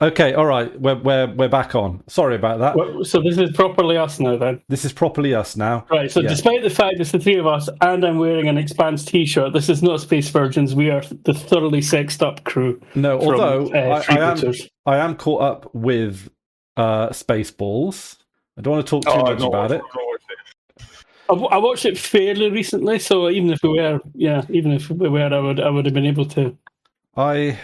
Okay, all right, we're back on. Sorry about that. So this is properly us now, then? This is properly us now. Right, so despite the fact it's the three of us and I'm wearing an Expanse t-shirt, this is not Space Virgins. We are the thoroughly sexed up crew. No, although Freebooters. I am caught up with Spaceballs. I don't want to talk too much about it. I watched it fairly recently, so even if we were, I would have been able to I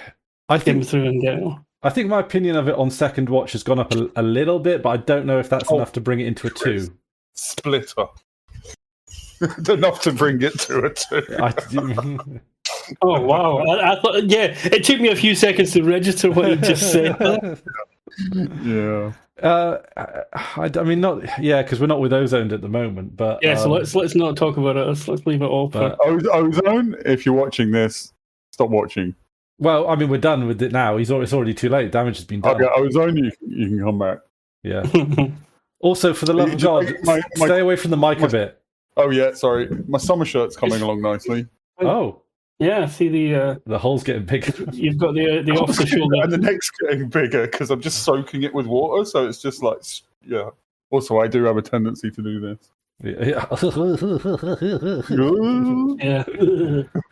get think through and get it. I think my opinion of it on second watch has gone up a little bit, but I don't know if that's enough to bring it into a 2. Splitter. Enough to bring it to a 2. Oh, wow. I thought, it took me a few seconds to register what you just said. Yeah. I mean, because we're not with Ozone at the moment. But so let's not talk about it. Let's leave it all. Ozone, if you're watching this, stop watching. Well, I mean, we're done with it now. It's already too late. Damage has been done. Okay, Ozone, you can come back. Yeah. Also, for the love of God, stay away from the mic a bit. Oh yeah, sorry. My summer shirt's coming along nicely. Oh. Yeah, see the hole's getting bigger. You've got the off the shoulder, and the neck's getting bigger because I'm just soaking it with water. So it's just like, yeah. Also, I do have a tendency to do this. Yeah.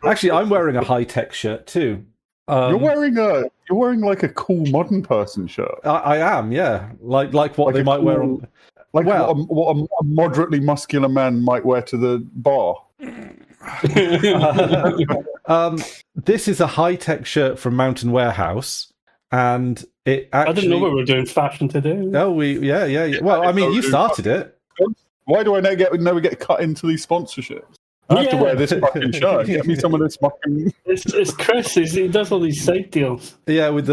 Actually, I'm wearing a high-tech shirt too. You're wearing like a cool modern person shirt. I am, yeah. Like what they might wear on. What a moderately muscular man might wear to the bar. This is a high-tech shirt from Mountain Warehouse, and it actually... I didn't know we were doing fashion today. Oh, yeah. Well, I mean, you started it. Why do I never get cut into these sponsorships? I have to wear this fucking shirt. Get me some of this fucking... It's Chris. He does all these side deals. Yeah, with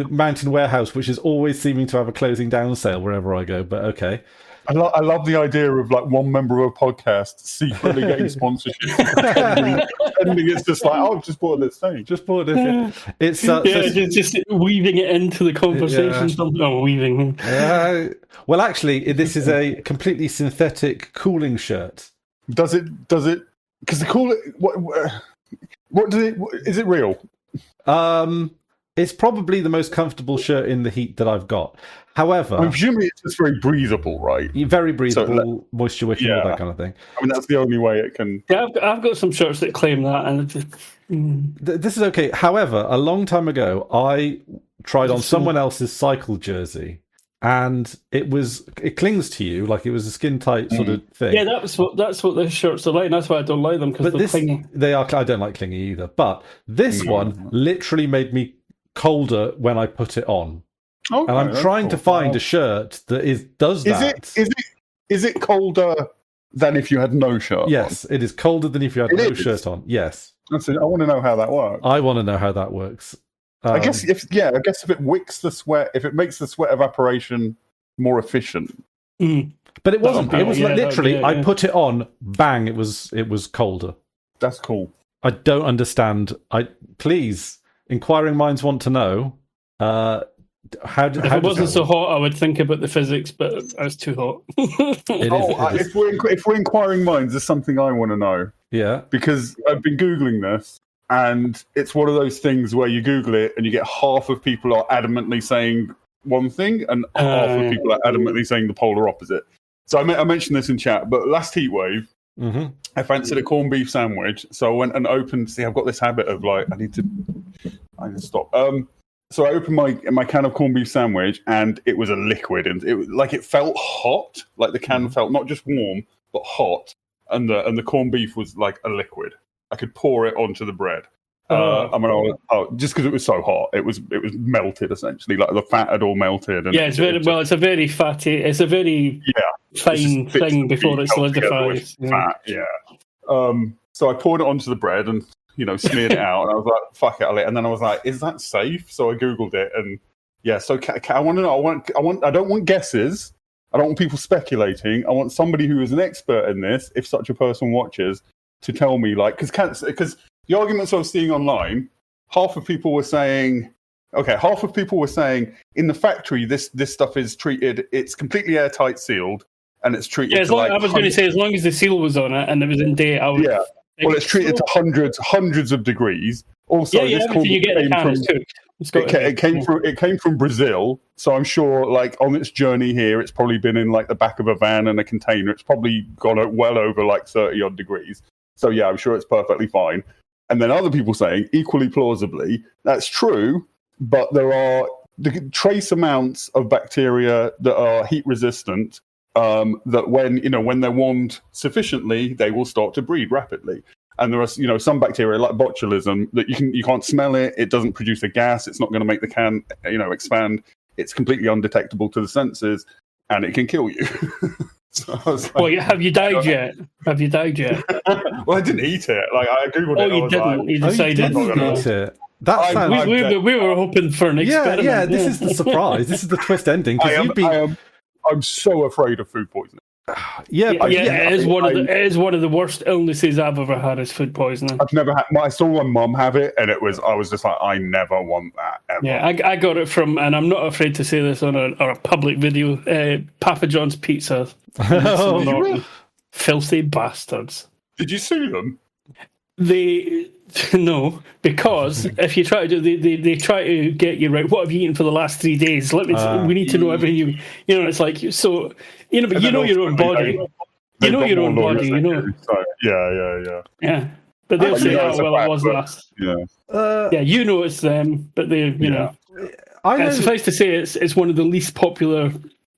Mountain Warehouse, which is always seeming to have a closing down sale wherever I go, but okay. I love the idea of like one member of a podcast secretly getting sponsorship. And it's just like, I've just bought this thing. Just bought this. Yeah. It's just weaving it into the conversation. Yeah. No, weaving. Well, actually, this is a completely synthetic cooling shirt. Does it? Because the cooling. What does it? Is it real? It's probably the most comfortable shirt in the heat that I've got. However, I'm presuming it's just very breathable, right? Very breathable, moisture wicking, all that kind of thing. I mean, that's the only way it can. Yeah, I've got some shirts that claim that, and it just... This is okay. However, a long time ago, I tried on someone else's cycle jersey, and it clings to you like it was a skin tight sort of thing. Yeah, that's what the shirts are like. And that's why I don't like them, because they're clingy. They are. I don't like clingy either. But this one literally made me colder when I put it on. Okay, and I'm trying to find a shirt that does that. Is it colder than if you had no shirt? Yes, it is colder than if you had no shirt on. Yes. I want to know how that works. I want to know how that works. I guess if it wicks the sweat, if it makes the sweat evaporation more efficient. But it wasn't. It was literally. I put it on. Bang! It was colder. That's cool. I don't understand. Please, inquiring minds want to know. If it wasn't so hot, I would think about the physics, but it's too hot. If we're inquiring minds, there's something I want to know. Yeah, because I've been Googling this, and it's one of those things where you Google it and you get half of people are adamantly saying one thing, and half of people are adamantly saying the polar opposite. So I mentioned this in chat, but last heat wave, I fancied a corned beef sandwich, so I went and opened. See, I've got this habit of like I need to stop. So I opened my can of corned beef sandwich, and it was a liquid, and it felt hot, like the can felt not just warm but hot, and the corned beef was like a liquid. I could pour it onto the bread. Just because it was so hot, it was melted essentially, like the fat had all melted. And it's it's a very fatty, it's a very fine thing before it solidifies. Fat, so I poured it onto the bread and smeared it out, and I was like, fuck it, I'll eat. And then I was like, is that safe? So I Googled it, and so I want to know, I don't want guesses, I don't want people speculating, I want somebody who is an expert in this, if such a person watches, to tell me, like, because the arguments I was seeing online, half of people were saying in the factory this stuff is treated, it's completely airtight sealed, and it's treated I was going to say, as long as the seal was on it and it was in date, I would... Well, it's treated to hundreds of degrees. Also, everything you get in the can is cooked. It's got It came from Brazil, so I'm sure, like, on its journey here, it's probably been in like the back of a van and a container. It's probably gone well over like 30 odd degrees. So yeah, I'm sure it's perfectly fine. And then other people saying, equally plausibly, that's true, but there are the trace amounts of bacteria that are heat resistant. That when they're warmed sufficiently, they will start to breed rapidly. And there are, some bacteria like botulism that you can't smell it. It doesn't produce a gas. It's not going to make the can, expand. It's completely undetectable to the senses, and it can kill you. So I was like, well, have you died yet? Have you died yet? Well, I didn't eat it. Like I googled it. Oh, you didn't. Like, You decided. Eat it. That sounds. We were hoping for an experiment. Yeah. This is the surprise. This is the twist ending. I'm so afraid of food poisoning. It is one of the worst illnesses I've ever had is food poisoning. I've never had. I saw my mum have it, and I was just like, I never want that ever. Yeah, I got it from, and I'm not afraid to say this on a public video. Papa John's Pizza. Filthy bastards. Did you sue them? No, because if you try to do, they try to get you right. What have you eaten for the last 3 days? We need to know everything. It's like so. But you know your own body. You know your own body. So, yeah. Yeah, but they'll say, "Oh, well, it was last." Yeah. You know it's them, but they, Suffice to say, it's one of the least popular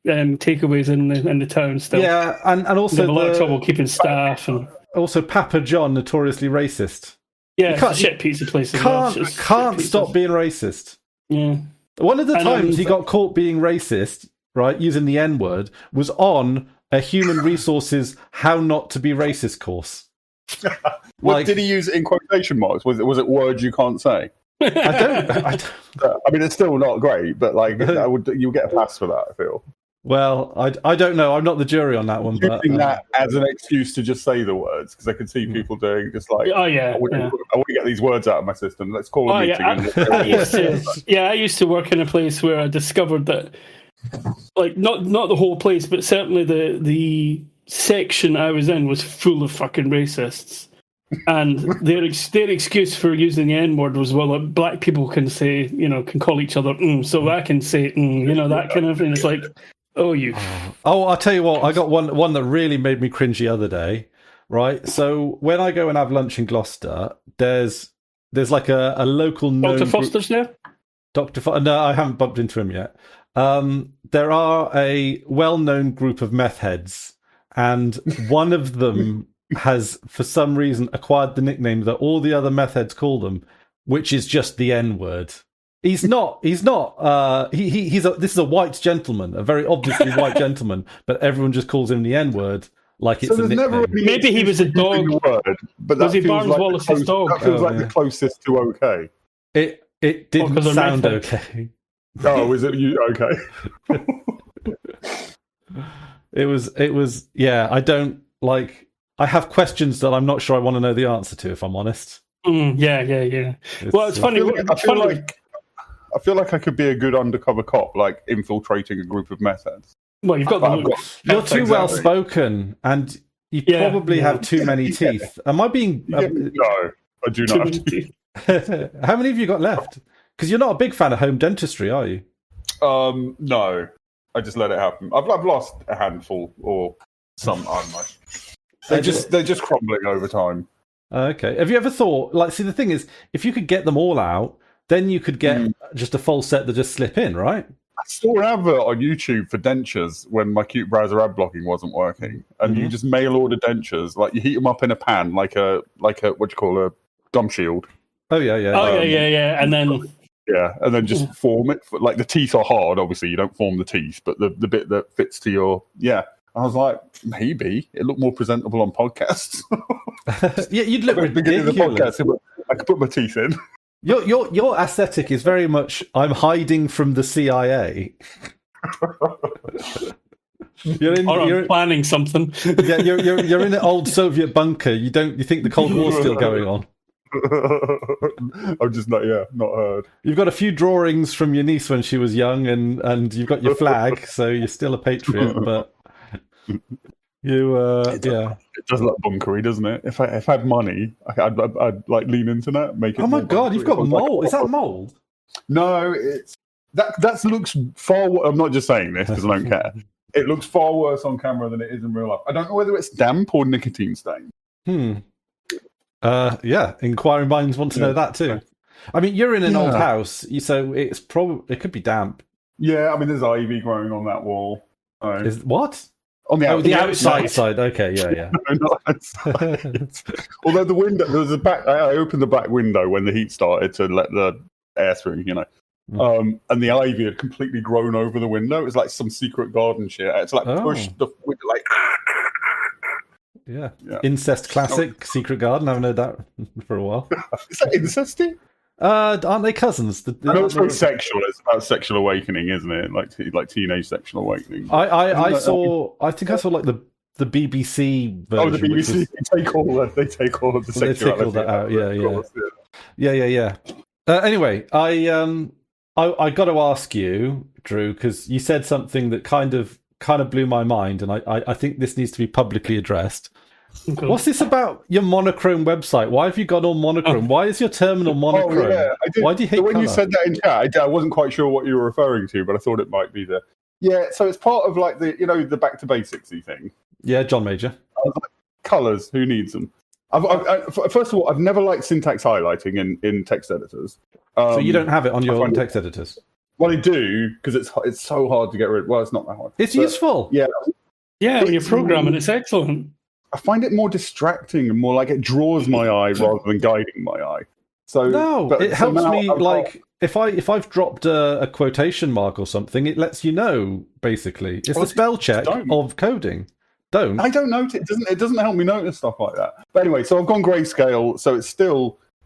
takeaways in the town. Still, yeah, and also they have a lot of trouble keeping staff and. Also, Papa John, notoriously racist. Yeah, shit pizza places. Can't stop being racist. Yeah. One of the times he got caught being racist, right, using the N-word, was on a human resources how not to be racist course. What did he use it in quotation marks? Was it words you can't say? I don't. I mean, it's still not great, but you'll get a pass for that, I feel. Well, I don't know. I'm not the jury on that one. Using that as an excuse to just say the words, because I could see people doing just like, oh yeah, I want to get these words out of my system. Let's call a meeting. I used to work in a place where I discovered that, like, not the whole place, but certainly the section I was in was full of fucking racists. And their excuse for using the N-word was, well, black people can say, can call each other, so I can say, that kind of thing. It's like, oh, I'll tell you what, I got one that really made me cringe the other day, right? So when I go and have lunch in Gloucester, there's like a local known Dr. Foster's there? No, I haven't bumped into him yet. There are a well-known group of meth heads, and one of them has, for some reason, acquired the nickname that all the other meth heads call them, which is just the N-word. He's not. This is a white gentleman, a very obviously white gentleman, but everyone just calls him the N-word like it's a nickname. Maybe he was a dog. But was he Barnes Wallace's dog? That feels like the closest to okay. It didn't sound okay. Oh, was it you? Okay. It was. Yeah, I don't like. I have questions that I'm not sure I want to know the answer to, if I'm honest. Yeah. Well, it's funny. I feel like I could be a good undercover cop, like infiltrating a group of meth heads. Well, you've got the look. You're too well spoken, and you probably have too many teeth. Am I being? No, I do not have teeth. How many have you got left? Because you're not a big fan of home dentistry, are you? No, I just let it happen. I've lost a handful or some. I don't know. They're just crumbling over time. Okay. Have you ever thought? See, the thing is, if you could get them all out, then you could get just a full set that just slip in, right? I saw an advert on YouTube for dentures when my cute browser ad blocking wasn't working, and you just mail order dentures. Like you heat them up in a pan, like a what do you call a gum shield. Oh yeah. Yeah, and then just form it. Like the teeth are hard. Obviously, you don't form the teeth, but the bit that fits to your I was like, maybe it looked more presentable on podcasts. Yeah, you'd look ridiculous. I could put my teeth in. Your aesthetic is very much I'm hiding from the CIA. You're planning something. Yeah, you're in an old Soviet bunker. You think the Cold War's still going on. I'm just not heard. You've got a few drawings from your niece when she was young, and you've got your flag, so you're still a patriot. But it does look bunkery, doesn't it? If I had money, I'd like lean into that. Make it. Oh my god, you've got mold. Is that mold? No, it's that looks far. I'm not just saying this because I don't care. It looks far worse on camera than it is in real life. I don't know whether it's damp or nicotine stain. Yeah, inquiring minds want to know that too. I mean, you're in an old house, so it could be damp. Yeah, I mean, there's ivy growing on that wall. So. Is what? On the outside side. Okay, yeah. No, not outside. Although the window, there was a back. I opened the back window when the heat started to let the air through. And the ivy had completely grown over the window. It was like some secret garden shit. It's like push the window, like. Yeah. Incest classic, Secret Garden. I haven't heard that for a while. Is that incesty? Aren't they cousins? I know it's very sexual. It's about sexual awakening, isn't it? Like teenage sexual awakening. I think I saw like the BBC version. Oh, the BBC. They take all of the sexuality. They take all that out. Yeah. Anyway, I got to ask you, Drew, because you said something that kind of blew my mind, and I think this needs to be publicly addressed. Okay. What's this about your monochrome website? Why have you got all monochrome? Why is your terminal monochrome? Oh, yeah, I did. Why do you hate when colour? You said that in chat, I wasn't quite sure what you were referring to, but I thought it might be the... Yeah, so it's part of like the back to basicsy thing. Yeah, John Major. Colours, who needs them? First of all, I've never liked syntax highlighting in text editors. So you don't have it on your text editors? Well, I do, because it's so hard to get rid of. Well, it's not that hard. It's useful. Yeah. Yeah, when you're programming, it's excellent. I find it more distracting and more like it draws my eye rather than guiding my eye. So it helps me. Like if I've dropped a quotation mark or something, it lets you know. Basically, it's the spell check of coding. I don't notice. It doesn't help me notice stuff like that. But anyway, so I've gone grayscale. So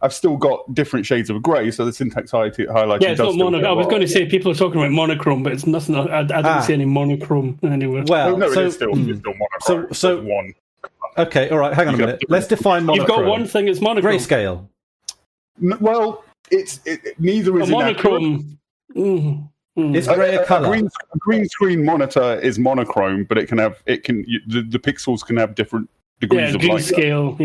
I've still got different shades of grey. So the syntax highlighting. Yeah, it's not monochrome. I was going to say people are talking about monochrome, but it's nothing. I don't see any monochrome anywhere. Well, no, it's still monochrome. So one. Okay, all right. Hang on a minute. Let's define monochrome. You've got one thing. It's monochrome. Grayscale. Well, neither is monochrome. Is grey a colour? A green screen monitor is monochrome, but the pixels can have different degrees of light. Grayscale.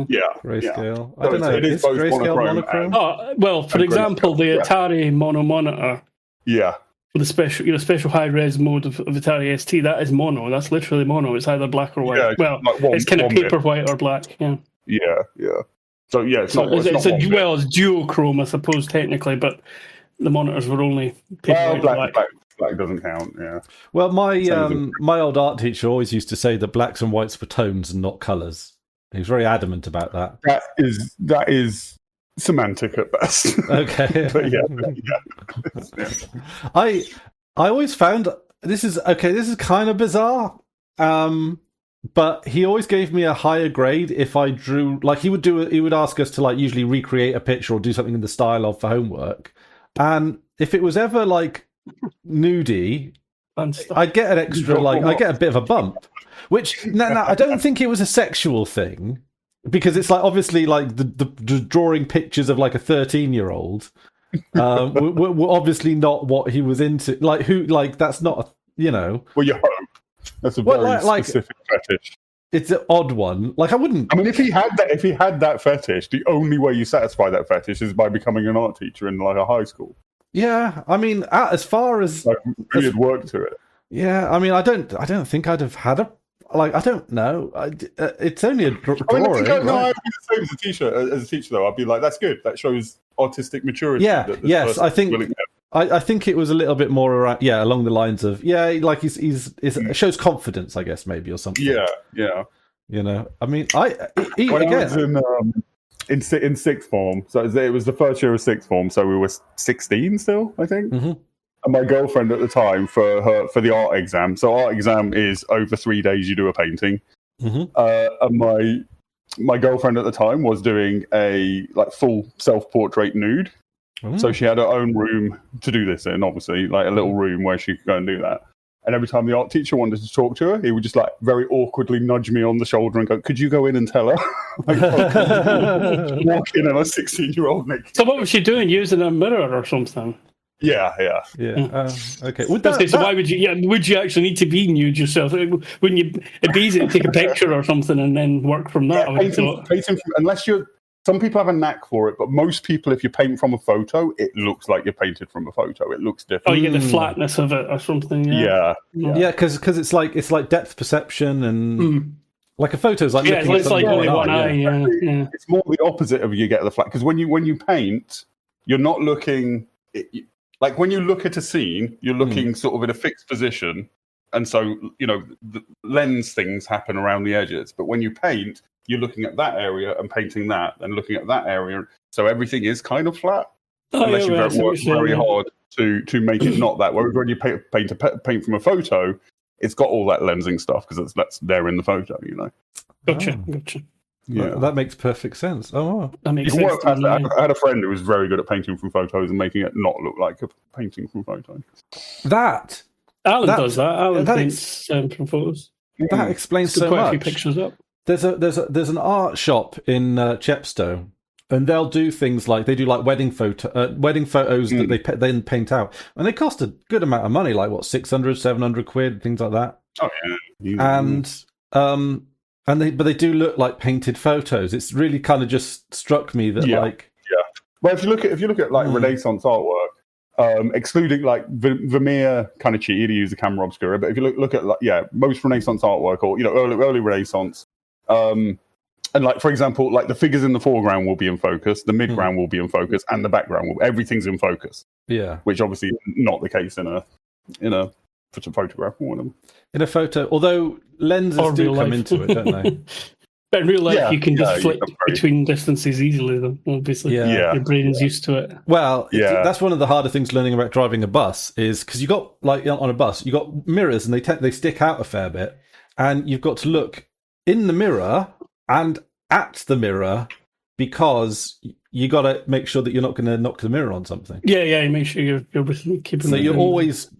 Yeah. Grayscale. I don't know. It is grayscale monochrome. Oh well, for example, the Atari Mono monitor. Yeah. For the special high res mode of Atari ST, that is mono. That's literally mono. It's either black or white. Yeah, well, it's kind of paper white or black. Yeah. So it's duochrome, I suppose, technically, but the monitors were only paper white or black. Black doesn't count. Yeah. Well, my old art teacher always used to say that blacks and whites were tones and not colours. He was very adamant about that. That is semantic at best. Okay. But yeah. I always found this is kind of bizarre. But he always gave me a higher grade if I drew, like he would ask us to like usually recreate a picture or do something in the style of for homework. And if it was ever like nudie, I'd get an extra, I get a bit of a bump. Which now I don't think it was a sexual thing, because it's like obviously like the drawing pictures of like a 13-year-old were obviously not what he was into. That's not Well, you hope. That's a very specific fetish. It's an odd one. I wouldn't. I mean, if he had that fetish, the only way you satisfy that fetish is by becoming an art teacher in like a high school. Yeah, I mean, as far as you'd work to it. Yeah, I mean, I don't think I'd have had a. I don't know. It's only a drawing. I mean, I'd be the same as a teacher, though. I'd be like, that's good. That shows artistic maturity. Yeah, yes, I think. I think it was a little bit more around, along the lines of, like it shows confidence, I guess, maybe, or something. Yeah. I mean, I was in sixth form, so it was the first year of sixth form, so we were 16 still, I think. Mm-hmm. And my girlfriend at the time for the art exam. So art exam is over 3 days you do a painting. Mm-hmm. And my girlfriend at the time was doing a full self-portrait nude. So she had her own room to do this in, obviously, like a little room where she could go and do that. And every time the art teacher wanted to talk to her, he would just very awkwardly nudge me on the shoulder and go, "Could you go in and tell her?" Walk in and a 16-year-old naked. So what was she doing? Using a mirror or something? Yeah. Okay. Why would you? Yeah, would you actually need to be nude yourself? Wouldn't you? It'd be easy to take a picture or something and then work from that. Painting unless you're. some people have a knack for it, but most people, if you paint from a photo, it looks like you're painted from a photo. It looks different. Oh, you get the flatness of it or something. Yeah, because it's like depth perception and like a photo is like yeah, looking it's like only one eye. yeah. Yeah. It's more the opposite of you get the flat, because when you paint, you're not looking like when you look at a scene, you're looking sort of in a fixed position, and so the lens things happen around the edges. But when you paint, you're looking at that area and painting that, and looking at that area, so everything is kind of flat, unless you work very hard to make it not that. Whereas when you paint from a photo, it's got all that lensing stuff because that's there in the photo. Gotcha. Yeah, that makes perfect sense. Oh, wow. That makes you can sense. work past that. I had a friend who was very good at painting from photos and making it not look like a painting from photos. Alan does that. Alan that paints from photos. That explains so quite much. a few pictures up. There's an art shop in Chepstow, and they'll do things like they do like wedding photos that they then paint out, and they cost a good amount of money, like 600, 700 quid, things like that. Oh yeah, and they do look like painted photos. It's really kind of just struck me that Well, if you look at like Renaissance artwork, excluding like Vermeer, kind of cheated to use the camera obscura. But if you look at most Renaissance artwork, or early Renaissance, and like for example, like the figures in the foreground will be in focus, the midground will be in focus, and the background everything's in focus. Yeah, which obviously is not the case in a photograph or whatever. In a photo, although lenses do come into it, don't they? But in real life, you can just flick between distances easily, though, obviously. Yeah. Your brain is used to it. Well, that's one of the harder things learning about driving a bus is because you got, like on a bus, you got mirrors and they stick out a fair bit. And you've got to look in the mirror and at the mirror because you got to make sure that you're not going to knock the mirror on something. Yeah, you make sure you're keeping. So you're always.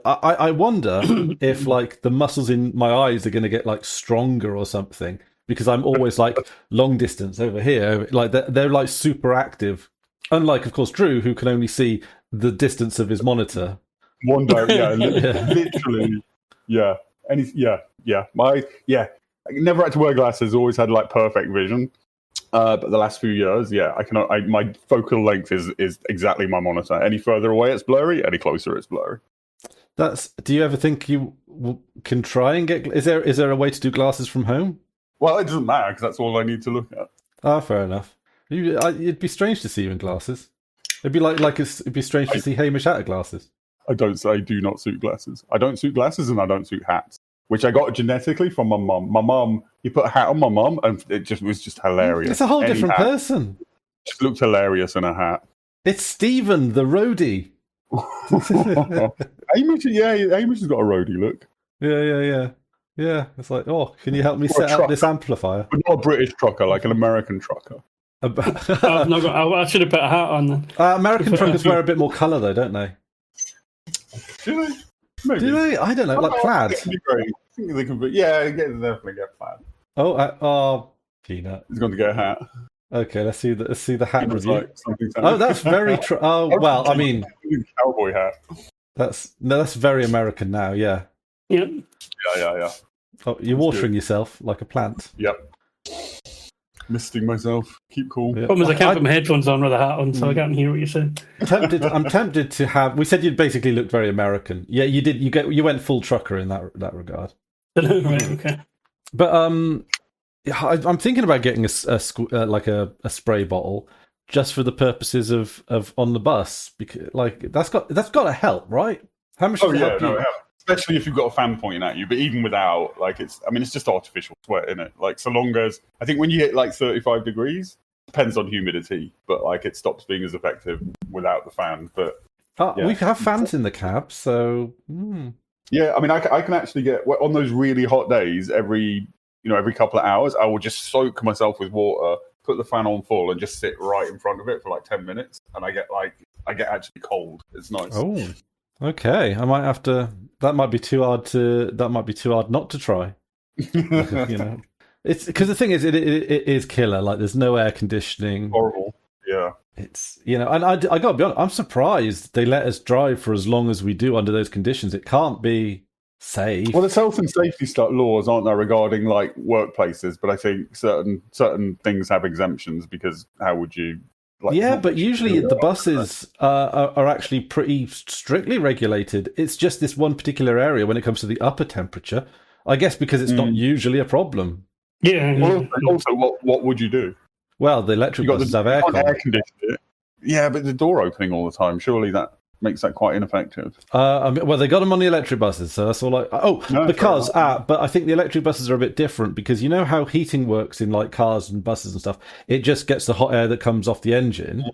I wonder if like the muscles in my eyes are going to get like stronger or something because I'm always like long distance over here. Like they're like super active. Unlike, of course, Drew, who can only see the distance of his monitor. One day, literally, yeah. And I never had to wear glasses. Always had like perfect vision. But the last few years, my focal length is exactly my monitor. Any further away, it's blurry. Any closer, it's blurry. Do you ever think you can try and get? Is there a way to do glasses from home? Well, it doesn't matter because that's all I need to look at. Ah, fair enough. It'd be strange to see you in glasses. It'd be strange to see Hamish out of glasses. I do not suit glasses. I don't suit glasses and I don't suit hats, which I got genetically from my mum. My mum, you put a hat on my mum, and it was just hilarious. It's a whole different person. Just looked hilarious in a hat. It's Stephen, the roadie. Hamish has got a roadie look. Yeah. It's like, can you help me set up this amplifier? But not a British trucker, like an American trucker. I should have put a hat on then. American truckers wear a bit more colour, though, don't they? Do they? Maybe. Do they? I don't know, like plaid. I think they can be. Yeah, they definitely get plaid. Peanut. He's going to get a hat. Okay, let's see the hat review. Like that's very true. Oh well, I mean, cowboy hat. That's very American now. Yeah. Yep. Yeah. Oh, you're watering yourself like a plant. Yep. Misting myself. Keep cool. Problem is I can't put my headphones on with a hat on, so I can't hear what you're saying. I'm tempted to have. We said you basically looked very American. Yeah, you did. You went full trucker in that regard. Right. Okay. But I'm thinking about getting a spray bottle just for the purposes of on the bus because like that's got to help, right? How much does it help you? Especially if you've got a fan pointing at you, but even without, like, it's just artificial sweat, isn't it? Like, so long as, I think when you hit, like, 35 degrees, depends on humidity, but, like, it stops being as effective without the fan, but... We have fans in the cab, so... Yeah, I mean, I can actually get, on those really hot days, every couple of hours, I will just soak myself with water, put the fan on full, and just sit right in front of it for, like, 10 minutes, and I get actually cold. It's nice. Oh. Okay, I might have to. That might be too hard not to try. It's because the thing is, it is killer. Like, there's no air conditioning. Horrible. Yeah. It's and I got to be honest. I'm surprised they let us drive for as long as we do under those conditions. It can't be safe. Well, there's health and safety laws, aren't there, regarding like workplaces? But I think certain things have exemptions because how would you? Like, yeah, but usually the buses are actually pretty strictly regulated. It's just this one particular area when it comes to the upper temperature. I guess because it's not usually a problem. Yeah. Well, also, what would you do? Well, the electric buses have you can't aircon. air condition it. Yeah, but the door opening all the time. Surely that makes that quite ineffective. Well, they got them on the electric buses, so that's all. But I think the electric buses are a bit different because you know how heating works in like cars and buses and stuff. It just gets the hot air that comes off the engine.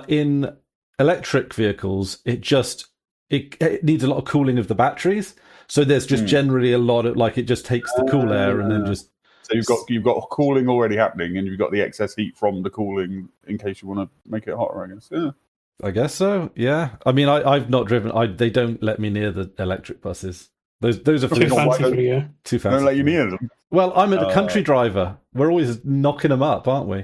In electric vehicles, it needs a lot of cooling of the batteries. So there's just generally a lot of it just takes the cool air and then just. So you've got cooling already happening, and you've got the excess heat from the cooling in case you want to make it hotter. I guess. Yeah. I guess so. Yeah. I mean, I've not driven. They don't let me near the electric buses. Those are too fancy for you. Too fancy. Don't let you near them. Well, I'm a country driver. We're always knocking them up, aren't we?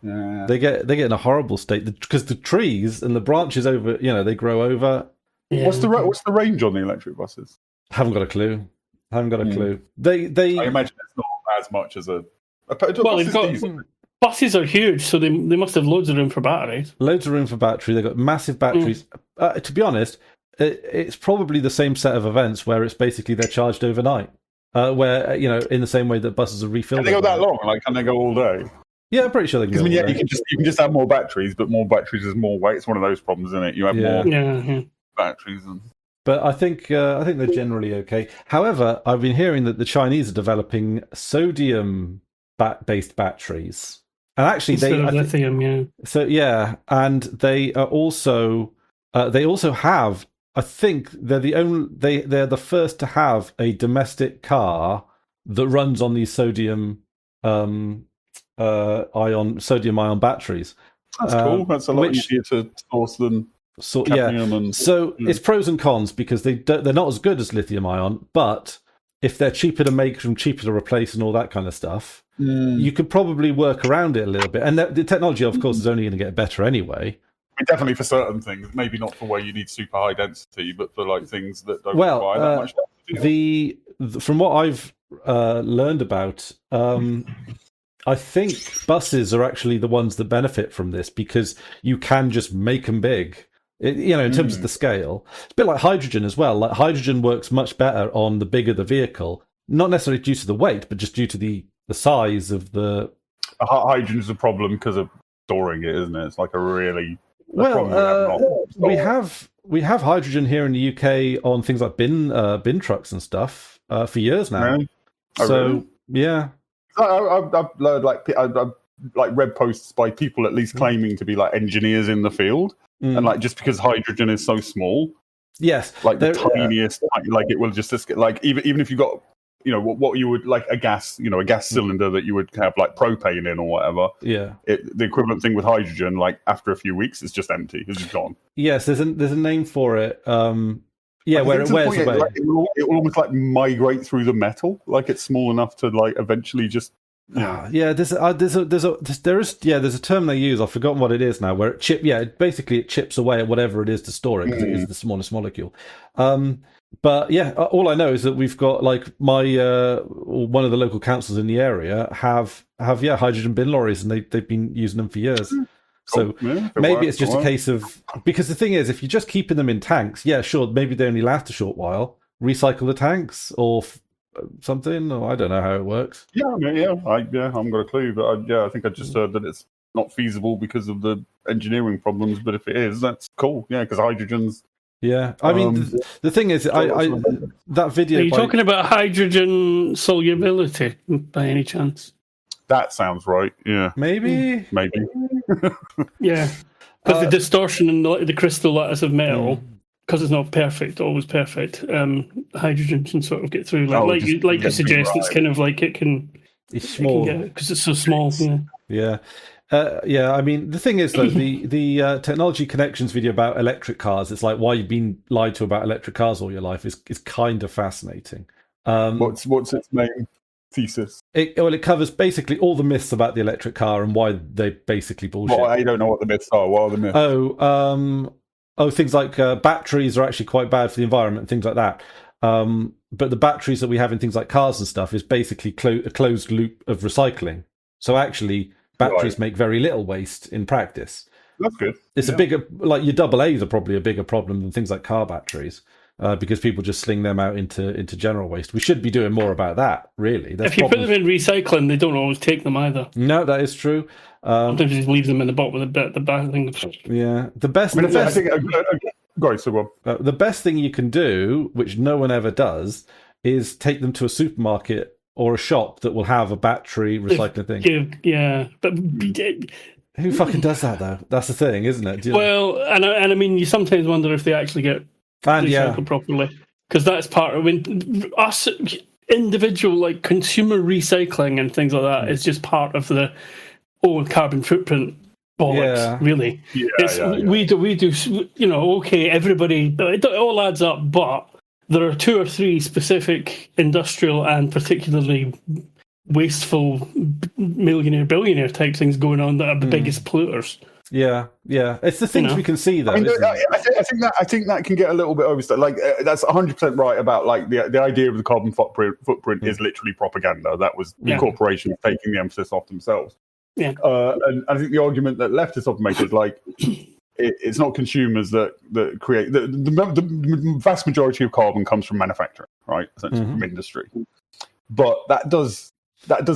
Yeah. They get in a horrible state because the trees and the branches over, they grow over. Yeah. What's the range on the electric buses? Haven't got a clue. They I imagine it's not as much as a. Well, they've got buses are huge, so they must have loads of room for batteries. Loads of room for battery. They've got massive batteries. To be honest, it's probably the same set of events where it's basically they're charged overnight. Where in the same way that buses are refilled. Can they go that long? Like, can they go all day? Yeah, I'm pretty sure they can. Because you can just have more batteries, but more batteries is more weight. It's one of those problems, isn't it? You have more batteries. But I think they're generally okay. However, I've been hearing that the Chinese are developing sodium-based batteries, and actually lithium. So yeah, and they are also have. I think they're they're the first to have a domestic car that runs on these sodium ion batteries. That's cool. That's a lot easier to source than. So it's pros and cons because they're not as good as lithium ion, but if they're cheaper to make and cheaper to replace and all that kind of stuff, you could probably work around it a little bit. And the technology, of course, is only going to get better anyway. Definitely for certain things, maybe not for where you need super high density, but for like things that don't require that much density. From what I've learned about, I think buses are actually the ones that benefit from this because you can just make them big. In terms of the scale. It's a bit like hydrogen as well. Like hydrogen works much better on the bigger the vehicle, not necessarily due to the weight, but just due to the size of the. Hydrogen is a problem because of storing it, isn't it? It's like a really. We have hydrogen here in the UK on things like bin trucks and stuff for years now. Really? Really? Yeah. I've learned I've read posts by people at least claiming to be like engineers in the field. And like just because hydrogen is so small, yes, like the tiniest, like it will just like even if you got what you would like a gas cylinder that you would have like propane in or whatever. Yeah, the equivalent thing with hydrogen, like after a few weeks, it's just empty. It's just gone. Yes, there's a name for it. Where it wears away. It will almost like migrate through the metal, like it's small enough to like eventually just. Yeah, there's a term they use. I've forgotten what it is now. Where it chips away at whatever it is to store it because it is the smallest molecule. But yeah, all I know is that we've got like one of the local councils in the area have hydrogen bin lorries, and they've been using them for years. So maybe it's just a case of because the thing is, if you're just keeping them in tanks, yeah, sure, maybe they only last a short while. Recycle the tanks or something, or I don't know how it works. I haven't got a clue, but I think I just heard that it's not feasible because of the engineering problems. But if it is, that's cool. Yeah, because hydrogen's. Yeah, I mean, the thing is, that video. Are you talking about hydrogen solubility by any chance? That sounds right. Yeah, maybe. Yeah, because the distortion in the crystal lattice of metal. Because it's not always perfect. Hydrogen can sort of get through, you suggest. It's kind of like it can. It's small because it's so small. Yeah. I mean, the thing is, though, the Technology Connections video about electric cars. It's like why you've been lied to about electric cars all your life is kind of fascinating. What's its main thesis? It covers basically all the myths about the electric car and why they basically bullshit. Well, I don't know what the myths are. What are the myths? Things like batteries are actually quite bad for the environment, things like that. But the batteries that we have in things like cars and stuff is basically a closed loop of recycling. So actually, batteries make very little waste in practice. That's good. It's a bigger, like your AA's are probably a bigger problem than things like car batteries. Because people just sling them out into general waste. We should be doing more about that, really. If you put them in recycling, they don't always take them either. No, that is true. Sometimes you just leave them in the bottom of the bag thing. Yeah, the best thing you can do, which no one ever does, is take them to a supermarket or a shop that will have a battery recycling thing. Yeah, but who fucking does that though? That's the thing, isn't it? Well, and I mean, you sometimes wonder if they actually get recycled properly, because that's part of us individual, like consumer recycling and things like that is just part of the carbon footprint bollocks. Really, we do. You know, okay, everybody, it all adds up, but there are 2 or 3 specific industrial and particularly wasteful millionaire billionaire type things going on that are the biggest polluters. Yeah, it's the things we can see though. I think that can get a little bit overstated. Like that's 100% right about like the idea of the carbon footprint is literally propaganda. That was the corporations taking the emphasis off themselves. Yeah, and I think the argument that leftists often make is like it's not consumers that create the vast majority of carbon comes from manufacturing, right? Essentially from industry, but that does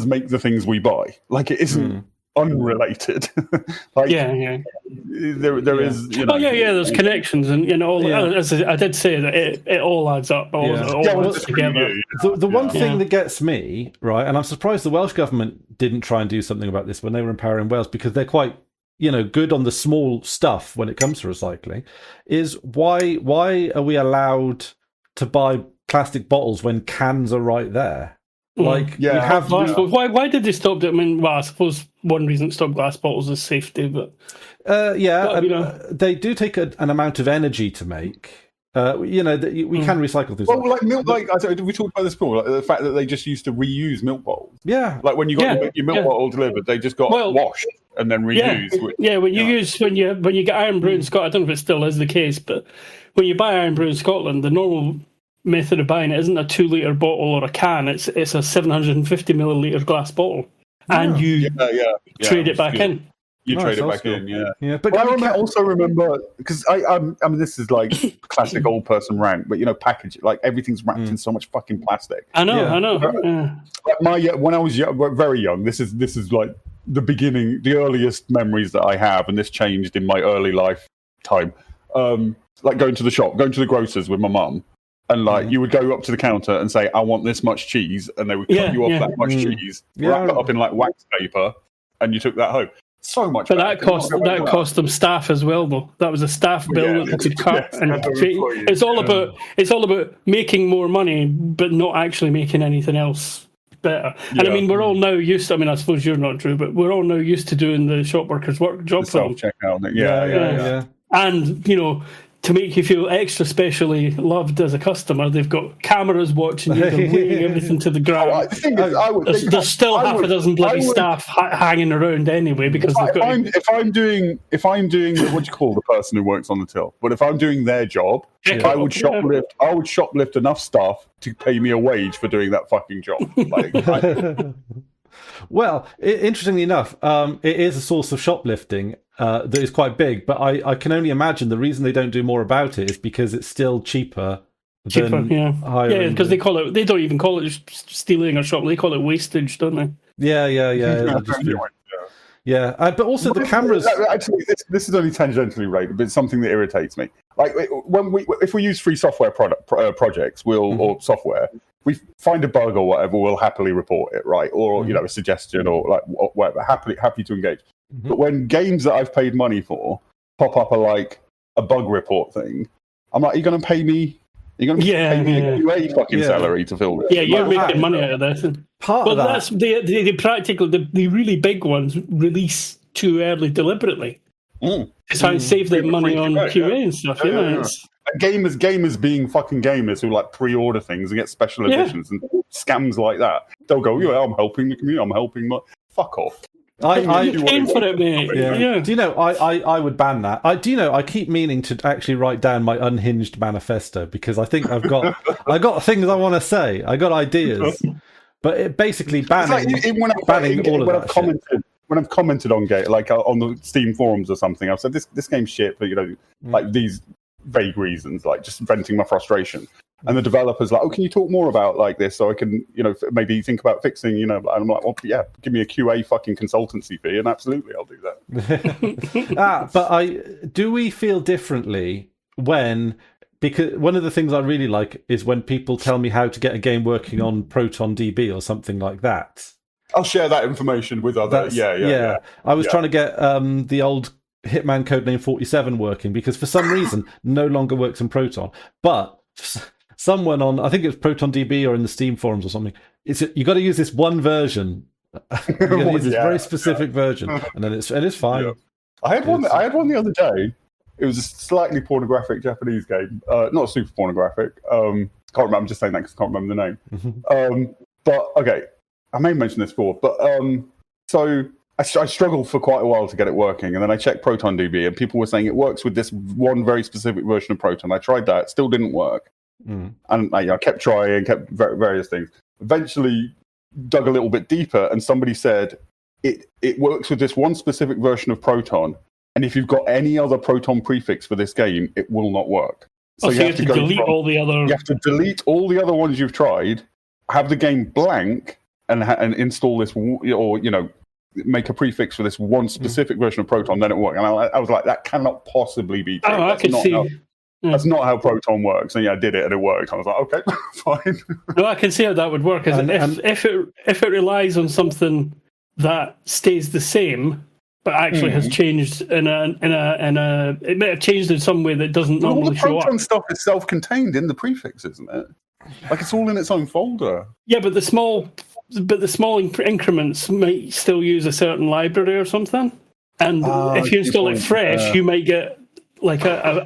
make the things we buy. Like it isn't unrelated. Like, there is. You know, there's connections, and as I did say, that it all adds up. All adds together. The one thing that gets me, right, and I'm surprised the Welsh government didn't try and do something about this when they were empowering Wales, because they're quite, good on the small stuff when it comes to recycling, is why are we allowed to buy plastic bottles when cans are right there? Like, you have why did they stop it? I mean, well, I suppose one reason to stop glass bottles is safety, but they do take an amount of energy to make. We can recycle things. Well, like milk, we talked about this before, like the fact that they just used to reuse milk bottles. Yeah, like when you got your milk bottle delivered, they just got washed and then reused. When you get Iron Brew in Scotland, I don't know if it still is the case, but when you buy Iron Brew in Scotland, the normal method of buying it isn't a 2-litre bottle or a can. It's a 750 milliliter glass bottle, and you trade it back in. You trade it back in, yeah. But I also remember, because I mean, this is like classic old person rant, but packaging, like everything's wrapped in so much fucking plastic. I know. Like when I was very young, this is like the beginning, the earliest memories that I have, and this changed in my early lifetime. Like going to the grocers with my mum. And like you would go up to the counter and say, "I want this much cheese," and they would cut you off that much cheese, wrap it up in like wax paper, and you took that home. So much, but that cost them staff as well, though. That was a staff bill that they could cut, and it's all about making more money, but not actually making anything else better. And I mean, we're all now used to. I mean, I suppose you're not true, but we're all now used to doing the shop workers' job self checkout. Yeah. And to make you feel extra specially loved as a customer, they've got cameras watching you, they're weighing everything to the ground. There's still half a dozen bloody staff hanging around anyway, because if I'm doing what do you call the person who works on the till? But if I'm doing their job, I would shoplift enough stuff to pay me a wage for doing that fucking job. Well, interestingly enough, it is a source of shoplifting that is quite big, but I can only imagine the reason they don't do more about it is because it's still cheaper than hiring. Yeah, because they don't even call it stealing or shoplifting, they call it wastage, don't they? Yeah. But also the cameras. Actually, this is only tangentially related, but it's something that irritates me. Like if we use free software projects, or software, we find a bug or whatever, we'll happily report it, right? Or a suggestion or like whatever, happy to engage. But when games that I've paid money for pop up a bug report thing, I'm like, are you going to pay me? You're going to pay me a fucking salary to fill this? Yeah, you're making money out of this. That's the practical. The really big ones release too early deliberately to try and save their money on QA and stuff. Gamers being fucking gamers who like pre-order things and get special editions and scams like that. They'll go, I'm helping the community. I'm helping fuck off. You're paying for it, mate. Yeah. Do you know, I would ban that. I keep meaning to actually write down my unhinged manifesto because I think I got things I want to say. I got ideas. But it basically banning all of that shit. When I've commented on Gate, like on the Steam forums or something, I've said this game's shit, but like these vague reasons, like just venting my frustration. And the developer's like, "Oh, can you talk more about like this so I can, maybe think about fixing, And I'm like, "Well, yeah, give me a QA fucking consultancy fee, and absolutely, I'll do that." But do we feel differently because one of the things I really like is when people tell me how to get a game working on Proton DB or something like that. I'll share that information with others. Yeah. I was trying to get the old Hitman codename 47 working because for some reason no longer works in Proton. But someone on, I think it was Proton DB or in the Steam forums or something, you got to use this one version. You got to use this very specific version, and then it's fine. Yeah. I had one the other day. It was a slightly pornographic Japanese game. Not super pornographic. Can't remember. I'm just saying that because I can't remember the name. But okay. I may mention this before, but so I struggled for quite a while to get it working, and then I checked Proton DB, and people were saying it works with this one very specific version of Proton. I tried that; it still didn't work, and I kept trying, kept various things. Eventually, dug a little bit deeper, and somebody said it works with this one specific version of Proton, and if you've got any other Proton prefix for this game, it will not work. So you have to delete all the other. You have to delete all the other ones you've tried, have the game blank. And install this, or make a prefix for this one specific version of Proton, then it will work. And I was like, that cannot possibly be true. I can see. That's not how Proton works. And I did it, and it worked. I was like, okay, fine. No, I can see how that would work. If it relies on something that stays the same, but actually has changed it may have changed in some way that doesn't normally show up. All the Proton stuff is self-contained in the prefix, isn't it? Like it's all in its own folder. Yeah, but the small increments might still use a certain library or something. And if you install it fresh, you might get like a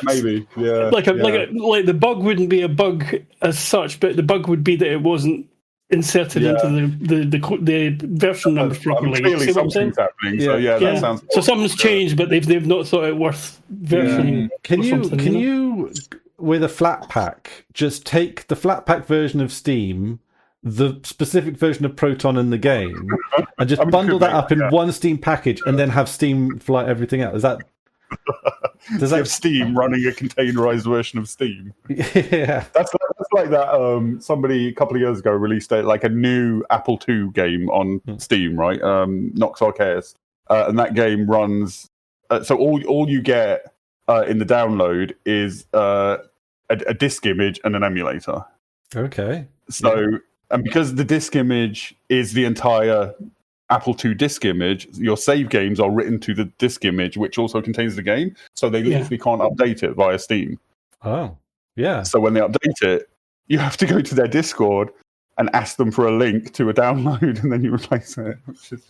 maybe, yeah. Like the bug wouldn't be a bug as such, but the bug would be that it wasn't inserted into the version numbers properly. Clearly something's happening. So that sounds. So something's changed, but they've not thought it worth versioning. Can you with a flat pack just take the flat pack version of Steam, the specific version of Proton in the game, and just bundle that up in one Steam package, and then have Steam fly everything out? Does that have Steam running a containerized version of Steam? Yeah, that's like that. Somebody a couple of years ago released a new Apple II game on Steam, right? Nox Arceus, and that game runs. So all you get in the download is a disk image and an emulator. Okay. So, and because the disk image is the entire Apple II disk image, your save games are written to the disk image, which also contains the game. So they literally can't update it via Steam. Oh, yeah. So when they update it, you have to go to their Discord and ask them for a link to a download, and then you replace it. Which is,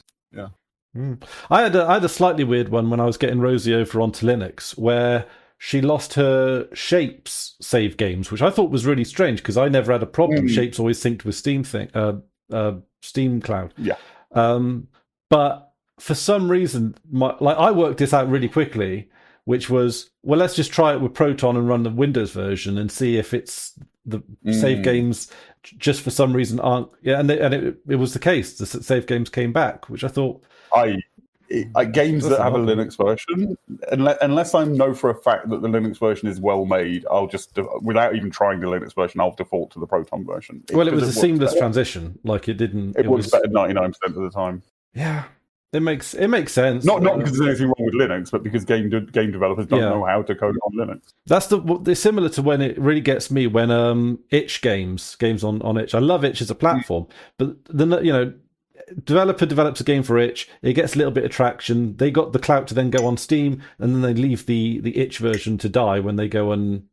I had a slightly weird one when I was getting Rosie over onto Linux, where she lost her Shapes save games, which I thought was really strange because I never had a problem. Shapes always synced with Steam Cloud. Yeah. But for some reason, I worked this out really quickly, which was, well, let's just try it with Proton and run the Windows version and see if it's the save games just for some reason aren't. Yeah, and it was the case. The save games came back, which I thought. Games that have a Linux version, unless I know for a fact that the Linux version is well made, I'll just, without even trying the Linux version, I'll default to the Proton version. Well, it was a seamless transition. Like it didn't. It works better 99% of the time. Yeah, it makes sense. Not because there's anything wrong with Linux, but because game developers don't know how to code on Linux. That's they're similar to when it really gets me when itch games on itch. I love itch as a platform, but then developer develops a game for itch, it gets a little bit of traction, they got the clout to then go on Steam, and then they leave the itch version to die when they go and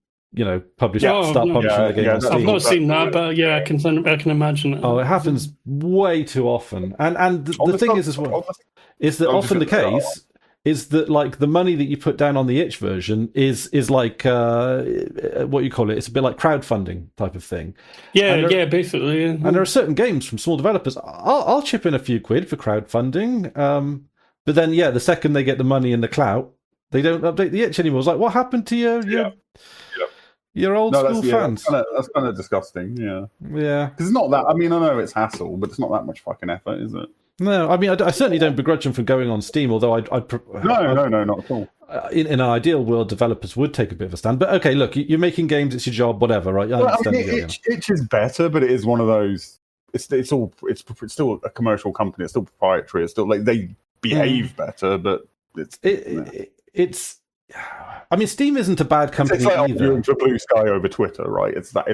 publishing the game on Steam. I've not seen that, but I can imagine it. Oh, it happens way too often, and the thing is as well is that often the case is that like the money that you put down on the itch version is like what you call it. It's a bit like crowdfunding type of thing. Yeah, basically. Yeah. And there are certain games from small developers. I'll chip in a few quid for crowdfunding, but then the second they get the money and the clout, they don't update the itch anymore. It's like, what happened to your old school fans? That's kind of disgusting. Yeah, because it's not that. I mean, I know it's hassle, but it's not that much fucking effort, is it? No, I mean, I certainly don't begrudge them from going on Steam. Although no, not at all. In an ideal world, developers would take a bit of a stand. But okay, look, you're making games; it's your job, whatever, right? Itch is better, but it is one of those. It's still a commercial company. It's still proprietary. It's still like they behave better, but it's. I mean, Steam isn't a bad company it's like either. arguing for Blue Sky over Twitter, right? It's that.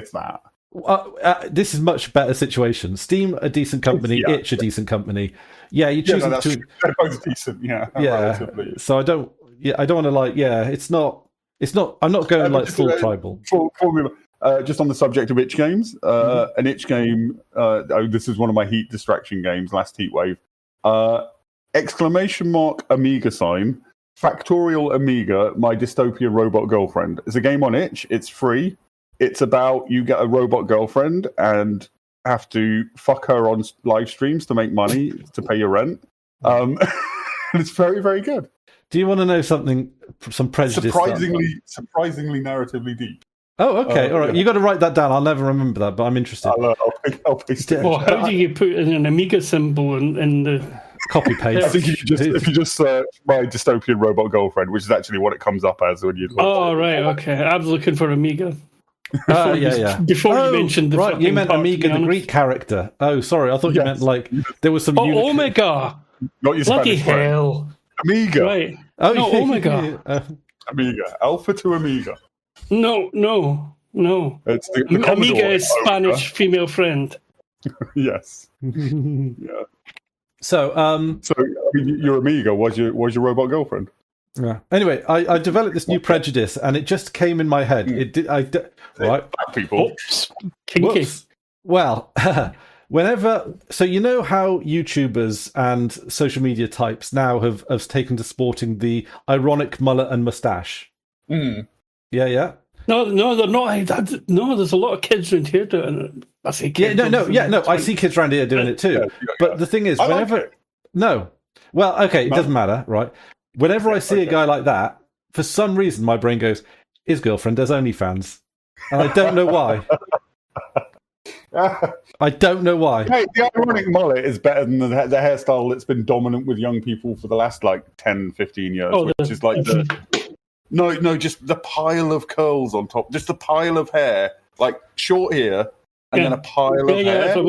This is much better situation. Steam, a decent company. Itch, a decent company. Yeah, you choose to. They're both decent. Yeah. Relatively. So I don't want to like. Yeah, it's not. I'm not going like full tribal. Formula. Just on the subject of itch games, an itch game. This is one of my heat distraction games. Last heat wave. ! Amiga sign. Factorial Amiga, my dystopian robot girlfriend. It's a game on itch. It's free. It's about you get a robot girlfriend and have to fuck her on live streams to make money to pay your rent. And it's very, very good. Do you want to know something? Some prejudice. Surprisingly narratively deep. Oh, okay. All right. You got to write that down. I'll never remember that, but I'm interested. I'll paste it. Well, how do you put in an Amiga symbol in the copy paste? I think if you just search my dystopian robot girlfriend, which is actually what it comes up as when you. Oh, right. Okay. I was looking for Amiga. Before you mentioned the right, you meant Amiga, the Greek character. Oh, sorry, I thought you meant like there was some. Omega. Not your Bloody Spanish hell! Friend. Amiga. Right. Oh, no, Omega. Amiga. Alpha to Amiga. No. It's the Amiga is Spanish female friend. Yes. Yeah. So, your Amiga was your robot girlfriend. Yeah. Anyway, I developed this new prejudice, and it just came in my head. It did. Right, black people. Oops. Kinky. Whoops. Well, so you know how YouTubers and social media types now have taken to sporting the ironic mullet and mustache. Mm. Yeah. No, they're not. No, there's a lot of kids around here doing it. I say kids. No. I see kids around here doing it too. But the thing is, it doesn't matter, right? Whenever I see a guy like that, for some reason, my brain goes, his girlfriend does OnlyFans. And I don't know why. I don't know why. Hey, the ironic mullet is better than the hairstyle that's been dominant with young people for the last, 10, 15 years, which is like just the pile of curls on top, just the pile of hair, like short hair, and then a pile of hair. A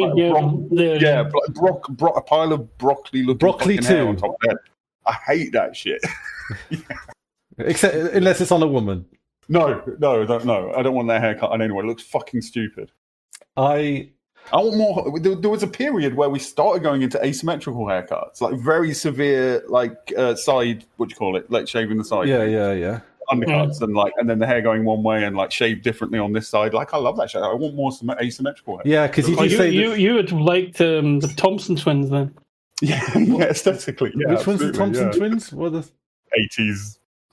pile of broccoli too. Hair on top of that. I hate that shit. Except unless it's on a woman. No. I don't want that haircut on anyone. It looks fucking stupid. I want more. There was a period where we started going into asymmetrical haircuts, like very severe, side. What do you call it? Like shaving the side. Yeah. Undercuts and then the hair going one way and shaved differently on this side. I love that shit. I want more asymmetrical hair. Yeah, because you would like the Thompson twins then. Yeah, aesthetically. Yeah, which one's the Thompson twins? What are the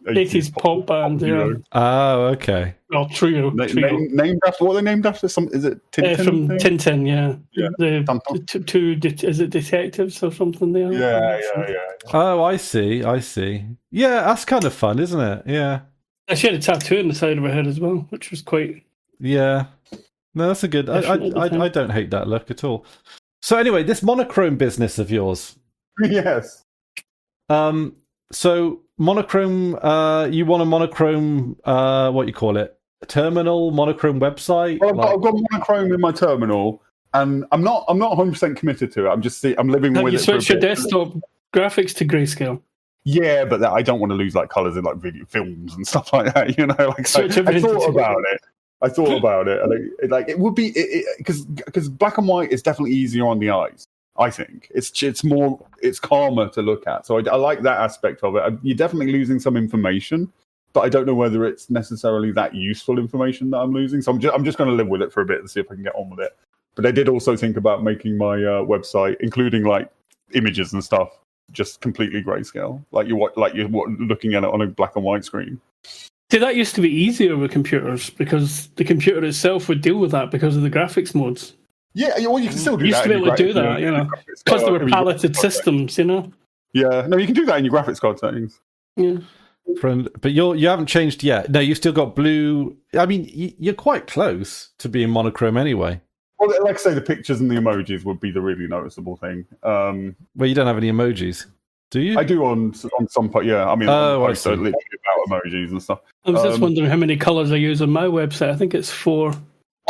80s pop band? Yeah. Oh, okay. Well, trio. Named after what? Are they named after? Is it Tintin? From Tintin, yeah. Yeah. Two is it detectives or something? There. Yeah. Oh, I see. Yeah, that's kind of fun, isn't it? Yeah. She had a tattoo on the side of her head as well, which was quite. Yeah. No, that's a good. I don't hate that look at all. So anyway, this monochrome business of yours. Yes. So monochrome. You want a monochrome? What you call it? A terminal monochrome website. Well, I've got monochrome in my terminal, and I'm not 100% committed to it. I'm living with it. You switch your desktop graphics to grayscale. Yeah, but I don't want to lose colors in video films and stuff like that. I thought about it, and it would be because black and white is definitely easier on the eyes. I think it's calmer to look at. So I like that aspect of it. You're definitely losing some information, but I don't know whether it's necessarily that useful information that I'm losing. So I'm just going to live with it for a bit and see if I can get on with it. But I did also think about making my website, including images and stuff, just completely grayscale, like you're looking at it on a black and white screen. See, that used to be easier with computers because the computer itself would deal with that because of the graphics modes. Yeah, well, you can still do that. You used to be able to do that, because they were palleted systems, Yeah, no, you can do that in your graphics card settings. Yeah. Friend, but you haven't changed yet. No, you've still got blue. I mean, you're quite close to being monochrome anyway. Well, like I say, the pictures and the emojis would be the really noticeable thing. Well, you don't have any emojis, do you? I do on some part. Yeah, I mean, I see. literally about emojis and stuff. I was just wondering how many colours I use on my website. I think it's 4.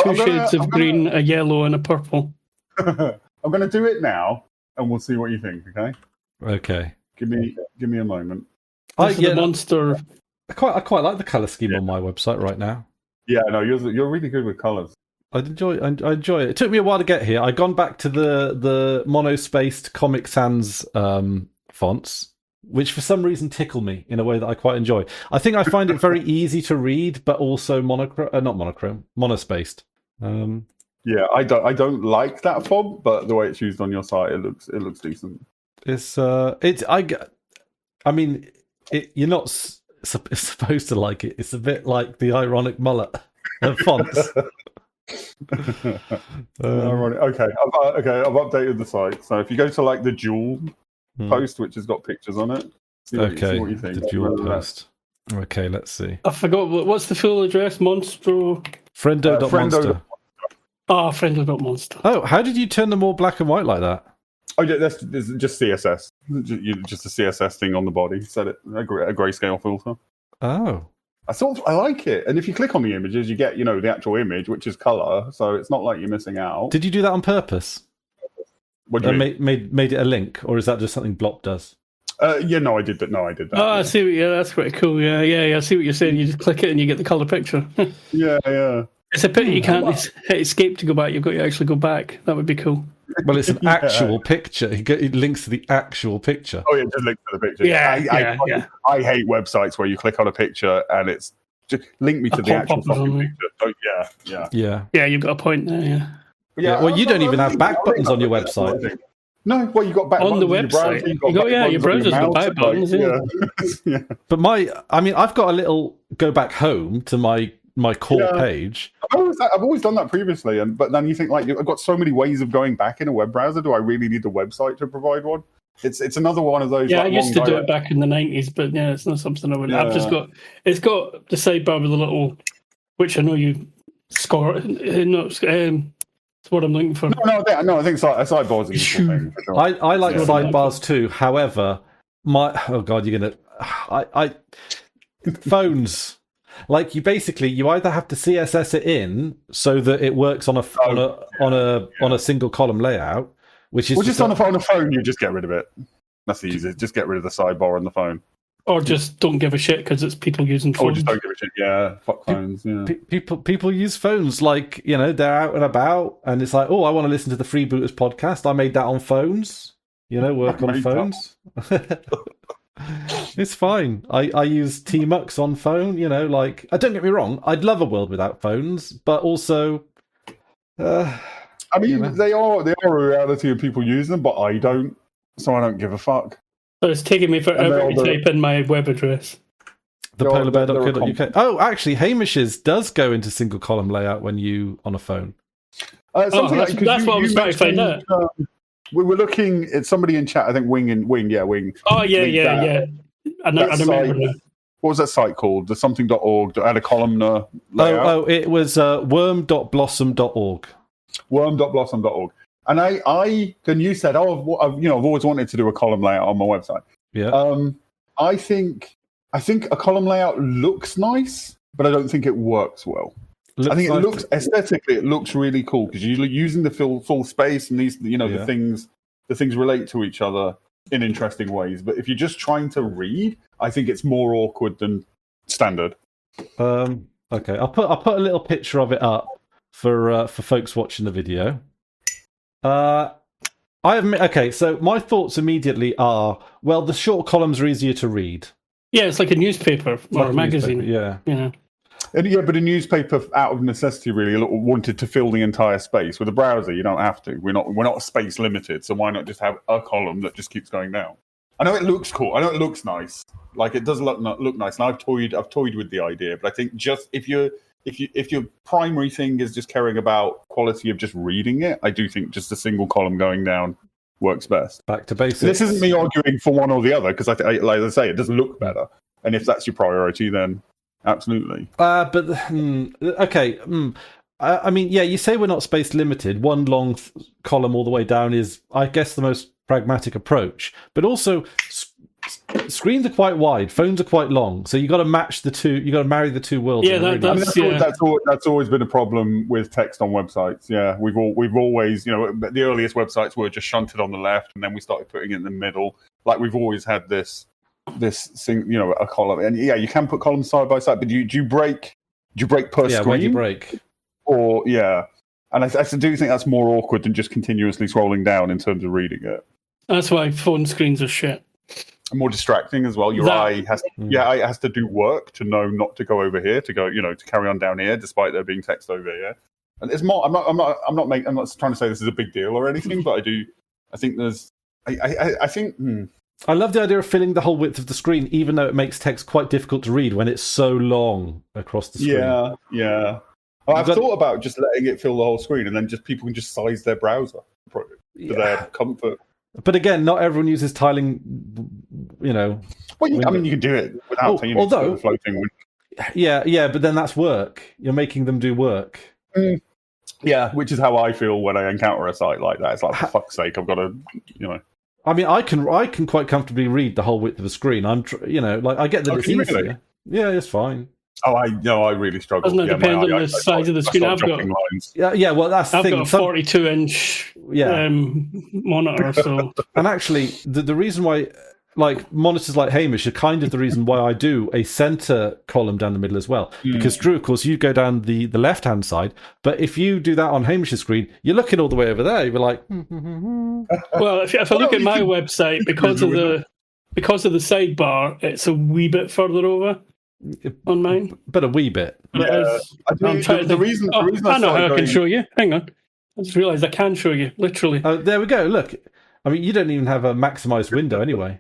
Two shades of green, a yellow, and a purple. I'm going to do it now, and we'll see what you think. Okay. Okay. Give me a moment. The monster. I quite like the color scheme on my website right now. Yeah, no, you're really good with colors. I enjoy it. It took me a while to get here. I'd gone back to the monospaced Comic Sans fonts, which for some reason tickle me in a way that I quite enjoy. I think I find it very easy to read, but also monospaced. Yeah, I don't like that font, but the way it's used on your site, it looks decent. You're not supposed to like it. It's a bit like the ironic mullet of fonts. Ironic. Okay, I've updated the site. So if you go to like the Jewel post, which has got pictures on it, see what you think. The Jewel post. Okay, let's see. I forgot what's the full address. Monstro. Friendo.monster. Friendo.monster. Oh, how did you turn them all black and white like that? Oh, yeah, that's just CSS. Just a CSS thing on the body. Set it a grayscale filter. Oh, I like it. And if you click on the images, you get the actual image, which is color. So it's not like you're missing out. Did you do that on purpose? What do you mean? Made it a link, or is that just something Blop does? No, I did that. No, I did that. Oh, I see. Yeah, that's pretty cool. Yeah. I see what you're saying. You just click it and you get the color picture. Yeah. It's a pity you can't hit escape to go back. You've got to actually go back. That would be cool. Well, it's an actual picture. It links to the actual picture. Oh, yeah, just link to the picture. Yeah. I hate websites where you click on a picture and it's just link me to the actual fucking picture. Oh, yeah. Yeah, you've got a point there, yeah. Well, you don't even have back buttons on your website. No, well, you got back on the website. Your browser's got back buttons. Yeah. But I've got a little go back home to my core page. I've always done that previously, but then you think I've got so many ways of going back in a web browser. Do I really need the website to provide one? It's another one of those. Yeah, I used to do it back in the 90s, but it's not something I would. I've just got. It's got the sidebar with a little, which I know you score. It's what I'm looking for. No, I think sidebars are useful thing, for sure. I like sidebars too. However, you're gonna. Phones. Like you either have to CSS it in so that it works on a single column layout, which is just on a phone. You just get rid of it. That's the easiest. Just get rid of the sidebar on the phone, or just don't give a shit because it's people using phones. Or just don't give a shit. Yeah, fuck phones. Yeah. People use phones they're out and about, and it's like, oh, I want to listen to the Freebooters podcast. I made that on phones. Work on phones. It's fine. I use Tmux on phone, don't get me wrong, I'd love a world without phones, but also they are a reality of people use them, but I don't, so I don't give a fuck. So it's taking me forever to type in my web address. The polarbear.co.uk. Oh, actually, Hamish's does go into single column layout when you on a phone. That's what I was trying to find out. We were looking at somebody in chat, I think Wing. Oh, yeah. I remember now. What was that site called? The something.org that had a columnar layout? It was worm.blossom.org. Worm.blossom.org. And then you said, I've always wanted to do a column layout on my website. Yeah. I think a column layout looks nice, but I don't think it works well. I think it looks aesthetically, it looks really cool because you're using the full space and these, the things relate to each other in interesting ways. But if you're just trying to read, I think it's more awkward than standard. Okay, I'll put a little picture of it up for folks watching the video. So my thoughts immediately are, well, the short columns are easier to read. Yeah, it's like a newspaper or a magazine. Yeah. But a newspaper, out of necessity, really wanted to fill the entire space. With a browser, you don't have to. We're not space limited, so why not just have a column that just keeps going down? I know it looks cool. I know it looks nice. Like it does look nice, and I've toyed with the idea. But I think just if your primary thing is just caring about quality of just reading it, I do think just a single column going down works best. Back to basics. This isn't me arguing for one or the other because like I say, it does look better, and if that's your priority, then absolutely. Okay. I mean, yeah, you say we're not space limited. One long column all the way down is, I guess, the most pragmatic approach. But also, screens are quite wide, phones are quite long, so you got to match the two. You got to marry the two worlds. Yeah, that's always been a problem with text on websites. Yeah, we've always, the earliest websites were just shunted on the left, and then we started putting it in the middle. Like we've always had this thing, a column, and yeah, you can put columns side by side, but do you break per screen? Yeah, where do you break? Or and I do think that's more awkward than just continuously scrolling down in terms of reading it. That's why phone screens are shit. And more distracting as well. Your eye has to do work to know not to go over here, to go, to carry on down here, despite there being text over here. And it's more. I'm not trying to say this is a big deal or anything, but I think there's. I think. I love the idea of filling the whole width of the screen, even though it makes text quite difficult to read when it's so long across the screen. Yeah. I've thought about just letting it fill the whole screen, and then just people can just size their browser for their comfort. But again, not everyone uses tiling. Well, I mean, you can do it without floating. Yeah, but then that's work. You're making them do work. Yeah, which is how I feel when I encounter a site like that. It's like, for fuck's sake, I've got to, I mean, I can quite comfortably read the whole width of a screen. I get that it's easier. Really? Yeah, it's fine. Oh, I really struggle. Doesn't it depend on the size of the screen I've got? Yeah. Well, that's the thing. I've got a 42-inch monitor, so. And actually, the reason why, like monitors like Hamish, are kind of the reason why I do a center column down the middle as well. Because Drew, of course, you go down the left-hand side, but if you do that on Hamish's screen, you're looking all the way over there. You're like, Well, if I look at my website, because of the sidebar, it's a wee bit further over. On mine, but a wee bit. Yeah, the reason I know how I can show you. Hang on, I just realised I can show you literally. Oh, there we go. Look, I mean, you don't even have a maximised window anyway.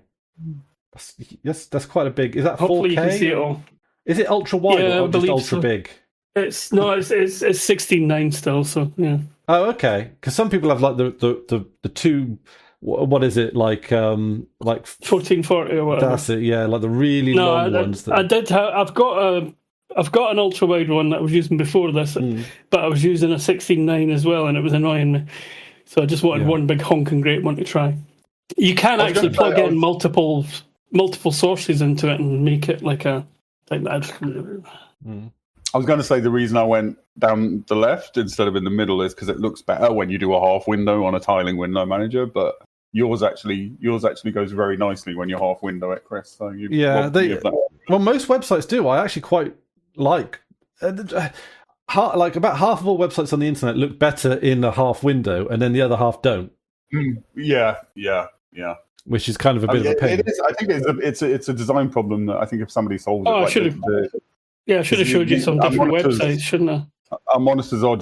That's quite a big. Is that 4K? Hopefully you can see it all. Is it ultra wide or just ultra big? It's 16:9 still. So yeah. Oh, okay. Because some people have like the two. What is it like? Like 1440 or whatever. That's it. Yeah, like the really long ones. I did. I've got an ultra wide one that I was using before this, but I was using a 16:9 as well, and it was annoying me. So I just wanted one big honking great one to try. You can actually plug in multiple sources into it and make it like a. I was going to say the reason I went down the left instead of in the middle is because it looks better when you do a half window on a tiling window manager, but yours actually goes very nicely when you're half window it, Chris. So well, most websites do. I actually quite like about half of all websites on the internet look better in a half window, and then the other half don't. Yeah. Which is kind of a bit of a pain. It is. I think it's a design problem that I think if somebody solves it. I should have. I should have showed you some different websites, shouldn't I? Our monitors are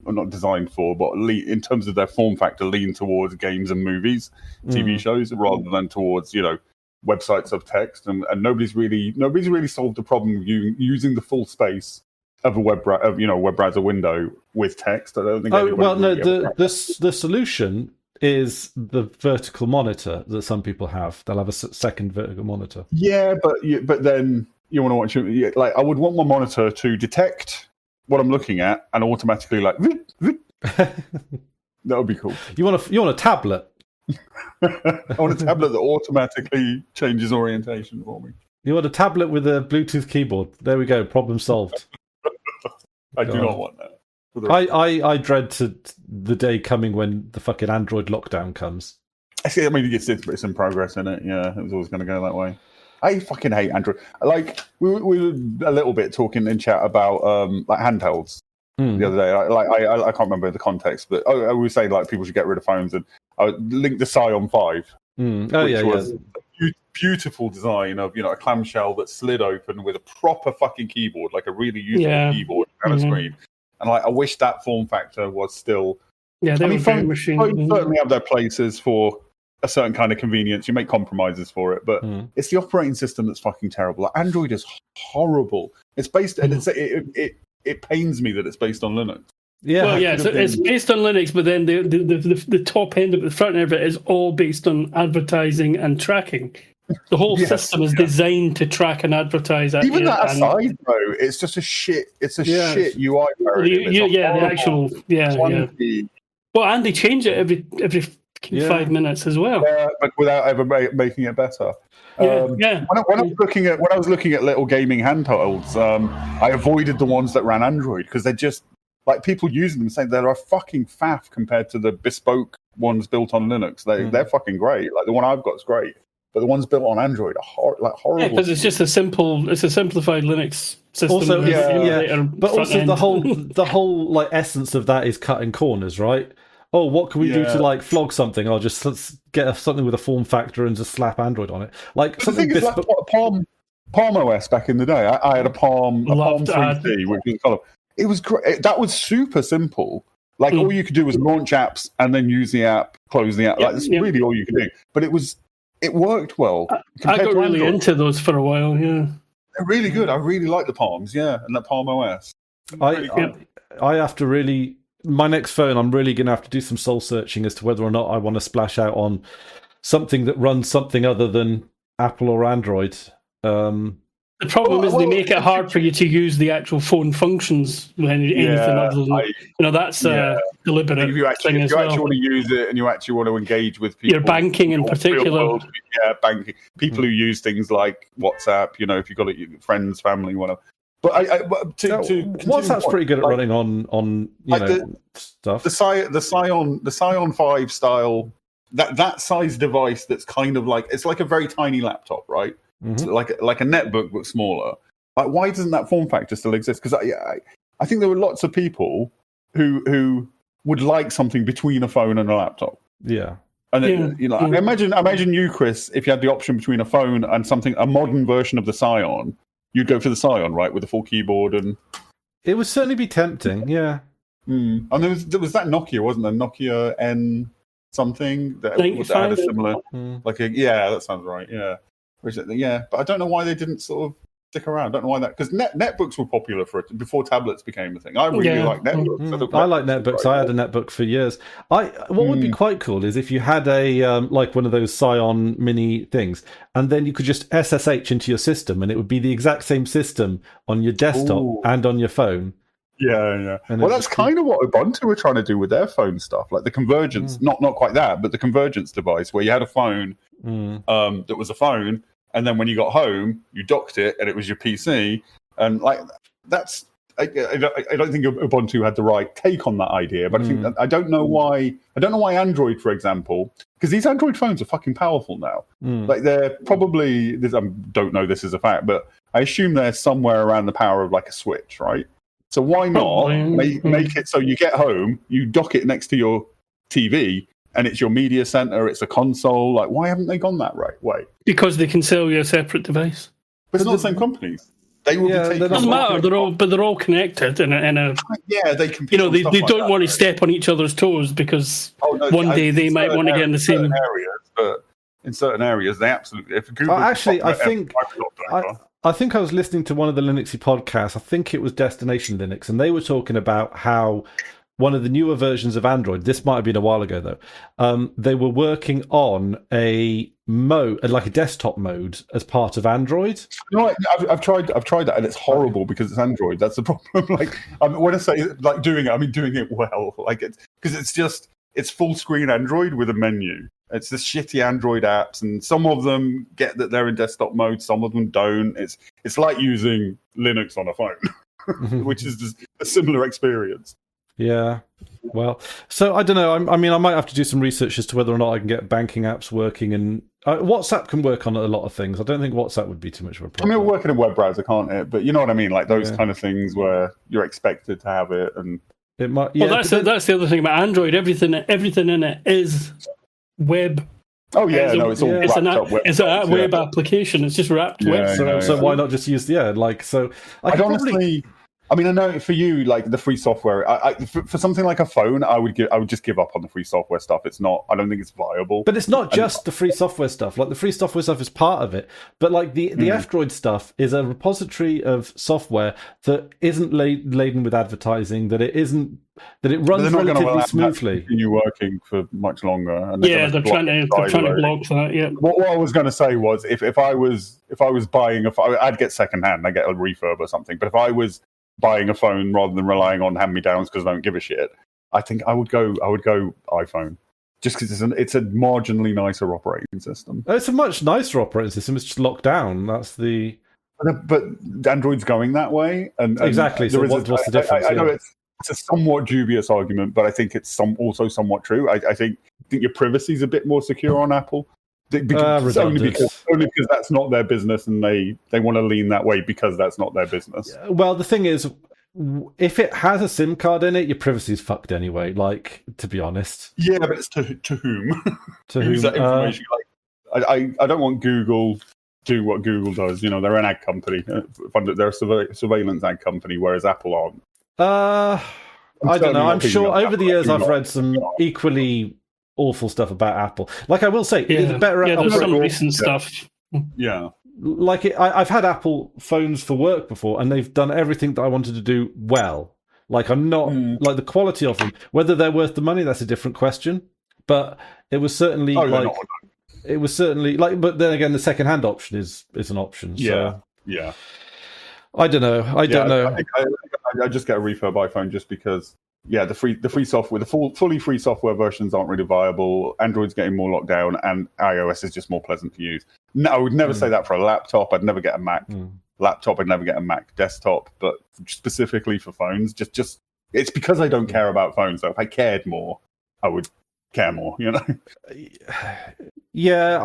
not designed for, but in terms of their form factor, lean towards games and movies, TV shows, rather than towards websites of text. And nobody's really solved the problem of using the full space of a web browser window with text. I don't think. The solution is the vertical monitor that some people have. They'll have a second vertical monitor. Yeah, but then you want to watch. Like, I would want my monitor to detect what I'm looking at and automatically that would be cool. You want a tablet? I want a tablet that automatically changes orientation for me. You want a tablet with a Bluetooth keyboard? There we go. Problem solved. I do not want that. I dread the day coming when the fucking Android lockdown comes. I mean, it's in progress, isn't it? Yeah, it was always going to go that way. I fucking hate Android. Like, we were a little bit talking in chat about like handhelds the other day. I can't remember the context, but I was saying like people should get rid of phones, and I linked the Scion 5, which was a beautiful design of a clamshell that slid open with a proper fucking keyboard, like a really useful keyboard and a screen. And I wish that form factor was still. Yeah, they were very machine. Phones certainly have their places for a certain kind of convenience. You make compromises for it, but it's the operating system that's fucking terrible. Like, Android is horrible. It's based, and it pains me that it's based on Linux. Yeah, well, yeah, it's based on Linux, but then the top end of the front end of it is all based on advertising and tracking. The whole system is designed to track and advertise. Even that aside, though, it's just a shit. It's a shit UI. The actual clunky. Well, and they change it every 5 minutes as well. Yeah, but without ever making it better. When I was looking at little gaming handhelds, I avoided the ones that ran Android because they're just like people using them saying they're a fucking faff compared to the bespoke ones built on Linux. They're fucking great. Like the one I've got is great. But the ones built on Android are horrible. Yeah, because it's just a simplified Linux system. Also, but also the whole like essence of that is cutting corners, right? Oh, what can we do to like flog something? I'll just get something with a form factor and just slap Android on it. Like but something. Like Palm OS back in the day. I had a Palm 3C, which was kind of. It was great. That was super simple. Like all you could do was launch apps and then use the app, close the app. Like that's really all you could do. But it worked well. I got really into those for a while, yeah. They're really good. I really like the Palms, and the Palm OS. I have to really... My next phone, I'm really going to have to do some soul searching as to whether or not I want to splash out on something that runs something other than Apple or Android. The problem is they make it hard for you to use the actual phone functions with anything other than that's deliberate. If you actually want to use it and you actually want to engage with people, your banking in particular, banking. People who use things like WhatsApp, if you've got friends, family, whatever. But WhatsApp's pretty good at running on stuff. The Scion 5 style that size device that's kind of like it's like a very tiny laptop, right? Mm-hmm. Like a netbook but smaller. Like, why doesn't that form factor still exist? Because I think there were lots of people who would like something between a phone and a laptop. Yeah, and imagine you, Chris, if you had the option between a phone and a modern version of the Scion, you'd go for the Scion, right, with a full keyboard and. It would certainly be tempting, yeah. And there was that Nokia, wasn't there? Nokia N something that had a similar, that sounds right, yeah. Yeah, but I don't know why they didn't sort of stick around. I don't know why that, because netbooks were popular before tablets became a thing. I really like netbooks. I like netbooks. I had a netbook for years. What would be quite cool is if you had a like one of those Scion mini things, and then you could just SSH into your system, and it would be the exact same system on your desktop and on your phone. Yeah. Well, that's kind of what Ubuntu were trying to do with their phone stuff, like the convergence. Not quite that, but the convergence device where you had a phone that was a phone. And then when you got home, you docked it, and it was your PC. And like that's, I don't think Ubuntu had the right take on that idea. But I don't know why Android, for example, because these Android phones are fucking powerful now. Like they're probably, I don't know this is a fact, but I assume they're somewhere around the power of like a Switch, right? So why not make it so you get home, you dock it next to your TV. And it's your media center, it's a console. Like, why haven't they gone that way? Because they can sell you a separate device. But it's not the same companies. They will be taking. It doesn't matter. They're all connected in a. Yeah, they compete. They don't want to step on each other's toes because one day they might want to get in the same areas. But in certain areas, they absolutely. If Google I think I was listening to one of the Linuxy podcasts. I think it was Destination Linux, and they were talking about how. One of the newer versions of Android, this might have been a while ago though, they were working on a mode, like a desktop mode, as part of Android. I've tried that, and it's horrible because it's Android. That's the problem. Like, when I say like doing it, I mean doing it well. Like because it's full screen Android with a menu. It's the shitty Android apps, and some of them get that they're in desktop mode, some of them don't. It's like using Linux on a phone, which is just a similar experience. Yeah, well, so I don't know. I mean, I might have to do some research as to whether or not I can get banking apps working. And WhatsApp can work on a lot of things. I don't think WhatsApp would be too much of a problem. I mean, working in a web browser, can't it? But you know what I mean, like those kind of things where you're expected to have it, and it might. Yeah, well, that's the other thing about Android. Everything in it is web. Oh yeah, it's all it's a web application. It's just wrapped web. So why not just use I mean, I know for you, like the free software. For something like a phone, I would just give up on the free software stuff. It's not. I don't think it's viable. But it's not just the free software stuff. Like the free software stuff is part of it, but like the F-Droid stuff is a repository of software that isn't laden with advertising. That it runs relatively smoothly. Continue working for much longer. And they're trying to block that. Yeah. What I was going to say was, if I was buying I'd get secondhand. I get a refurb or something. But if I was buying a phone rather than relying on hand-me-downs because I don't give a shit, I think I would go iPhone, just because it's a marginally nicer operating system. It's a much nicer operating system. It's just locked down. That's the. But Android's going that way, and exactly. So what's the difference? I know it's a somewhat dubious argument, but I think it's also somewhat true. I think your privacy is a bit more secure on Apple. Only because that's not their business, and they want to lean that way because that's not their business. Well, the thing is, if it has a SIM card in it, your privacy's fucked anyway. Like, to be honest. Yeah, but it's to whom? To who's whom? That information? I don't want Google do what Google does. They're an ad company. They're a surveillance ad company, whereas Apple aren't. I don't know. I'm sure over the years I've read some equally awful stuff about Apple. Like I will say, it's better. There's some recent stuff. Yeah, like I've had Apple phones for work before, and they've done everything that I wanted to do well. Like I'm not like the quality of them. Whether they're worth the money, that's a different question. But it was certainly it was certainly like. But then again, the second-hand option is an option. So. Yeah. I don't know. I don't know. I think I just get a refurb iPhone just because. Yeah, the free software, the fully free software versions aren't really viable. Android's getting more locked down, and iOS is just more pleasant to use. No, I would never say that for a laptop. I'd never get a Mac laptop. I'd never get a Mac desktop. But specifically for phones, just it's because I don't care about phones. So if I cared more, I would care more. Yeah,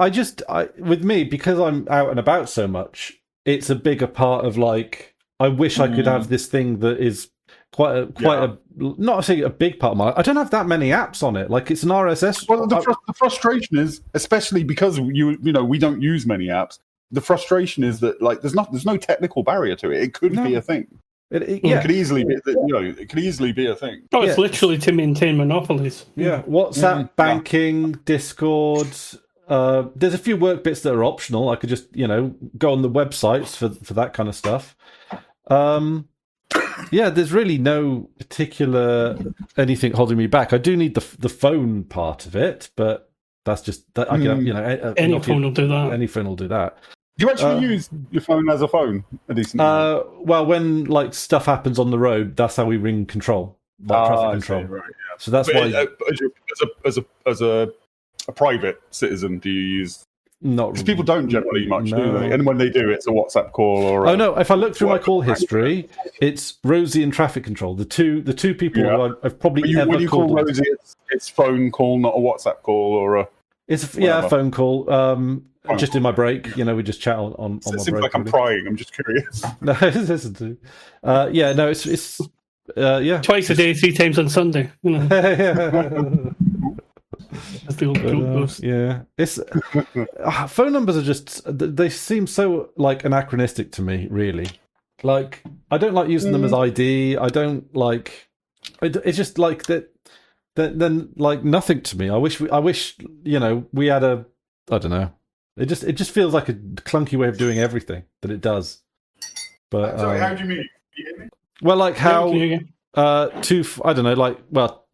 with me, because I'm out and about so much, it's a bigger part of like I wish I could have this thing that is quite a not say a big part of my life. I don't have that many apps on it. Like it's an RSS. Well, the frustration is, especially because we don't use many apps. The frustration is that like there's no technical barrier to it. It could be a thing. It could easily be. It could easily be a thing. Oh, it's literally to maintain monopolies. Yeah, WhatsApp, banking, Discord. There's a few work bits that are optional. I could just go on the websites for that kind of stuff. Yeah, there's really no particular anything holding me back. I do need the phone part of it, but that's just that. I can, any phone will do that. Any phone will do that. Do you actually use your phone as a phone a decent? Well, when like stuff happens on the road, that's how we ring control, traffic control. Right, yeah. So that's why. As a private citizen, do you use? Not because people don't generally much, do they? And when they do, it's a WhatsApp call or. No! If I look through my call history, it's Rosie and traffic control. The two people who I've probably ever when you called. Call Rosie, it's phone call, not a WhatsApp call or a. It's a phone call. Just in my break, we just chat on my break. It seems like I'm prying. I'm just curious. No, listen to. It's twice a day, 3 times on Sunday. As the old joke goes. Yeah, it's phone numbers are just they seem so like anachronistic to me. Really, like I don't like using them as ID. I don't like. It's just like that. Then like nothing to me. I wish we had a. I don't know. It just feels like a clunky way of doing everything that it does. But sorry, how do you mean? Well, like how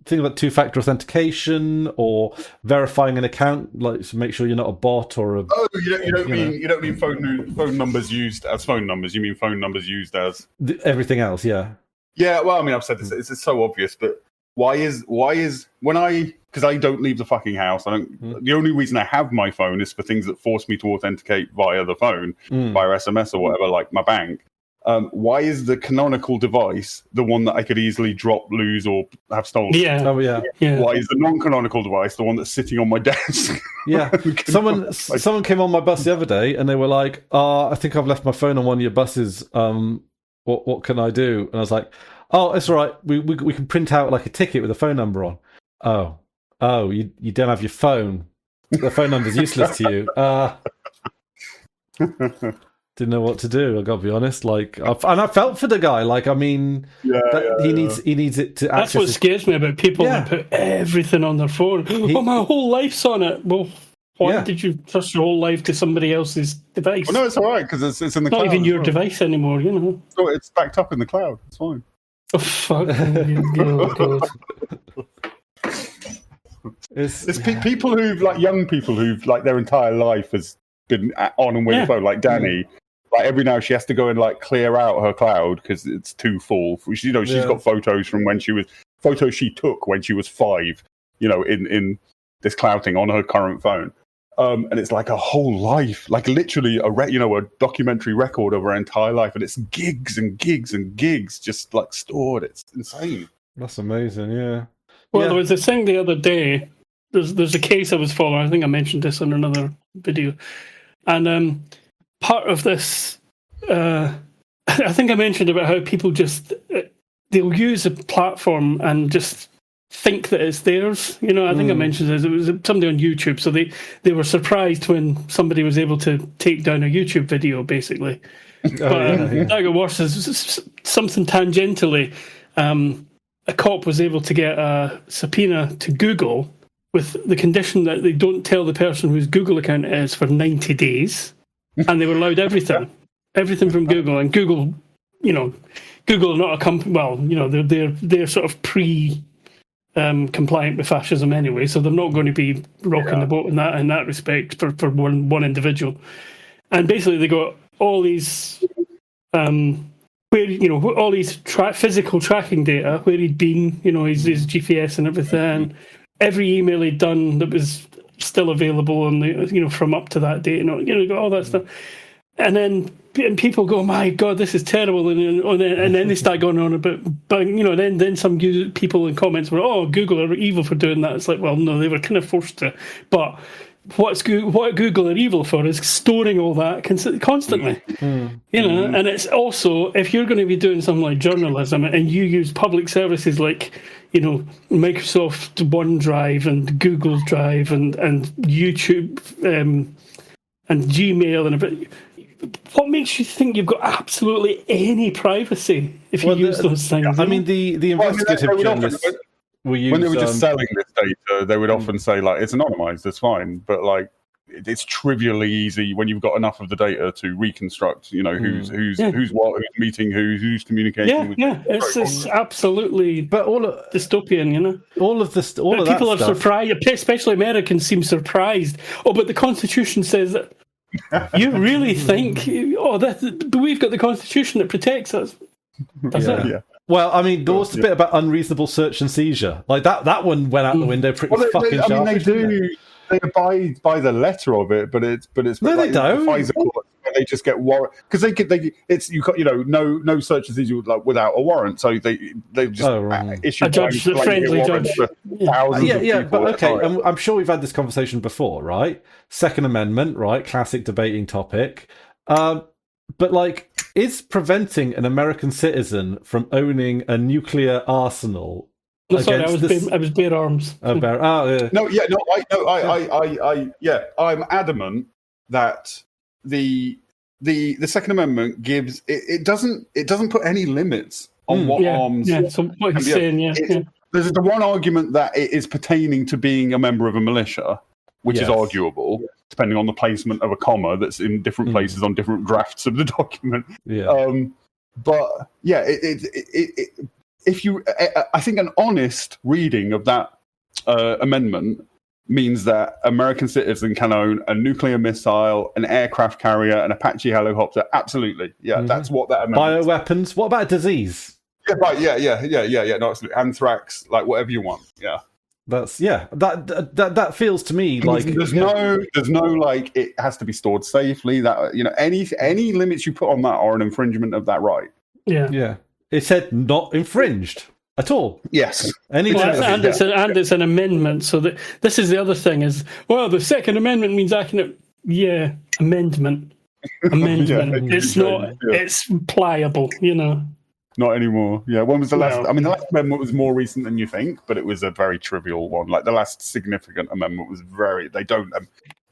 think about two-factor authentication or verifying an account, like to make sure you're not a bot or a. Oh, you don't mean phone numbers used as phone numbers. You mean phone numbers used as everything else? Yeah. Yeah. Well, I mean, I've said this. It's so obvious, but why is because I don't leave the fucking house. I don't. The only reason I have my phone is for things that force me to authenticate via the phone, via SMS or whatever, like my bank. Why is the canonical device the one that I could easily drop, lose, or have stolen? Yeah. Oh, yeah. Why is the non-canonical device the one that's sitting on my desk? Yeah. Someone came on my bus the other day and they were like, I think I've left my phone on one of your buses. What can I do? And I was like, oh, it's all right. We can print out like a ticket with a phone number on. Oh, you don't have your phone. The phone number's useless to you. didn't know what to do. I got to be honest. Like, I felt for the guy. Like, I mean, he needs it to. That's what scares me about people that put everything on their phone. My whole life's on it. Well, why did you trust your whole life to somebody else's device? Well, no, it's all right because it's in the cloud. Not even your device anymore, you know. So it's backed up in the cloud. It's fine. Oh fuck! Oh, God. It's people who've like young people who've like their entire life has been on and with the phone. Like Danny, like every now she has to go and like clear out her cloud because it's too full. She's got photos from when photos she took when she was 5. You know, in this cloud thing on her current phone. And it's like a whole life, like literally a documentary record of her entire life, and it's gigs and gigs and gigs just like stored. It's insane. That's amazing, yeah. Well, there was a thing the other day. There's a case I was following. I think I mentioned this in another video, and part of this, I think I mentioned about how people just they'll use a platform and just think that it's theirs. You know, I think I mentioned this. It was somebody on YouTube, so they were surprised when somebody was able to take down a YouTube video, basically. But that got worse. Is something tangentially. A cop was able to get a subpoena to Google with the condition that they don't tell the person whose Google account it is for 90 days, and they were allowed everything from Google. And Google, Google are not a company. Well, they're sort of compliant with fascism anyway, so they're not going to be rocking the boat in that respect for one individual. And basically, they got all these all these physical tracking data, where he'd been, his GPS and everything, every email he'd done that was still available on the from up to that date, got all that stuff. And then people go, my God, this is terrible, and then they start going on about, but then some people in comments were, oh, Google are evil for doing that. It's like, well, no, they were kind of forced to. But what Google are evil for is storing all that constantly, and it's also, if you're going to be doing something like journalism and you use public services like Microsoft OneDrive and Google Drive and YouTube and Gmail and a bit. What makes you think you've got absolutely any privacy if you use those things? I mean, the investigative journalists when they were just selling this data, they would often say like it's anonymized, it's fine, but like it's trivially easy when you've got enough of the data to reconstruct, who's what, who's meeting who's communicating with. It's absolutely dystopian, all of this, people that are stuff. surprised, especially Americans seem surprised. Oh, but the Constitution says that. You really think? But we've got the Constitution that protects us. That's it. Yeah. Well, I mean, there was the bit about unreasonable search and seizure. Like that one went out the window pretty fucking sharp. I mean, they abide by the letter of it, but it's no, they don't. Pfizer court, they just get warrant because no search and seizure without a warrant, so they just issue a judge, a friendly judge. But okay, I'm sure we've had this conversation before, right? Second Amendment, right? Classic debating topic. But like, is preventing an American citizen from owning a nuclear arsenal? No, sorry, I was bare arms. I'm adamant that the Second Amendment gives it doesn't put any limits on what arms. Yeah, so what he's saying, There's the one argument that it is pertaining to being a member of a militia, which is arguable, depending on the placement of a comma that's in different places on different drafts of the document. But I think an honest reading of that amendment means that American citizen can own a nuclear missile, an aircraft carrier, an Apache helicopter. Absolutely, that's what that amendment. Bioweapons. What about disease? Yeah, right. Yeah. No, absolutely. Anthrax, like whatever you want. Yeah. That feels to me like there's no like it has to be stored safely. That any limits you put on that are an infringement of that right. Yeah. It said not infringed at all. Yes. It's an amendment. So this is the other thing is, well, the Second Amendment means I can. Yeah, amendment. It's not. It's pliable. Not anymore. Yeah. When was the last? I mean, the last amendment was more recent than you think, but it was a very trivial one. Like the last significant amendment was very. They don't.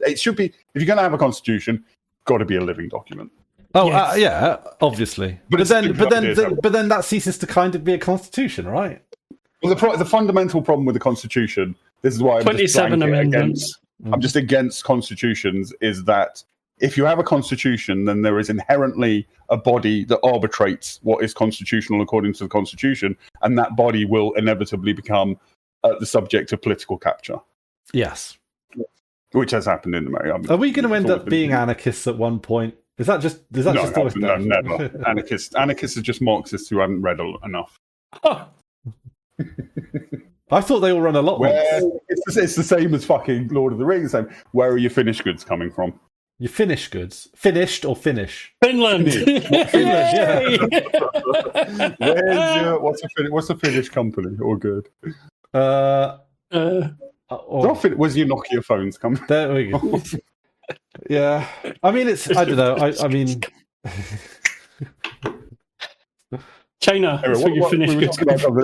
It should be. If you're going to have a constitution, got to be a living document. Oh, Yes. yeah, obviously. But But it's then, stupid ideas, though. but then that ceases to kind of be a constitution, right? Well, the fundamental problem with the Constitution, this is why I'm 27 just amendments. I'm just against constitutions, is that if you have a constitution, then there is inherently a body that arbitrates what is constitutional according to the Constitution, and that body will inevitably become the subject of political capture, Yes. which has happened in America. Are we going to end It's always up been- being anarchists at one point? Is that just always no, never. Anarchists are just Marxists who haven't read enough. Oh, I thought they all run a lot. Where Once. it's the same as fucking Lord of the Rings. Same. Where are your finished goods coming from? Your finished goods, finished or finish? Finland. Finland, yeah. What's a Finnish company or good? Where's your Nokia phones coming from? There we go. Yeah, I mean, I don't know. I mean, China. That's where your finished goods come from.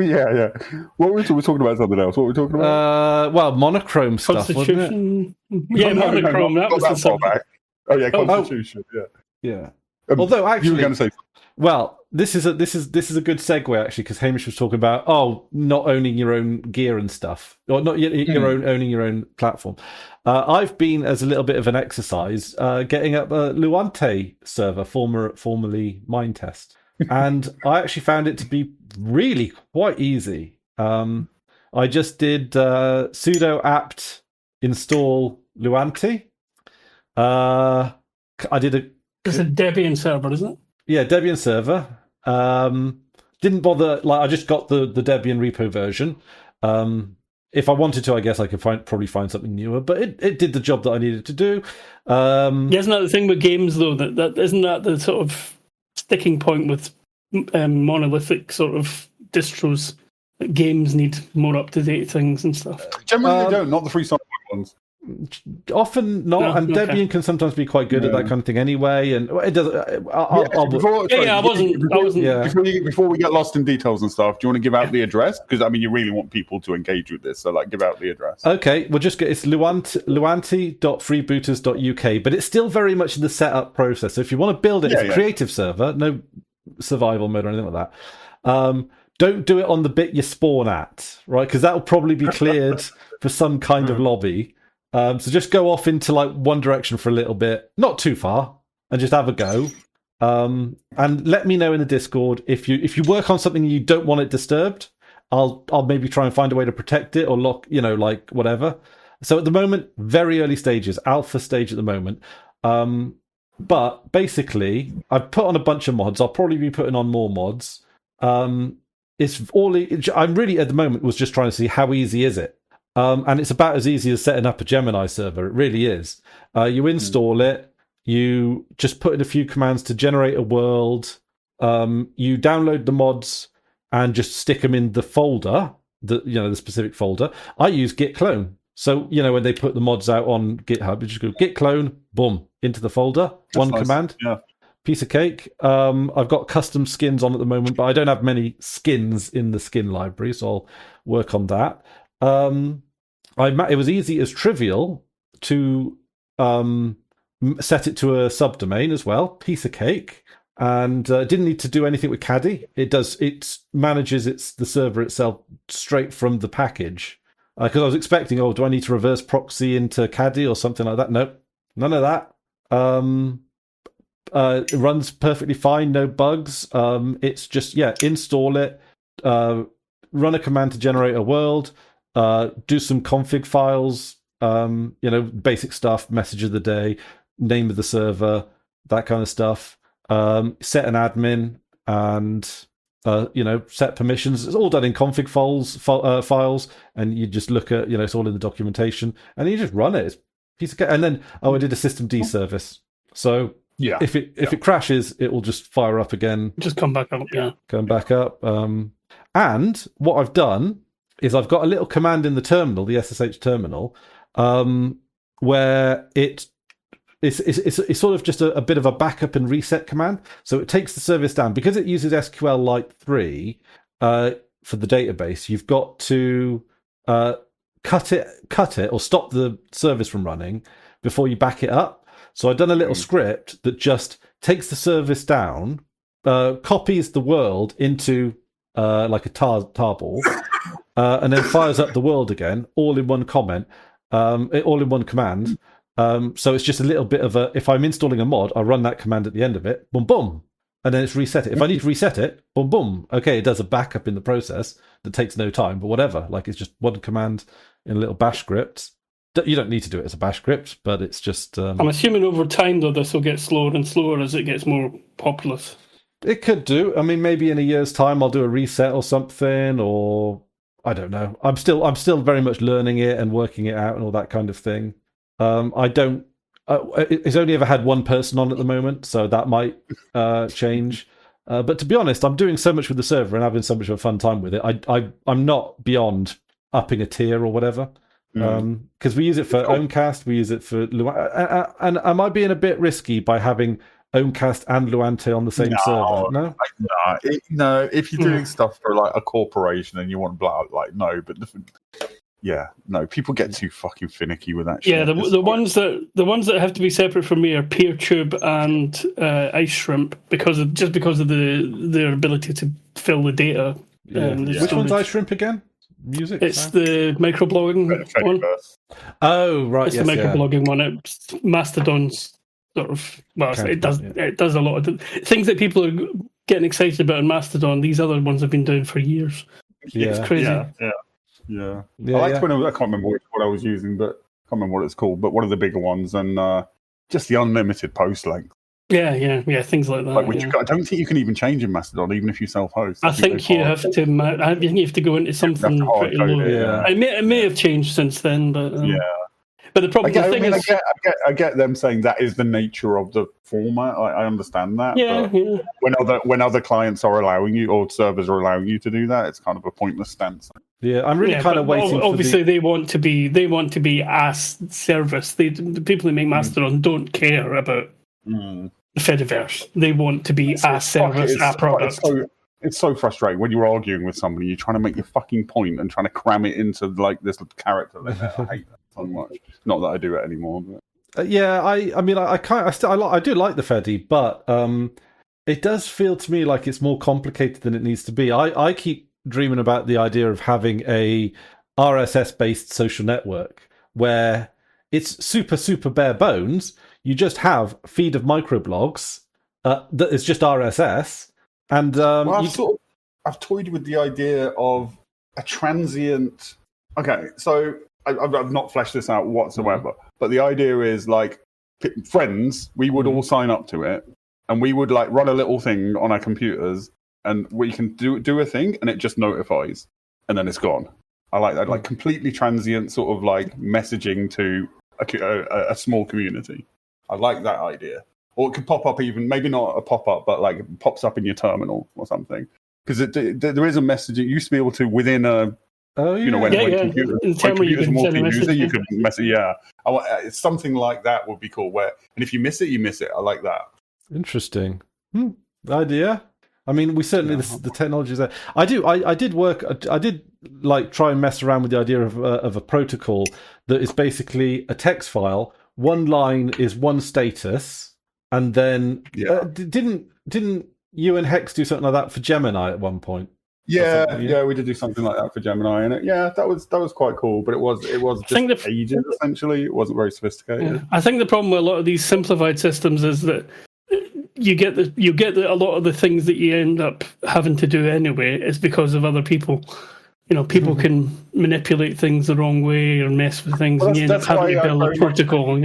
Yeah. What were we talking about? Something else. What were we talking about? well, monochrome stuff, wasn't it? Constitution. Yeah, monochrome. That not was the far subject. back. Oh yeah, Constitution. Yeah. Yeah. you Although were actually, going to say well, this is a good segue actually, because Hamish was talking about not owning your own gear and stuff, or not owning your own platform. I've been, as a little bit of an exercise, getting up a Luante server, formerly Mindtest, and I actually found it to be really quite easy. I just did sudo apt install Luante. I did It's a Debian server, isn't it? Yeah, Debian server. Didn't bother. I just got the Debian repo version. If I wanted to, I guess I could probably find something newer. But it did the job that I needed to do. Yeah, isn't that the thing with games though? That isn't that the sort of sticking point with monolithic sort of distros. That games need more up to date things and stuff. generally they don't, not the free software ones. Often not, No, and okay. Debian can sometimes be quite good at that kind of thing anyway. And it does. I wasn't. Yeah. Before we get lost in details and stuff, do you want to give out the address? Because I mean, you really want people to engage with this, so give out the address. Okay, we'll just get it's luanti.freebooters.uk, but it's still very much in the setup process. So if you want to build it, it's a creative server, no survival mode or anything like that. Don't do it on the bit you spawn at, right? Because that will probably be cleared for some kind of lobby. So just go off into one direction for a little bit, not too far, and just have a go. And let me know in the Discord if you work on something you don't want it disturbed. I'll maybe try and find a way to protect it or lock, whatever. So at the moment, very early stages, alpha stage at the moment. But basically, I've put on a bunch of mods. I'll probably be putting on more mods. I'm really at the moment was just trying to see how easy is it. And it's about as easy as setting up a Gemini server. It really is. You install it. You just put in a few commands to generate a world. You download the mods and just stick them in the folder, the specific folder. I use git clone. So, when they put the mods out on GitHub, you just go git clone, boom, into the folder. That's one nice command. Yeah. Piece of cake. I've got custom skins on at the moment, but I don't have many skins in the skin library, so I'll work on that. It was easy as trivial to set it to a subdomain as well. Piece of cake, and didn't need to do anything with Caddy. It manages the server itself straight from the package. Because I was expecting, do I need to reverse proxy into Caddy or something like that? Nope, none of that. It runs perfectly fine, no bugs. It's just install it, run a command to generate a world. Do some config files, basic stuff, message of the day, name of the server, that kind of stuff. Set an admin and, set permissions. It's all done in config files, and you just look at, it's all in the documentation, and you just run it. It's a piece of cake. And then, I did a systemd service. So if it crashes, it will just fire up again. Just come back up, Come back up. And what I've done is I've got a little command in the terminal, the SSH terminal, where it's sort of just a bit of a backup and reset command. So it takes the service down. Because it uses SQLite 3 for the database, you've got to cut it or stop the service from running before you back it up. So I've done a little script that just takes the service down, copies the world into like a tarball, and then fires up the world again, all in one comment, all in one command. So it's just a little bit of a, if I'm installing a mod, I run that command at the end of it, boom, boom, and then it's reset it. If I need to reset it, boom, boom. Okay, it does a backup in the process that takes no time, but whatever. Like, it's just one command in a little bash script. You don't need to do it as a bash script, but it's just... I'm assuming over time, though, this will get slower and slower as it gets more populous. It could do. I mean, maybe in a year's time I'll do a reset or something, or I don't know. I'm still very much learning it and working it out and all that kind of thing. I don't. It's only ever had one person on at the moment, so that might change. But to be honest, I'm doing so much with the server and having so much of a fun time with it. I'm not beyond upping a tier or whatever. Because we use it for Owncast, we use it for and am I being a bit risky by having Owncast and Luante on the same server? No. If you're doing stuff for like a corporation and you want blah, like no, but people get too fucking finicky with that shit. Yeah, the ones that have to be separate from me are PeerTube and Ice Shrimp because of their ability to fill the data. Which one's Ice Shrimp again? Music? It's the microblogging one. Oh, right. It's the microblogging one. It's Mastodon's sort of... Well, it does a lot of things that people are getting excited about in Mastodon. These other ones have been doing for years. Yeah. It's crazy. Yeah. I liked when I can't remember what I was using, but I can't remember what it's called, but one of the bigger ones, and just the unlimited post length. Yeah, things like that. I don't think you can even change in Mastodon, even if you self-host. I think you have to go into something pretty low. Yeah. It may have changed since then, but But the problem, I get them saying that is the nature of the format. I understand that. Yeah. When other clients are allowing you or servers are allowing you to do that, it's kind of a pointless stance. Yeah, I'm really kind of waiting. Obviously, they want to be as service. The people who make Mastodon don't care about the Fediverse. They want to be as service, a product. It's so frustrating when you're arguing with somebody. You're trying to make your fucking point and trying to cram it into like this character. I hate that so much. Not that I do it anymore. But. I mean, I do like the Fedi, but it does feel to me like it's more complicated than it needs to be. I keep dreaming about the idea of having a RSS-based social network where it's super, super bare bones. You just have feed of microblogs that is just RSS. And I've toyed with the idea of a transient. Okay, so I've not fleshed this out whatsoever, but the idea is like friends. We would all sign up to it, and we would like run a little thing on our computers, and we can do a thing, and it just notifies, and then it's gone. I like that, like completely transient sort of like messaging to a small community. I like that idea. Or it could pop up even, maybe not a pop-up, but like it pops up in your terminal or something. Because there is a message. It used to be able to, within a, when computers multi-user, you could message, it's something like that would be cool. And if you miss it, you miss it. I like that. Interesting. Idea. I mean, we certainly, the technology is there. I did like try and mess around with the idea of a protocol that is basically a text file. One line is one status. And then didn't you and Hex do something like that for Gemini at one point? Yeah, we did do something like that for Gemini, and that was quite cool. But it was just pages essentially. It wasn't very sophisticated. Yeah. I think the problem with a lot of these simplified systems is that you get a lot of the things that you end up having to do anyway is because of other people. People can manipulate things the wrong way or mess with things, and you end up having to build a protocol.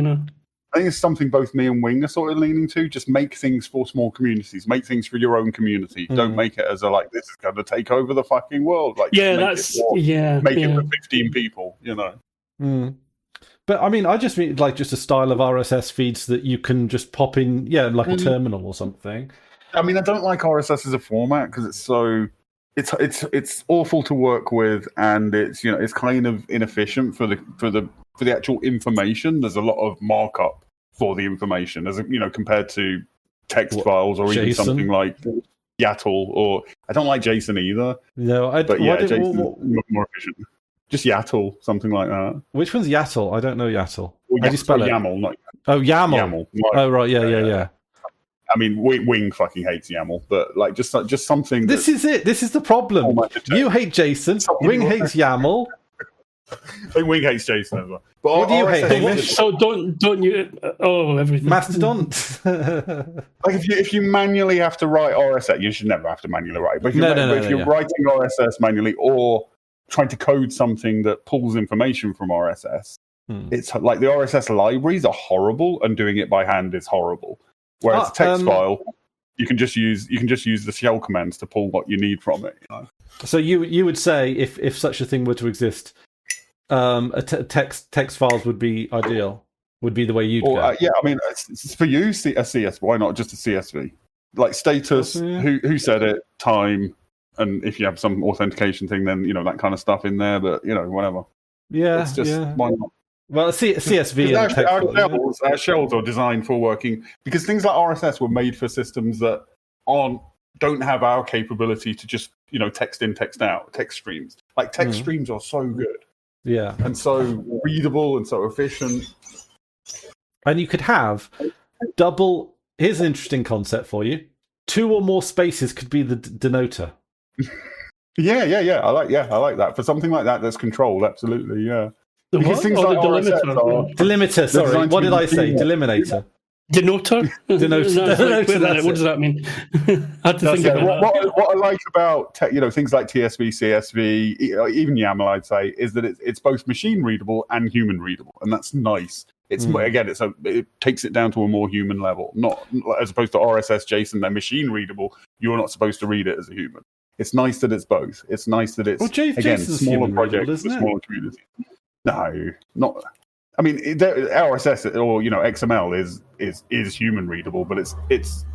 I think it's something both me and Wing are sort of leaning to. Just make things for small communities. Make things for your own community. Don't make it as this is going to take over the fucking world. Like, make it for 15 people. But I mean, I just mean like just a style of RSS feeds that you can just pop in, like a terminal or something. I mean, I don't like RSS as a format because it's so it's awful to work with, and it's it's kind of inefficient for the actual information. There's a lot of markup for the information, as compared to text files or even something like YATL. Or I don't like JSON either. No, JSON is more efficient. Just YATL, something like that. Which one's YATL? I don't know YATL. Or How do you spell it? YAML, not Oh, YAML. YAML. Like, Oh, right. Yeah. I mean, Wing fucking hates YAML, but like just something. This is it. This is the problem. You hate JSON. Wing hates YAML. I think Wing hates JSON as well. But What do you hate, Hamish? So don't you? Oh, everything. Mastodon. Like if you manually have to write RSS, you should never have to manually write. But if you're writing RSS manually or trying to code something that pulls information from RSS, it's like the RSS libraries are horrible, and doing it by hand is horrible. Whereas a text file, you can just use the shell commands to pull what you need from it. You know? So you would say if such a thing were to exist, text files would be ideal. Would be the way you'd go. Yeah, I mean, it's for you, a CSV. Why not just a CSV? Like status, who said it, time, and if you have some authentication thing, then that kind of stuff in there. But whatever. Yeah, it's just why not? Well, CSV and our shells are designed for working because things like RSS were made for systems that don't have our capability to just text in, text out, text streams. Like text streams are so good, and so readable and so efficient. And you could have double. Here's an interesting concept for you: 2 or more spaces could be the denoter. Yeah. I like that for something like that that's controlled. Absolutely, yeah. Because things like delimiter. Sorry, what did I say? Delimiter. Denoter? Denoter. What does that mean? I had to think about that. What I like about things like TSV, CSV, even YAML, I'd say, is that it's both machine readable and human readable, and that's nice. It's again, it takes it down to a more human level, not as opposed to RSS, JSON. They're machine readable. You're not supposed to read it as a human. It's nice that it's both. It's nice that it's again smaller projects, smaller communities. No, not. I mean, RSS or XML is human readable, but it's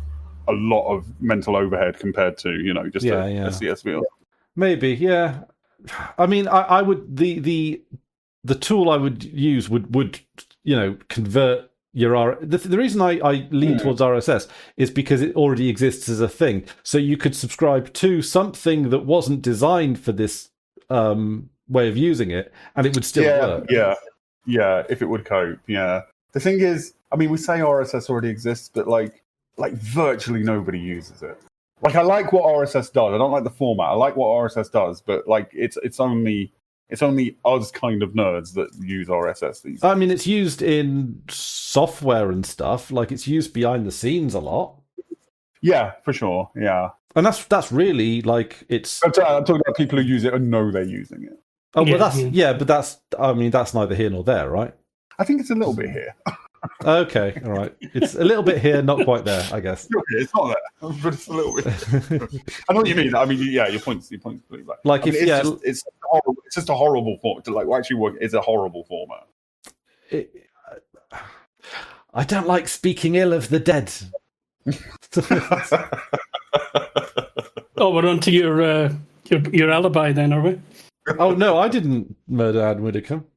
a lot of mental overhead compared to just a CSV. Maybe, yeah. I mean, I would the tool I would use would convert your the reason I lean towards RSS is because it already exists as a thing, so you could subscribe to something that wasn't designed for this way of using it, and it would still work. Yeah, if it would cope. Yeah. The thing is, I mean, we say RSS already exists, but like virtually nobody uses it. Like, I like what RSS does. I don't like the format. I like what RSS does, but like it's only us kind of nerds that use RSS these days. I mean, it's used in software and stuff. Like, it's used behind the scenes a lot. Yeah, for sure. Yeah. And that's really like it's. I'm talking about people who use it and know they're using it. Oh, well, but that's neither here nor there, right? I think it's a little bit here. Okay, all right. It's a little bit here, not quite there, I guess. It's not there, but it's a little bit. I know what you mean. I mean, yeah, your point's completely right. Like, it's just a horrible format. Like, actually work, it's a horrible format. I don't like speaking ill of the dead. Oh, we're on to your alibi then, are we? Oh no, I didn't murder Anne Widdecombe.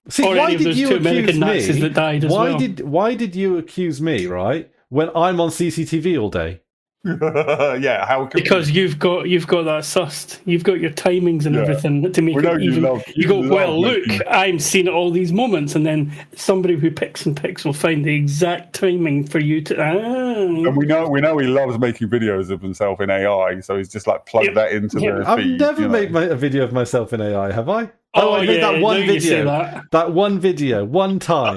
See, or why did you accuse me? That died as why did you accuse me, right? When I'm on CCTV all day? Yeah, how? Because you've got that sussed. You've got your timings and everything to make it even. You go, well, look, I'm seeing all these moments, and then somebody who picks and picks will find the exact timing for you to. And we know he loves making videos of himself in AI, so he's just like plugged that into the feed. I've never made a video of myself in AI, have I? I made that one video. That one video, one time.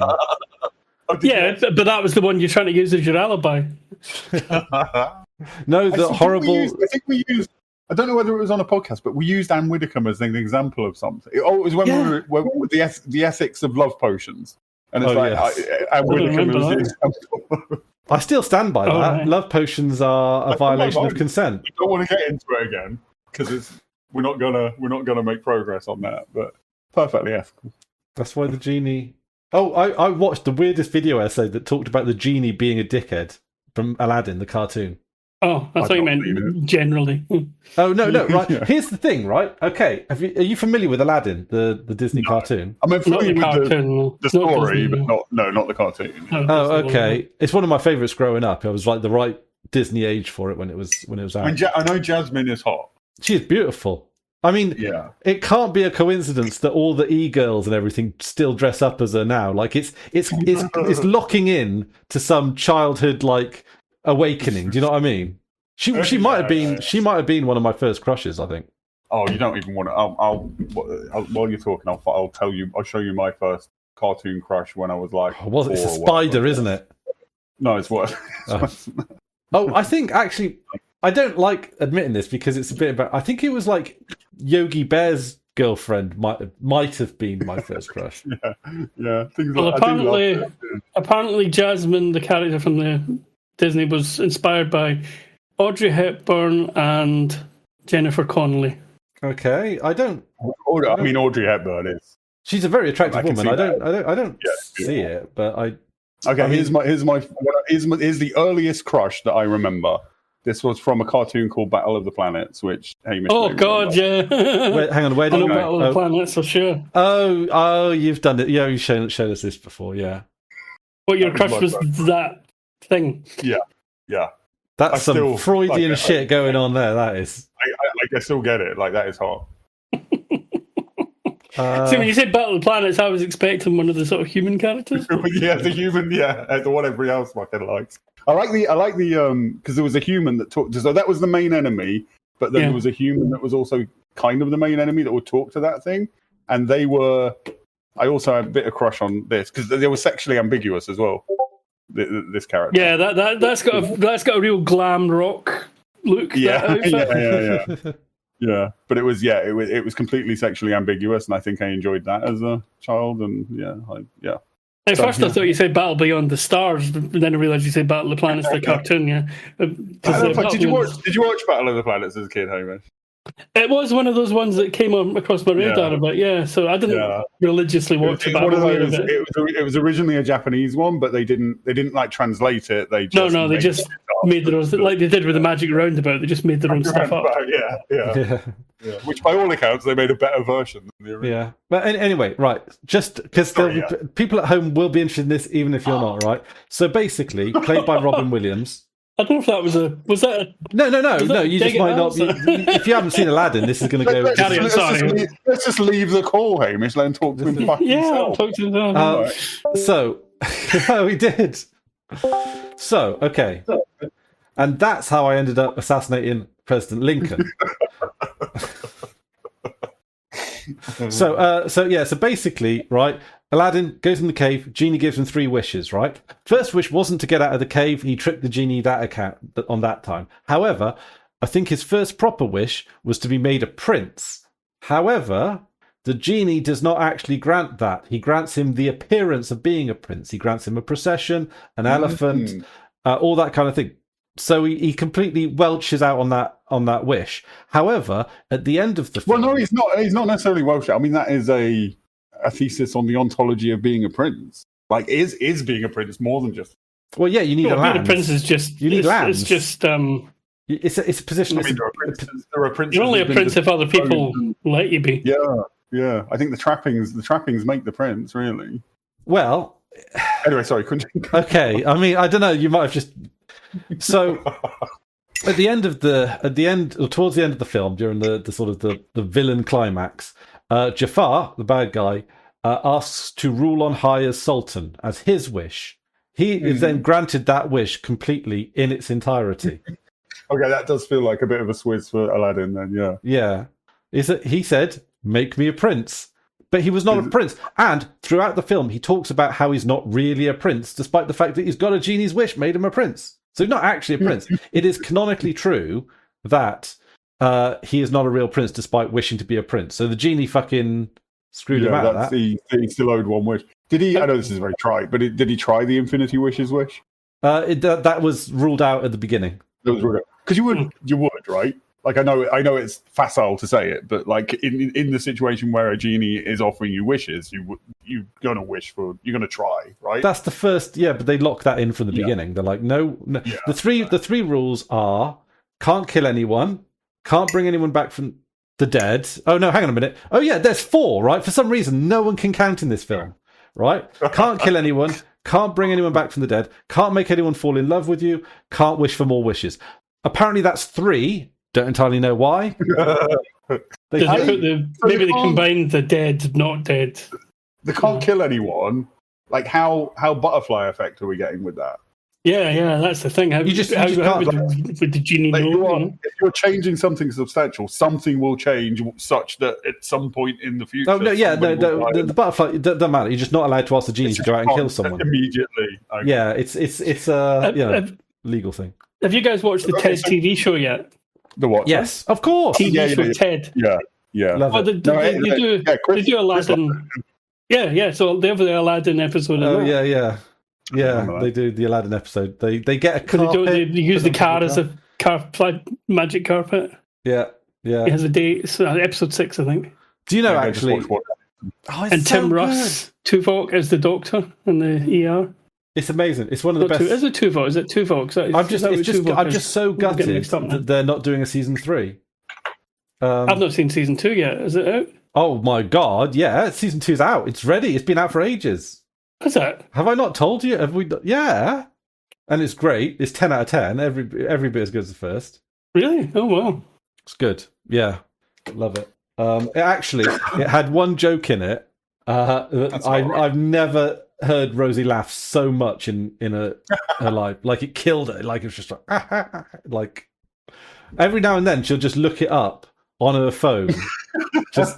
But that was the one you're trying to use as your alibi. No, the horrible. I think we used. I don't know whether it was on a podcast, but we used Anne Widdecombe as an example of something. Oh, it was when we were with the ethics of love potions, and it's Anne Widdecombe was the example. I still stand by that. Right. Love potions are a violation of consent. We don't want to get into it again because we're not gonna make progress on that. But perfectly ethical. That's why the genie. Oh, I watched the weirdest video essay that talked about the genie being a dickhead from Aladdin, the cartoon. Oh, I thought you meant generally. Oh, no, right. Yeah. Here's the thing, right? Okay, are you familiar with Aladdin, the Disney cartoon? I'm familiar with the story, but not the cartoon. Oh, okay. It's one of my favourites growing up. I was like the right Disney age for it when it was out. I know Jasmine is hot. She is beautiful. I mean, Yeah. it can't be a coincidence that all the e-girls and everything still dress up as her now. Like it's locking in to some childhood like awakening. Do you know what I mean? She might have been she might have been one of my first crushes, I think. Oh, you don't even want to. While you're talking, I'll tell you. I'll show you my first cartoon crush when I was like. It's a spider, isn't it? No, it's what. I think actually, I don't like admitting this because it's a bit about. I think it was like Yogi Bear's girlfriend might have been my first crush. Yeah. Well, apparently, Jasmine, the character from the Disney, was inspired by Audrey Hepburn and Jennifer Connelly. Okay, I mean, Audrey Hepburn is. She's a very attractive woman. I don't see it, but I. Okay, here's the earliest crush that I remember. This was from a cartoon called Battle of the Planets, which Hamish. Oh God, yeah. Hang on, where did Battle of the Planets for sure? Oh, you've done it. Yeah, you've shown us this before. Yeah. What your crush was that thing? Yeah. That's some Freudian shit going on there. That is. I still get it. Like that is hot. See, when you said Battle of the Planets, I was expecting one of the sort of human characters. Yeah, the human. Yeah, the one everybody else fucking likes. I like the because there was a human that talked. So that was the main enemy, but then there was a human that was also kind of the main enemy that would talk to that thing, and they were. I also had a bit of crush on this because they were sexually ambiguous as well. This character. Yeah, that's got a real glam rock look. Yeah. Yeah, but it was completely sexually ambiguous, and I think I enjoyed that as a child. And At first, I thought you said Battle Beyond the Stars, but then I realised you said Battle of the Planets, the cartoon. Yeah. Did you watch Battle of the Planets as a kid, Hamish? It was one of those ones that came across my radar a bit, so I didn't religiously watch it. It was originally a Japanese one, but they didn't like translate it. They just made their own, like they did with the Magic Roundabout. They just made their own stuff up. Yeah. Which, by all accounts, they made a better version than the original. Yeah, but anyway, right? Just because people at home will be interested in this, even if you're not, right? So basically, played by Robin Williams. I don't know if that was that a... No. You just might not. If you haven't seen Aladdin, this is going to go. Let's just leave the call, Hamish. Let him talk to him. I'll talk to him. So, we did. So, okay, and that's how I ended up assassinating President Lincoln. So basically, right, Aladdin goes in the cave, genie gives him 3 wishes, right? First wish wasn't to get out of the cave, he tricked the genie on that time. However, I think his first proper wish was to be made a prince. However, the genie does not actually grant that. He grants him the appearance of being a prince. He grants him a procession, an elephant, all that kind of thing. So he completely welches out on that wish. However, at the end of the film... Well, no, he's not necessarily Welsh. I mean, that is a thesis on the ontology of being a prince. Like, is being a prince more than just... Well, yeah, you need a land. Being a prince is just... You need lands. It's just... It's a position... You're only a prince if other people let you be. Yeah. I think the trappings make the prince, really. Well... Anyway, sorry, continue. Okay, I mean, I don't know, you might have just... So... Towards the end of the film, during the sort of the villain climax, Jafar, the bad guy, asks to rule on high as Sultan as his wish. He is then granted that wish completely in its entirety. Okay, that does feel like a bit of a swizz for Aladdin then, yeah. Yeah. He said, make me a prince. But he was not a prince. And throughout the film, he talks about how he's not really a prince, despite the fact that he's got a genie's wish made him a prince. So he's not actually a prince. It is canonically true that he is not a real prince, despite wishing to be a prince. So the genie fucking screwed him out of that. He still owed one wish. Did he? I know this is very trite, but did he try the Infinity Wishes wish? That was ruled out at the beginning. Because you would, right? Like I know it's facile to say it, but like in the situation where a genie is offering you wishes, you're gonna try, right? That's the first, but they lock that in from the beginning. They're like, no. Yeah. The three rules are: can't kill anyone, can't bring anyone back from the dead. Oh no, hang on a minute. Oh yeah, there's 4, right? For some reason, no one can count in this film, right? Can't kill anyone, can't bring anyone back from the dead, can't make anyone fall in love with you, can't wish for more wishes. Apparently, that's 3. Don't entirely know why. Maybe they combined the dead, not dead. They can't kill anyone. Like, how butterfly effect are we getting with that? Yeah, that's the thing. How would the genie know? If you're changing something substantial, something will change such that at some point in the future. Oh no, the butterfly it doesn't matter. You're just not allowed to ask the genie to go out and kill someone immediately. Okay. Yeah, it's a legal thing. Have you guys watched the TED TV show yet? The what? Yes, of course. TV show TED. Yeah. Love it. They do Aladdin. Yeah. So they have the Aladdin episode. Yeah, they do the Aladdin episode. They get a carpet. They use the car as a magic carpet. Yeah. It has a date. It's episode 6, I think. Do you know actually? And Tim Russ Tuvok as the doctor in the ER. It's amazing. It's one of the best. Is it Tuvok? Is it Tuvok? I'm just so gutted that they're not doing a season 3. I've not seen season 2 yet. Is it out? Oh my god! Yeah, season 2's out. It's ready. It's been out for ages. Is it? Have I not told you? Have we? Yeah, and it's great. It's 10 out of 10. Every bit as good as the first. Really? Oh wow! It's good. Yeah, love it. It had one joke in it. I've never heard Rosie laugh so much in her life. Like it killed her. Like it was just like every now and then she'll just look it up on her phone. just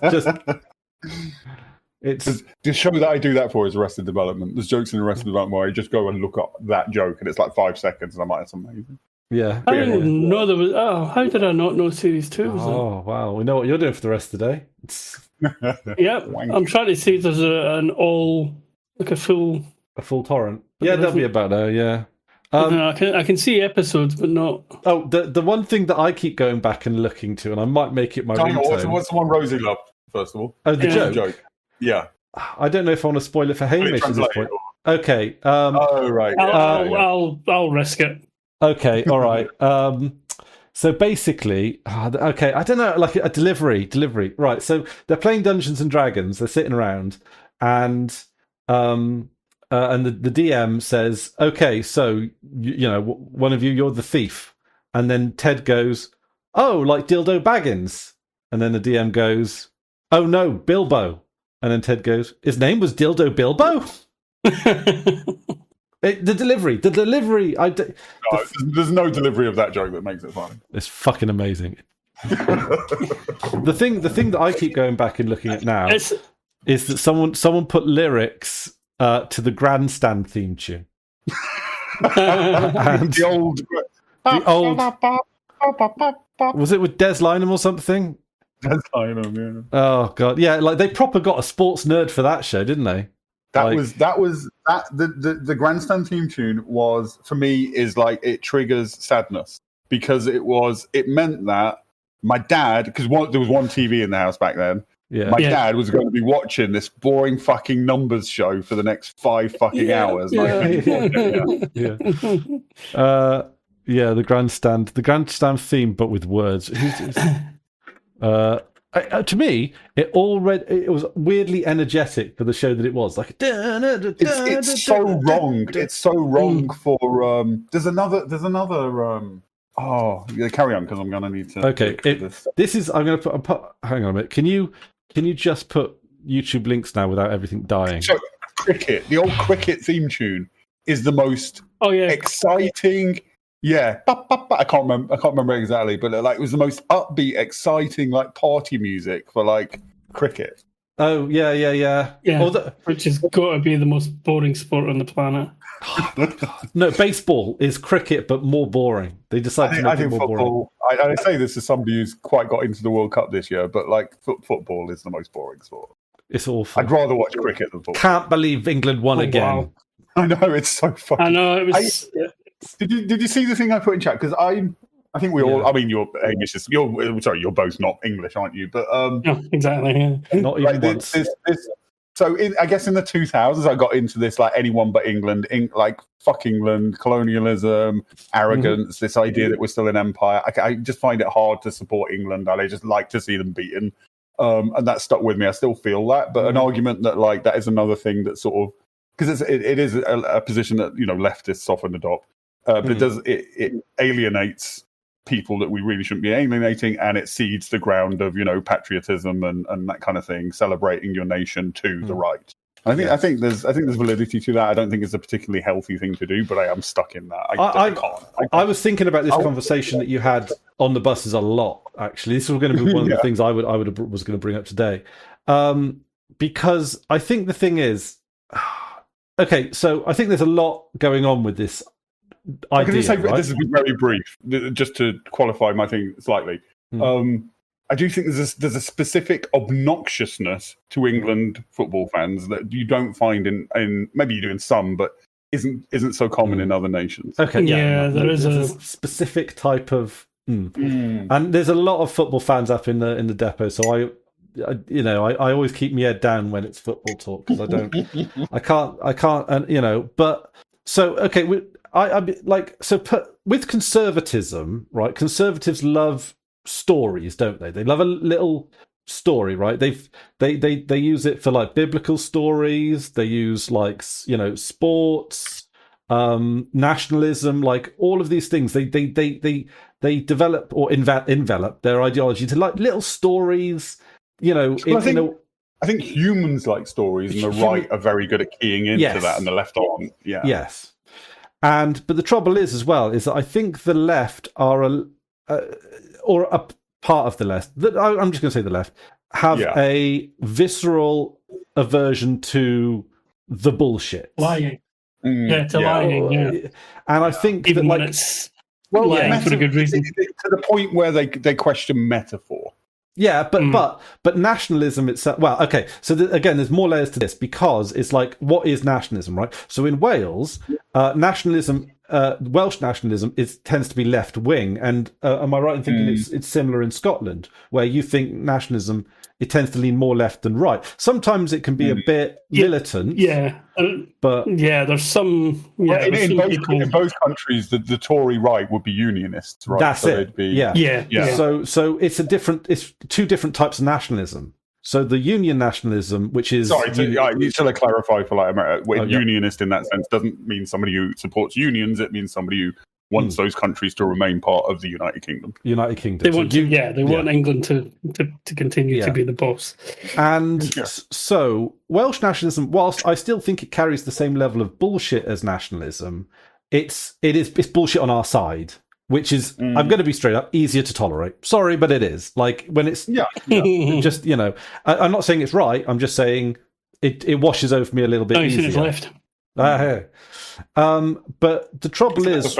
it's the show that I do that for is Arrested Development. There's jokes in Arrested Development where I just go and look up that joke and it's like 5 seconds and I'm like, that's amazing. Yeah. I didn't know there was. Oh, how did I not know series 2 was Oh wow, we know what you're doing for the rest of the day. Yeah, I'm trying to see if there's a full torrent. Yeah, that'll be about there. Yeah. I can see episodes, but not. Oh, the one thing that I keep going back and looking to, and I might make it my ringtone. What's the one Rosie loved, first of all? Oh, the joke. Yeah. I don't know if I want to spoil it for Hamish at this point. Okay. Right. I'll risk it. Okay. All right. So basically, okay, I don't know, like a delivery. Right. So they're playing Dungeons and Dragons. They're sitting around, and the DM says, "Okay, so you know, one of you, you're the thief," and then Ted goes, "Oh, like Dildo Baggins," and then the DM goes, "Oh no, Bilbo," and then Ted goes, "His name was Dildo Bilbo." The delivery. There's no delivery of that joke that makes it funny. It's fucking amazing. The thing that I keep going back and looking at now is that someone put lyrics to the Grandstand theme tune. And the old was it with Des Lynam or something? Des Lynam, yeah. Oh god, yeah, like they proper got a sports nerd for that show, didn't they? The Grandstand theme tune was, for me, is like it triggers sadness because it meant that my dad, because there was one TV in the house back then. Yeah. My dad was going to be watching this boring fucking numbers show for the next 5 fucking hours. The Grandstand theme, but with words. To me, it was weirdly energetic for the show that it was. Like, it's so wrong. It's so wrong for. There's another. Carry on because I'm going to need to. Okay, this is. I'm going to put. Hang on a minute. Can you just put YouTube links now without everything dying? So, cricket. The old cricket theme tune is the most exciting. Yeah, I can't remember exactly, but like it was the most upbeat, exciting like party music for like cricket. Oh yeah. Which has got to be the most boring sport on the planet. No, baseball is cricket, but more boring. They decided to make it more football, boring. I say this as somebody who's quite got into the World Cup this year, but like football is the most boring sport. It's awful. I'd rather watch cricket than football. Can't believe England won again. Wow. I know, it's so funny. I know it was. Did you see the thing I put in chat? Because I think we all. I mean, you're English. You're both not English, aren't you? But exactly. Yeah. Not even once. So I guess in the 2000s, I got into this like anyone but England, like fuck England, colonialism, arrogance. This idea that we're still an empire. I just find it hard to support England. I just like to see them beaten, and that stuck with me. I still feel that, but an argument that like that is another thing that sort of because it is a position that leftists often adopt. But it alienates people that we really shouldn't be alienating, and it seeds the ground of patriotism and that kind of thing, celebrating your nation to the right. I think there's validity to that. I don't think it's a particularly healthy thing to do, but I am stuck in that. I can't. I was thinking about this conversation that you had on the buses a lot. Actually, this was going to be one of the things I was going to bring up today, because I think the thing is, okay. So I think there's a lot going on with this idea. Can I say, right? this is very brief, just to qualify my thing slightly. I do think there's a specific obnoxiousness to England football fans that you don't find in maybe you do in some, but isn't so common in other nations. Okay, there is a specific type of, and there's a lot of football fans up in the depot. So I always keep my head down when it's football talk because I can't, and but so okay, with conservatism, right? Conservatives love stories, don't they? They love a little story, right? They use it for like biblical stories. They use like sports, nationalism, like all of these things. They develop or envelop their ideology to like little stories. I think humans like stories, and the right are very good at keying into that, and the left aren't. Yeah. Yes. But the trouble is, as well, is that I think the left are or a part of the left, I'm just going to say the left, have a visceral aversion to the bullshit. Lying. Lying, yeah. And I think even that, when it's lying for a good reason. To the point where they question metaphor. Yeah, but nationalism itself. Well, okay. So again, there's more layers to this because it's like, what is nationalism, right? So in Wales, nationalism, Welsh nationalism, tends to be left wing, and am I right in thinking it's similar in Scotland, where you think nationalism it tends to lean more left than right. Sometimes it can be a bit militant. Yeah, but there's some. Yeah, in both countries, the Tory right would be unionists, right? That's it. Yeah. So it's two different types of nationalism. So the union nationalism, which is I need to clarify for like America. Unionist in that sense doesn't mean somebody who supports unions. It means somebody who wants those countries to remain part of the United Kingdom. They want want England to continue to be the boss. And so Welsh nationalism, whilst I still think it carries the same level of bullshit as nationalism, it's bullshit on our side, which is, I'm going to be straight up, easier to tolerate. Sorry, but it is. Like when it's just, I'm not saying it's right. I'm just saying it washes over me a little bit easier. It's left. But the trouble is,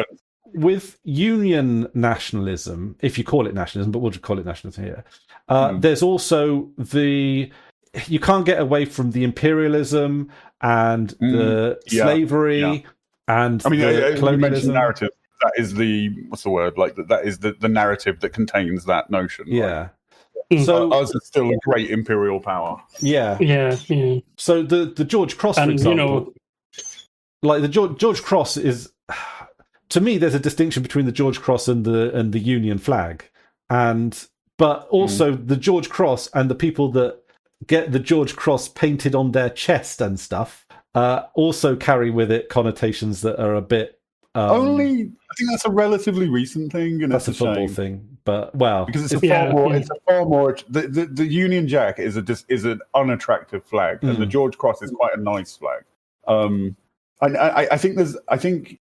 with union nationalism, if you call it nationalism, but we'll just call it nationalism here, there's also you can't get away from the imperialism and the slavery and the colonialism narrative. That is what's the word? Like that is the narrative that contains that notion. Yeah. Right? So us is still a great imperial power. Yeah. So the George Cross, for example, like the George Cross is. To me, there's a distinction between the George Cross and the Union flag, but also the George Cross and the people that get the George Cross painted on their chest and stuff also carry with it connotations that are a bit. I think that's a relatively recent thing, and that's a football thing. But because it's a far more. The Union Jack is an unattractive flag, and the George Cross is quite a nice flag.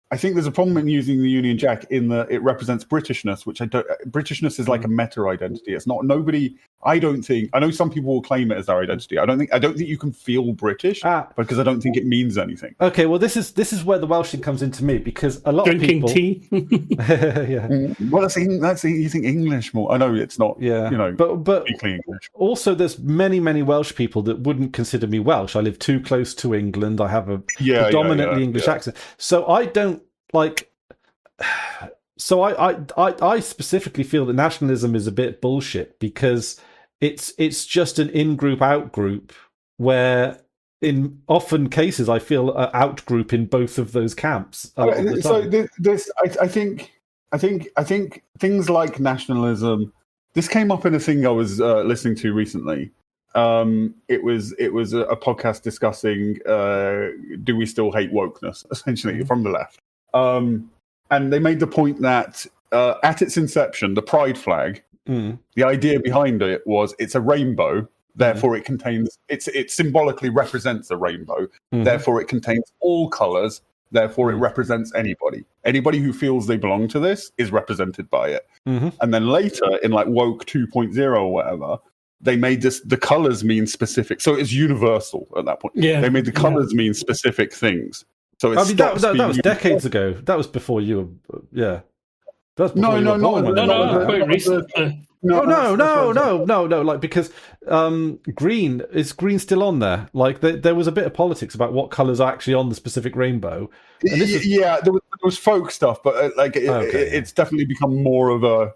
I think there's a problem in using the Union Jack in that it represents Britishness, which Britishness is like a meta identity. It's not I know some people will claim it as their identity. I don't think you can feel British because I don't think it means anything. Okay, well this is where the Welsh thing comes into me, because a lot of people tea. Well, that's you think English more. I know it's not. Yeah, but English. Also, there's many Welsh people that wouldn't consider me Welsh. I live too close to England. I have a predominantly English accent, so I don't like. So I specifically feel that nationalism is a bit bullshit because it's just an in-group out-group, where in often cases I feel out-group in both of those camps. I think things like nationalism. This came up in a thing I was listening to recently. It was a podcast discussing do we still hate wokeness, essentially, from the left. And they made the point that at its inception, the pride flag, the idea behind it was it's a rainbow. Therefore, it symbolically represents a rainbow. Therefore, it contains all colors. Therefore, it represents anybody. Anybody who feels they belong to this is represented by it. And then later, in like Woke 2.0 or whatever, they made the colors mean specific. So it's universal at that point. Yeah. They made the colors mean specific things. So I mean, that was decades ago. That was before you were. Yeah. That was before you were born, No, quite recent. No. Like, because green is green still on there? Like, there was a bit of politics about what colours are actually on the specific rainbow. And this there was folk stuff, but it's definitely become more of a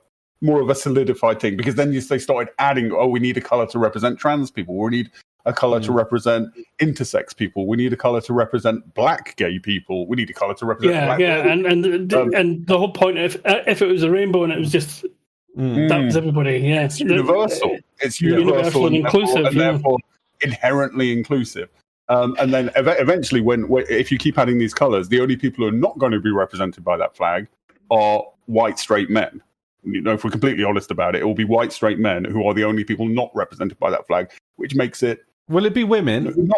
solidified thing, because then they started adding, we need a colour to represent trans people. We need a colour to represent intersex people. We need a colour to represent black gay people. We need a colour to represent black and the whole point, if it was a rainbow and it was just that was everybody, it's universal. It's universal and inclusive, and therefore inherently inclusive. And then eventually, if you keep adding these colours, the only people who are not going to be represented by that flag are white straight men. If we're completely honest about it, it will be white straight men who are the only people not represented by that flag, which makes it. Will it be women?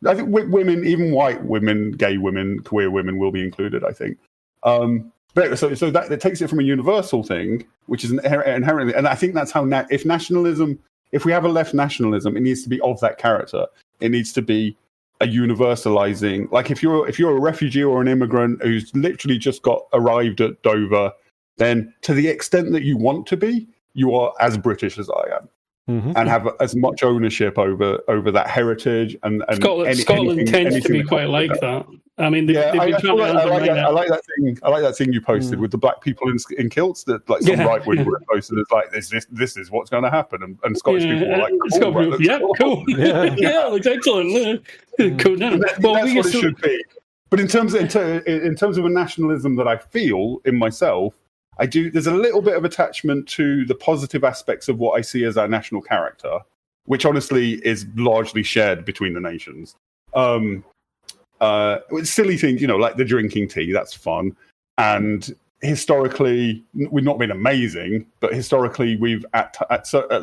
I think women, even white women, gay women, queer women will be included, I think. But so that it takes it from a universal thing, which is inherently, and I think that's how if we have a left nationalism, it needs to be of that character. It needs to be a universalizing. Like if you're a refugee or an immigrant who's literally just arrived at Dover, then to the extent that you want to be, you are as British as I am. And have as much ownership over that heritage and Scotland tends to be quite like that. I mean, they've been trying to undermine it. I like that thing. I like that thing you posted with the black people in kilts. That like some right wing posted. It's like this is what's going to happen, and Scottish people were like, cool. Yeah, looks excellent. Cool. No. That's what it should be. But in terms of a nationalism that I feel in myself, I do. There's a little bit of attachment to the positive aspects of what I see as our national character, which honestly is largely shared between the nations. Silly things, like the drinking tea. That's fun. And historically, we've not been amazing, but historically, we've at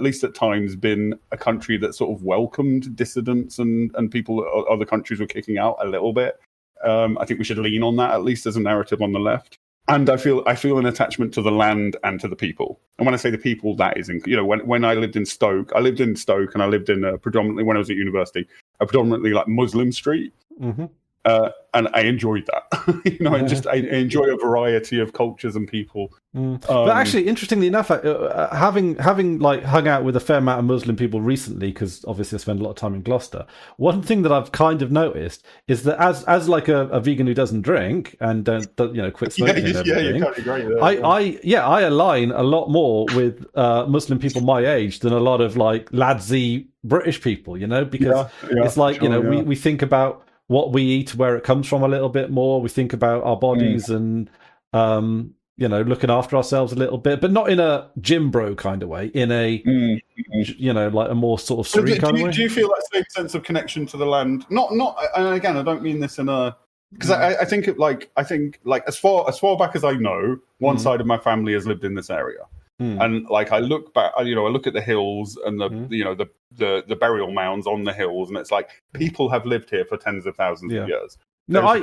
least at times been a country that sort of welcomed dissidents and people that other countries were kicking out a little bit. I think we should lean on that, at least as a narrative on the left. And I feel an attachment to the land and to the people. And when I say the people, that is, when I lived in Stoke, and I lived in predominantly, when I was at university, a predominantly like Muslim street. And I enjoyed that. I enjoy a variety of cultures and people. But actually, interestingly enough, having like hung out with a fair amount of Muslim people recently, because obviously I spend a lot of time in Gloucester. One thing that I've kind of noticed is that as like a vegan who doesn't drink and don't quit smoking and everything, you can't agree with that, I align a lot more with Muslim people my age than a lot of like ladsy British people, because it's like we think about what we eat, where it comes from a little bit more. We think about our bodies and, looking after ourselves a little bit, but not in a gym bro kind of way, in a, like a more sort of serene kind of way. Do you feel that same sense of connection to the land? Not, and again, I don't mean this in a, because I think as far back as I know, one side of my family has lived in this area. And like I look back, I look at the hills and the burial mounds on the hills, and it's like people have lived here for tens of thousands of years. There's a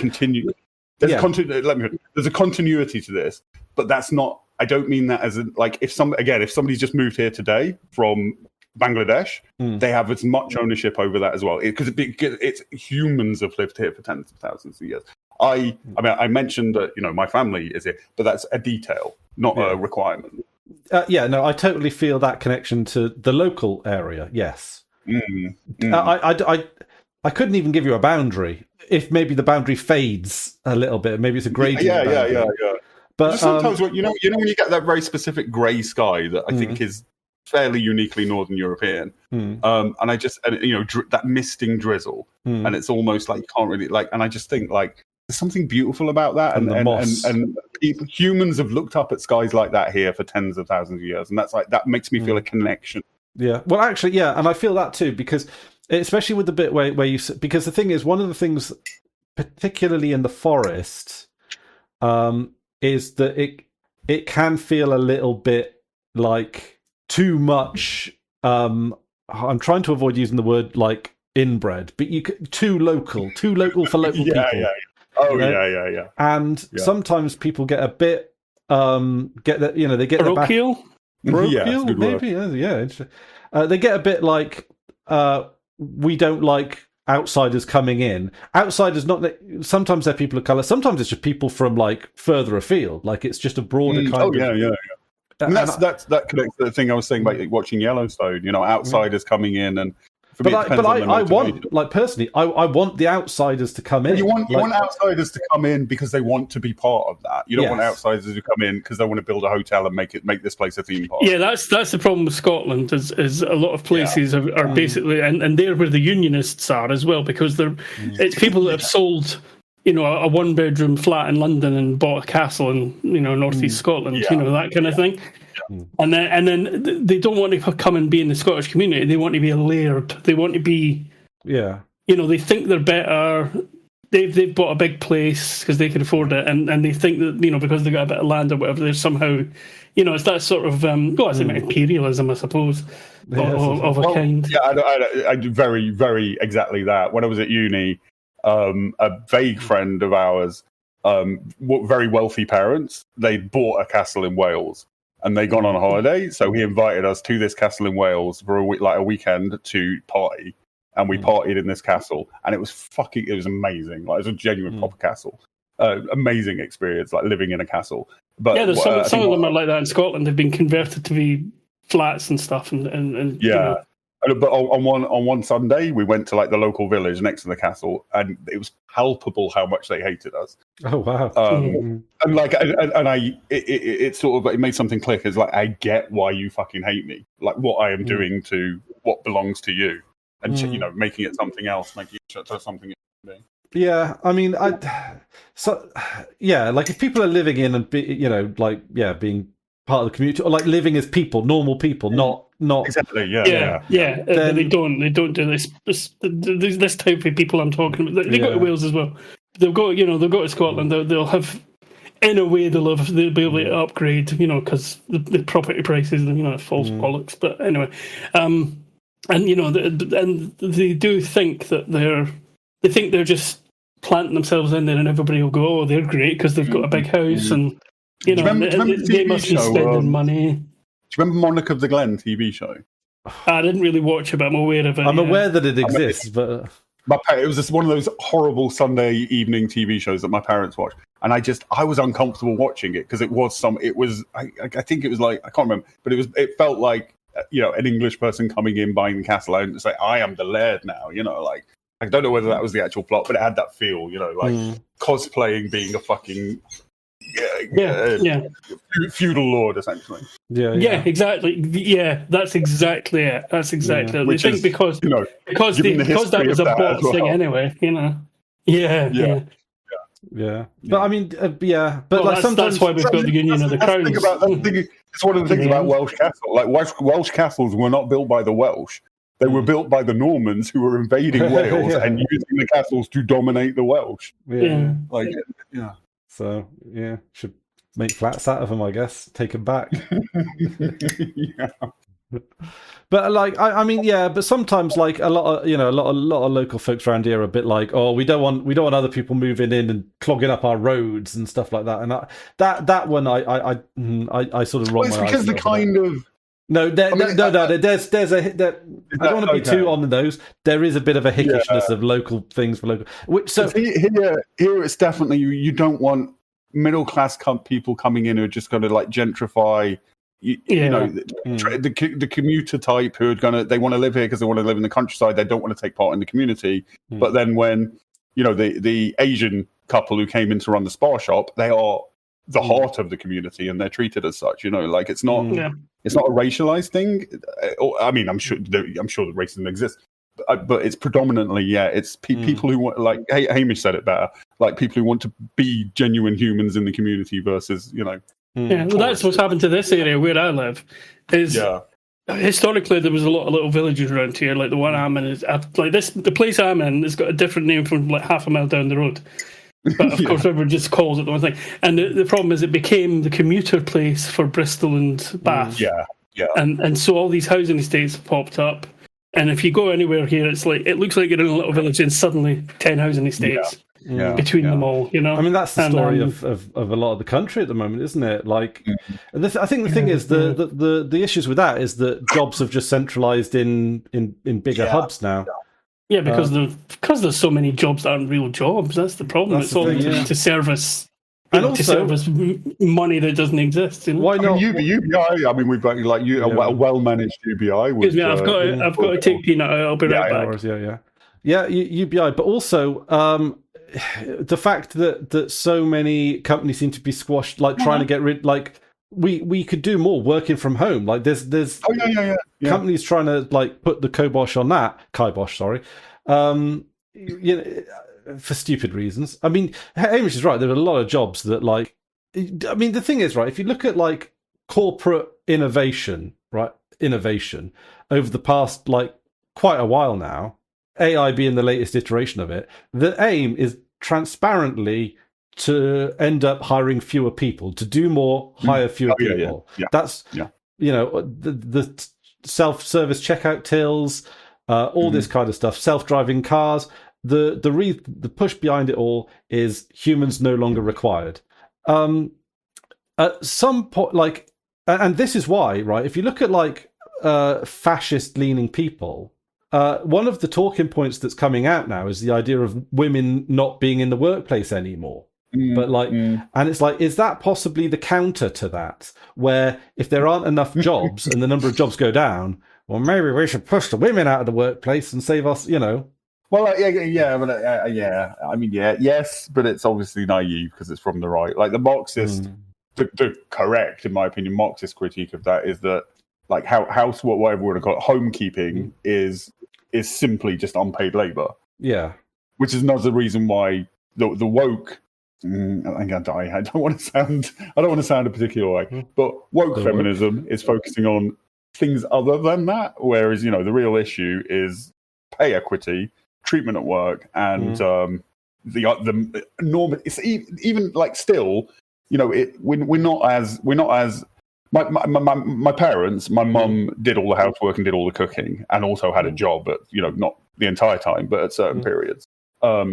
continuity to this, but that's not. I don't mean that as if somebody's just moved here today from Bangladesh, they have as much ownership over that as well, because it's humans have lived here for tens of thousands of years. I mentioned that my family is here, but that's a detail, not a requirement. I totally feel that connection to the local area. Yes, I couldn't even give you a boundary. If maybe the boundary fades a little bit, maybe it's a gradient. Yeah. But sometimes when you get that very specific grey sky that I think is fairly uniquely Northern European, and I just that misting drizzle, and it's almost like you can't really and I just think like. There's something beautiful about that, and humans have looked up at skies like that here for tens of thousands of years, and that makes me feel a connection. Yeah, well, actually, and I feel that too, because especially with the bit where you, because the thing is, one of the things, particularly in the forest, is that it can feel a little bit like too much. I'm trying to avoid using the word like inbred, but too local for local people. Yeah. Oh, you know? Yeah. And sometimes people get a bit get that, they get parochial. Parochial, maybe. They get a bit like we don't like outsiders coming in. Outsiders, sometimes they're people of color. Sometimes it's just people from like further afield. Like it's just a broader kind of. Yeah. And that connects to the thing I was saying about watching Yellowstone. Outsiders coming in, and for me, I want, like personally, I want the outsiders to come in. You want outsiders to come in because they want to be part of that. You don't want outsiders to come in because they want to build a hotel and make this place a theme park. Yeah, that's the problem with Scotland. Is a lot of places are basically, and they're where the unionists are as well, because it's people that have sold, a one-bedroom flat in London and bought a castle in northeast Scotland, that kind of thing. And then they don't want to come and be in the Scottish community. They want to be a laird. They want to be, they think they're better. They've bought a big place because they can afford it, and they think that because they got a bit of land or whatever, they're somehow, it's that sort of it's imperialism, I suppose, of a kind. Yeah, I do very, very exactly that. When I was at uni, a vague friend of ours, very wealthy parents, they bought a castle in Wales. And they gone on a holiday, so he invited us to this castle in Wales for a weekend to party, and we partied in this castle, and it was amazing. Like, it was a genuine proper castle, amazing experience, like living in a castle. But there's some of them are like that in Scotland. They've been converted to be flats and stuff, and yeah. But on one Sunday, we went to like the local village next to the castle, and it was palpable how much they hated us. Oh wow! And like, it sort of it made something click. It's like, I get why you fucking hate me. Like what I am doing to what belongs to you, and making it something else, making it to something. Yeah, I mean, like if people are living in and being part of the community, or like living as people, normal people, not exactly. Yeah. Then, they don't do this type of people I'm talking about. They go to Wales as well. They'll go to Scotland. They'll have, in a way, they'll be able to upgrade, because the property prices, false bollocks. But anyway, and they do think that they're just planting themselves in there, and everybody will go, oh, they're great because they've got a big house and. They must be spending money. Do you remember Monarch of the Glen TV show? I didn't really watch it, but I'm aware of it. I'm aware that it exists, but it was just one of those horrible Sunday evening TV shows that my parents watched, and I was uncomfortable watching it because I think it was like, I can't remember, but it felt like an English person coming in, buying the castle and say, I am the laird now. Like I don't know whether that was the actual plot, but it had that feel. Like cosplaying being a fucking. Feudal lord, essentially. Yeah, exactly. Yeah, that's exactly it. That's exactly it. They think because that was a bought thing anyway, Yeah. But I mean, but like sometimes that's why we've got the Union of the Crowns. It's one of the things about Welsh castles. Like Welsh castles were not built by the Welsh. They were built by the Normans who were invading Wales and using the castles to dominate the Welsh. So, should make flats out of them, I guess. Take them back. But like, I mean, but sometimes like a lot of local folks around here are a bit like, oh, we don't want other people moving in and clogging up our roads and stuff like that. And that one, I sort of roll my eyes. It's because the kind of. No. There's I don't want to be too on the nose. There is a bit of a hickishness of local things for local. Here it's definitely you don't want middle class people coming in who are just going to like gentrify. The commuter type who are they want to live here because they want to live in the countryside. They don't want to take part in the community. But then when the Asian couple who came in to run the spa shop, they are the heart of the community and they're treated as such. Like it's not. It's not a racialized thing. I mean, I'm sure the racism exists, but it's predominantly, it's people who want, like Hamish said it better, like people who want to be genuine humans in the community versus, well, that's what's happened to this area where I live. Historically, there was a lot of little villages around here, like the one I'm in is like this. The place I'm in has got a different name from like half a mile down the road. But of course, everyone just calls it the one thing. And the problem is, it became the commuter place for Bristol and Bath. Yeah. And so all these housing estates have popped up. And if you go anywhere here, it's like it looks like you're in a little village, and suddenly 10 housing estates between them all. You know, I mean, that's the story of a lot of the country at the moment, isn't it? Like, I think the thing is the issues with that is that jobs have just centralized in bigger hubs now. Yeah, because there's so many jobs that aren't real jobs. That's the problem. It's all to service. And also, to service money that doesn't exist. You know? Why not? UBI. I mean, we've got like a well-managed UBI. Which, Excuse me, I've got to take Peanut out. I'll be right back. Yeah, UBI. But also, the fact that so many companies seem to be squashed, like trying to get rid, like we could do more working from home. Like there's companies trying to like put the kibosh on that. Sorry. You know, for stupid reasons. I mean, Hamish is right. There are a lot of jobs that, like, I mean, the thing is, right, if you look at, like, corporate innovation over the past, like, quite a while now, AI being the latest iteration of it, the aim is transparently to end up hiring fewer people, to do more, hire fewer people. That's, you know, the self-service checkout tills, all this kind of stuff, self-driving cars. The push behind it all is humans no longer required. At some point, like, and this is why, right? If you look at like fascist-leaning people, one of the talking points that's coming out now is the idea of women not being in the workplace anymore. But like, and it's like, is that possibly the counter to that? Where if there aren't enough jobs and the number of jobs go down, well, maybe we should push the women out of the workplace and save us, you know. Well, I mean, yes, but it's obviously naive because it's from the right. Like the Marxist, the correct, in my opinion, Marxist critique of that is that, like, whatever we want to call it, homekeeping is simply just unpaid labor. Yeah, which is another reason why the woke. I don't want to sound a particular way, but woke feminism is focusing on things other than that, whereas the real issue is pay equity, treatment at work, and the norm. It's even like still, we're not as my parents. My mum did all the housework and did all the cooking, and also had a job at not the entire time, but at certain periods.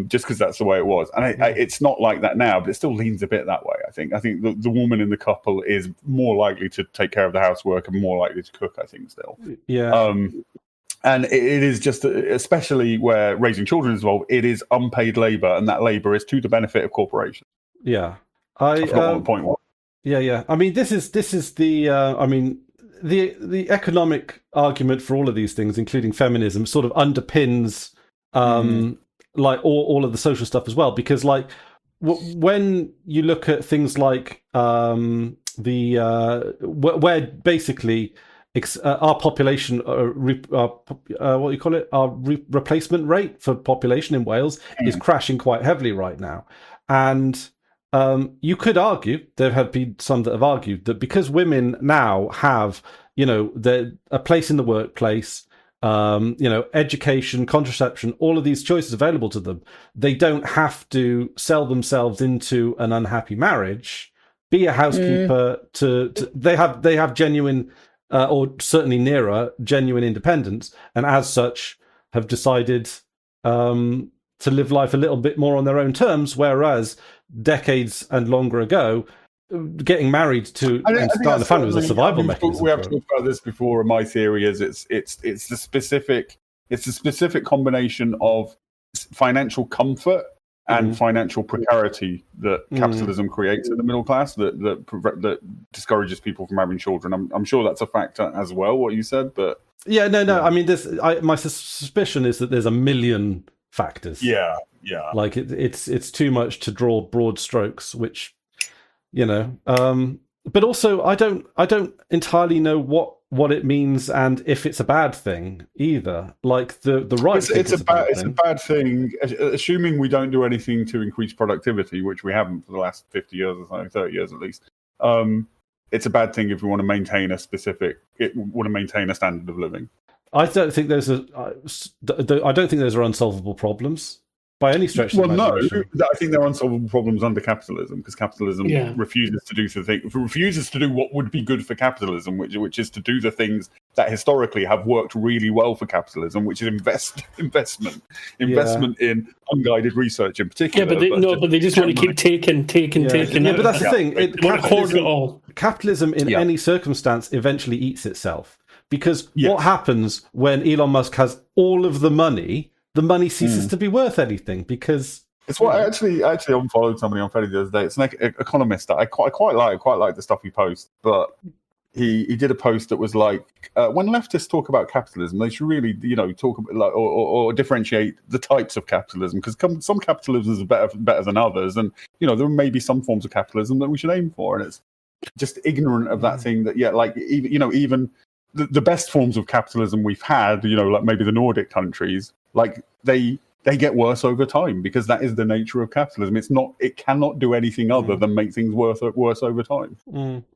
Just because that's the way it was, and it's not like that now, but it still leans a bit that way. I think the woman in the couple is more likely to take care of the housework and more likely to cook. I think still, and it is just, especially where raising children is involved, it is unpaid labor, and that labor is to the benefit of corporations. Yeah, I forgot what the point was. Yeah. I mean, this is the the economic argument for all of these things, including feminism, sort of underpins like all of the social stuff as well, because like when you look at things like where basically our population, what you call it, our replacement rate for population in Wales is crashing quite heavily right now, and you could argue, there have been some that have argued that because women now have a place in the workplace, education, contraception, all of these choices available to them, they don't have to sell themselves into an unhappy marriage, be a housekeeper. They have genuine, or certainly nearer genuine independence, and as such have decided to live life a little bit more on their own terms. Whereas decades and longer ago, getting married to and starting a family was a survival mechanism. We have talked about this before, and my theory is it's the specific combination of financial comfort and financial precarity that capitalism creates in the middle class that discourages people from having children. I'm sure that's a factor as well, what you said, but no. I mean, my suspicion is that there's a million factors. Yeah. Like it's too much to draw broad strokes, which. But also I don't entirely know what it means and if it's a bad thing either. Like the right thing it's a bad thing, assuming we don't do anything to increase productivity, which we haven't for the last 50 years or something, 30 years at least. It's a bad thing if we want to maintain a standard of living. I don't think those are unsolvable problems. by any stretch of Well, the no, imagination. I think there are unsolvable problems under capitalism because capitalism Yeah. refuses to do what would be good for capitalism, which is to do the things that historically have worked really well for capitalism, which is investment in unguided research in particular. But they just want to keep taking. Yeah, but that's the thing. They want to hoard it all. Capitalism in any circumstance eventually eats itself. Because what happens when Elon Musk has all of the money ceases to be worth anything because... It's what I actually unfollowed somebody on Friday the other day. It's an economist that I quite like the stuff he posts, but he did a post that was like, when leftists talk about capitalism, they should really talk about or differentiate the types of capitalism, because some capitalisms are better than others, and there may be some forms of capitalism that we should aim for, and it's just ignorant of that thing that even the best forms of capitalism we've had, like maybe the Nordic countries, like they get worse over time because that is the nature of capitalism. It cannot do anything other than make things worse over time.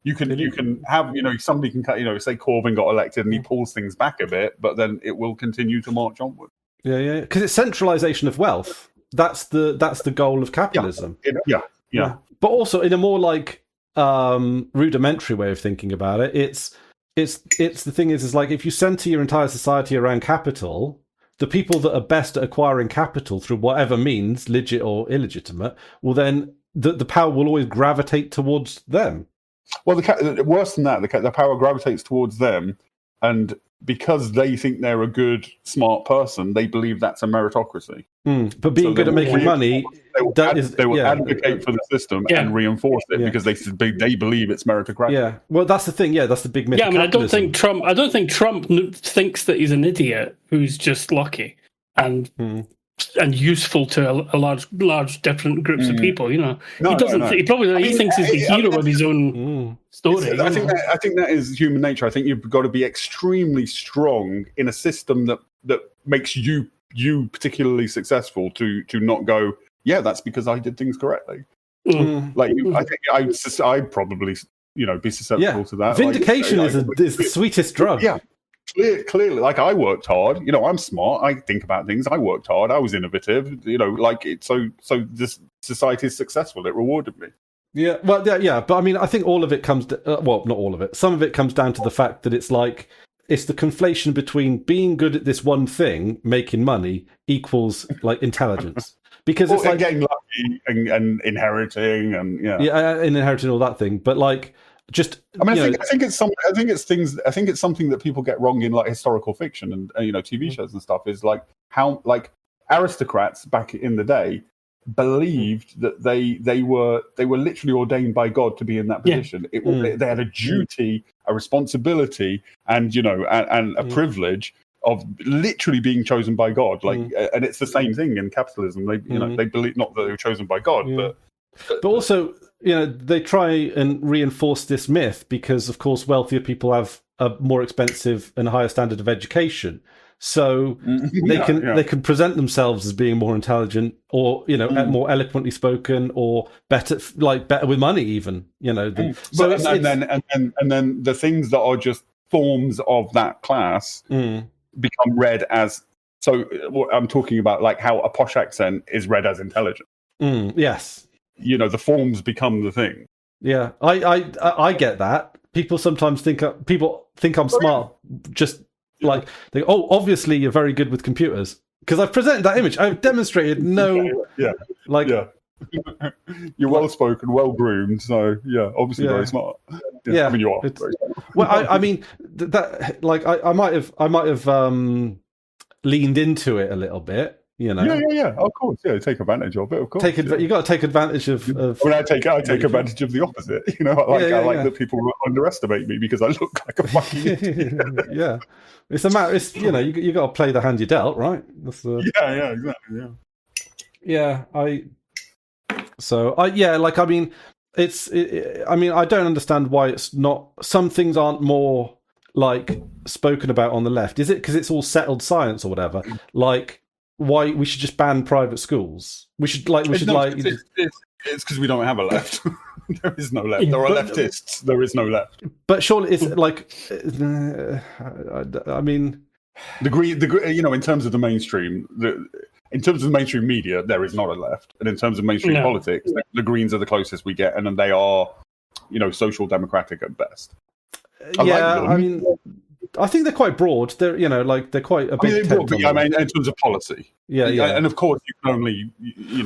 You can have, somebody can say Corbyn got elected and he pulls things back a bit, but then it will continue to march onward. Yeah, because it's centralization of wealth. That's the goal of capitalism. Yeah. But also in a more like rudimentary way of thinking about it, it's the thing is like if you center your entire society around capital, the people that are best at acquiring capital through whatever means, legit or illegitimate, well then the power will always gravitate towards them. Well, worse than that, the power gravitates towards them, and because they think they're a good, smart person, they believe that's a meritocracy. But being good at making money, they will advocate for the system and reinforce it because they believe it's meritocratic. Yeah, well, that's the thing. Yeah, that's the big myth. Yeah, I mean, I don't think Trump thinks that he's an idiot who's just lucky and useful to a large different groups of people. He doesn't. He probably thinks he's the hero of his own story. I think that is human nature. I think you've got to be extremely strong in a system that makes you particularly successful to not go, yeah, that's because I did things correctly. I think I'd probably be susceptible to that. Vindication is the sweetest drug. Yeah. Clearly, like I worked hard. I'm smart. I think about things. I worked hard. I was innovative. So this society is successful. It rewarded me. Yeah, well, yeah. But I mean, I think all of it comes. Well, not all of it. Some of it comes down to the fact that it's the conflation between being good at this one thing, making money, equals like intelligence. Because it's like getting lucky and inheriting and inheriting all that thing. But like. I think it's something that people get wrong in like historical fiction and TV shows and stuff, is like how like aristocrats back in the day believed that they were literally ordained by God to be in that position. They had a duty, a responsibility, and and a privilege of literally being chosen by God. Like, and it's the same thing in capitalism. They they believe not that they were chosen by God, but also. They try and reinforce this myth because, of course, wealthier people have a more expensive and higher standard of education. So they can present themselves as being more intelligent or, more eloquently spoken or better with money even, and then the things that are just forms of that class become read as, so what I'm talking about, like how a posh accent is read as intelligent. Yes. The forms become the thing. Yeah, I get that. People sometimes think I'm smart. Just like they obviously you're very good with computers because I've presented that image. I've demonstrated you're well spoken, well groomed. So obviously very smart. Yeah, I mean you are. Well, I mean that like I might have leaned into it a little bit. Yeah. Of course, take advantage of it. Of course, you got to take advantage of. I take advantage of the opposite. I like that people underestimate me because I look like a fucking idiot. Yeah, it's a matter. It's you got to play the hand you dealt, right? That's exactly. Yeah, I mean, I don't understand why it's not. Some things aren't more like spoken about on the left. Is it because it's all settled science or whatever? Like. Why we should just ban private schools? It's because we don't have a left. There is no left. There are leftists. There is no left. But surely it's like, I mean, the in terms of the mainstream, in terms of the mainstream media, there is not a left, and in terms of mainstream politics, the Greens are the closest we get, and then they are, social democratic at best. I mean, I think they're quite broad. They're they're quite a big. In terms of policy, and of course you can only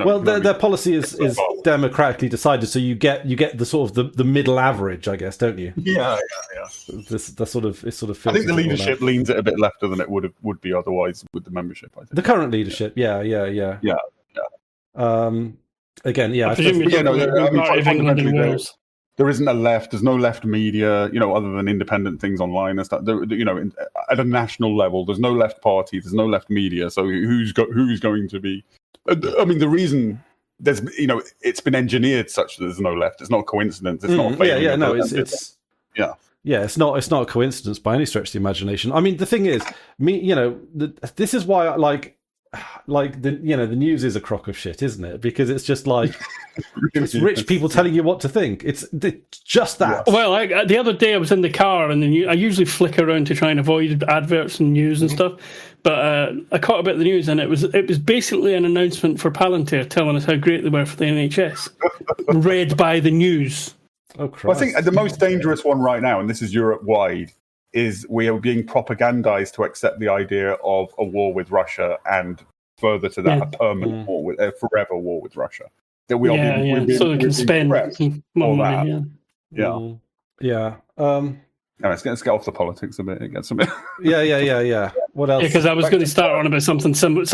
Well, their policy is democratically decided, so you get the sort of the middle average, I guess, don't you? Yeah. The sort of I think the leadership leans it a bit lefter than it would be otherwise with the membership. I think the current leadership, yeah. Again, yeah. I presume England and Wales. There isn't a left. There's no left media, other than independent things online and stuff. At a national level, there's no left party. There's no left media. So who's going to be? I mean, the reason there's, it's been engineered such that there's no left. It's not a coincidence. It's not. It's not a coincidence by any stretch of the imagination. I mean, the thing is, this is why the news is a crock of shit, isn't it? Because it's just like it's rich people telling you what to think. It's just that. Well, the other day I was in the car and I usually flick around to try and avoid adverts and news and stuff. But I caught a bit of the news, and it was basically an announcement for Palantir telling us how great they were for the NHS, read by the news. Oh, Christ. Well, I think the most dangerous one right now, and this is Europe-wide, is we are being propagandized to accept the idea of a war with Russia, and further to that, a permanent war, a forever war with Russia. That we so they can spend more money. Let's get off the politics a bit. Yeah. What else? Because I was going to start on about something. Let's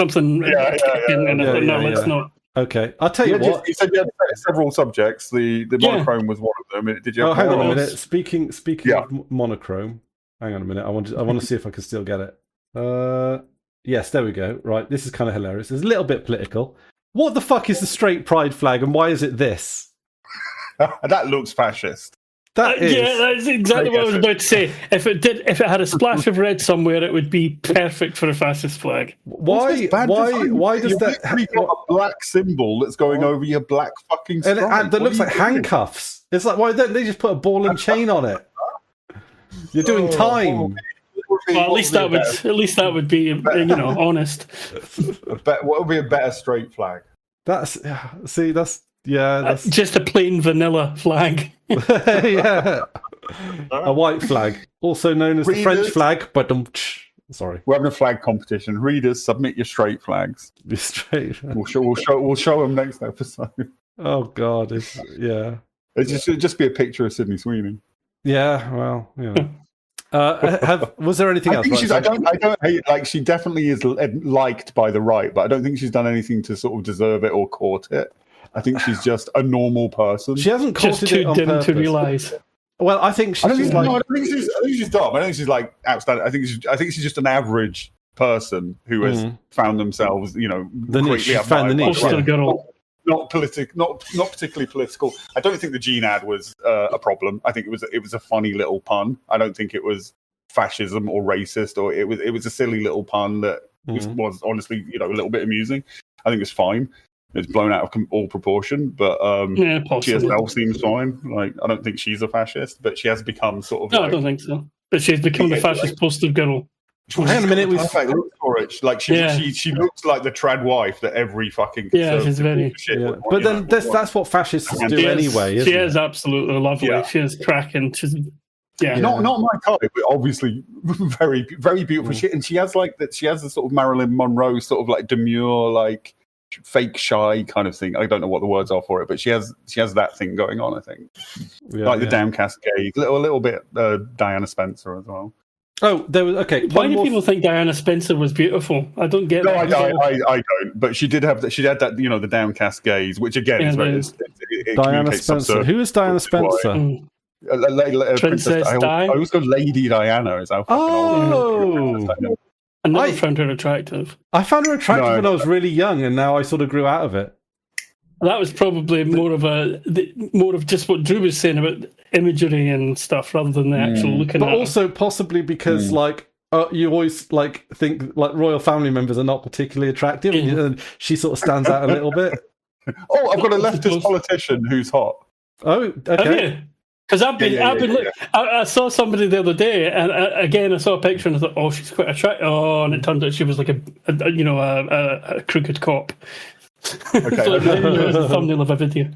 not. Okay, I'll tell you what. You said you had several subjects. The monochrome was one of them. Did you? Hang on a minute. Speaking of monochrome, hang on a minute. I want to see if I can still get it. Yes, there we go. Right, this is kind of hilarious. It's a little bit political. What the fuck is the straight pride flag, and why is it this? That looks fascist. That's exactly what I was about to say. If it had a splash of red somewhere, it would be perfect for a fascist flag. Why does that? You've got a black symbol that's going over your black fucking stripe. And that looks like handcuffs. It's like, why don't they just put a ball and chain on it? You're doing time. Well, at least that would be honest. What would be a better straight flag? That's just a plain vanilla flag. Yeah, a white flag, also known as the French flag. But sorry, we're having a flag competition. Readers, submit your straight flags. Your straight. We'll show them next episode. Oh God, it just be a picture of Sydney Sweeney. Yeah, well, was there anything else? I don't hate. Like, she definitely is liked by the right, but I don't think she's done anything to sort of deserve it or court it. I think she's just a normal person. She hasn't courted it on purpose. To realise. Well, I think she's I don't think she's dumb. I don't think she's like outstanding. I think she's just an average person who has found themselves, found the niche. Not particularly political. I don't think the Gene ad was a problem. I think it was a funny little pun. I don't think it was fascism or racist, or it was a silly little pun that was honestly a little bit amusing. I think it's fine. It's blown out of all proportion, but she herself seems fine. Like, I don't think she's a fascist, but she has become sort of. No, I don't think so. But she's become the fascist poster girl. Hang on a minute. Perfect look for it. Like she looks like the trad wife that every fucking she's very. But then that's what fascists do anyway. Isn't she is absolutely lovely. Yeah. She is cracking. She's not my type, but obviously very very beautiful. She has like that. She has the sort of Marilyn Monroe sort of like demure, like fake shy kind of thing. I don't know what the words are for it, but she has that thing going on. I think the downcast gaze, a little bit Diana Spencer as well. Oh, there was Why do people think Diana Spencer was beautiful? I don't get that. I don't. But she did have that. She had that, the downcast gaze, which again is very. Diana Spencer. Who is Diana Spencer? Princess Di. I always go Lady Diana. Is how fucking old. I never found her attractive. I found her attractive when I was really young, and now I sort of grew out of it. That was probably more of just what Drew was saying about imagery and stuff, rather than the actual looking. But also possibly because you always think royal family members are not particularly attractive, and she sort of stands out a little bit. Oh, I've got a leftist politician who's hot. Oh, okay. Because I've been, Yeah, I saw somebody the other day, and again I saw a picture, and I thought, oh, she's quite attractive. Oh, and it turned out she was like a crooked cop. Okay. So there's the thumbnail of a video.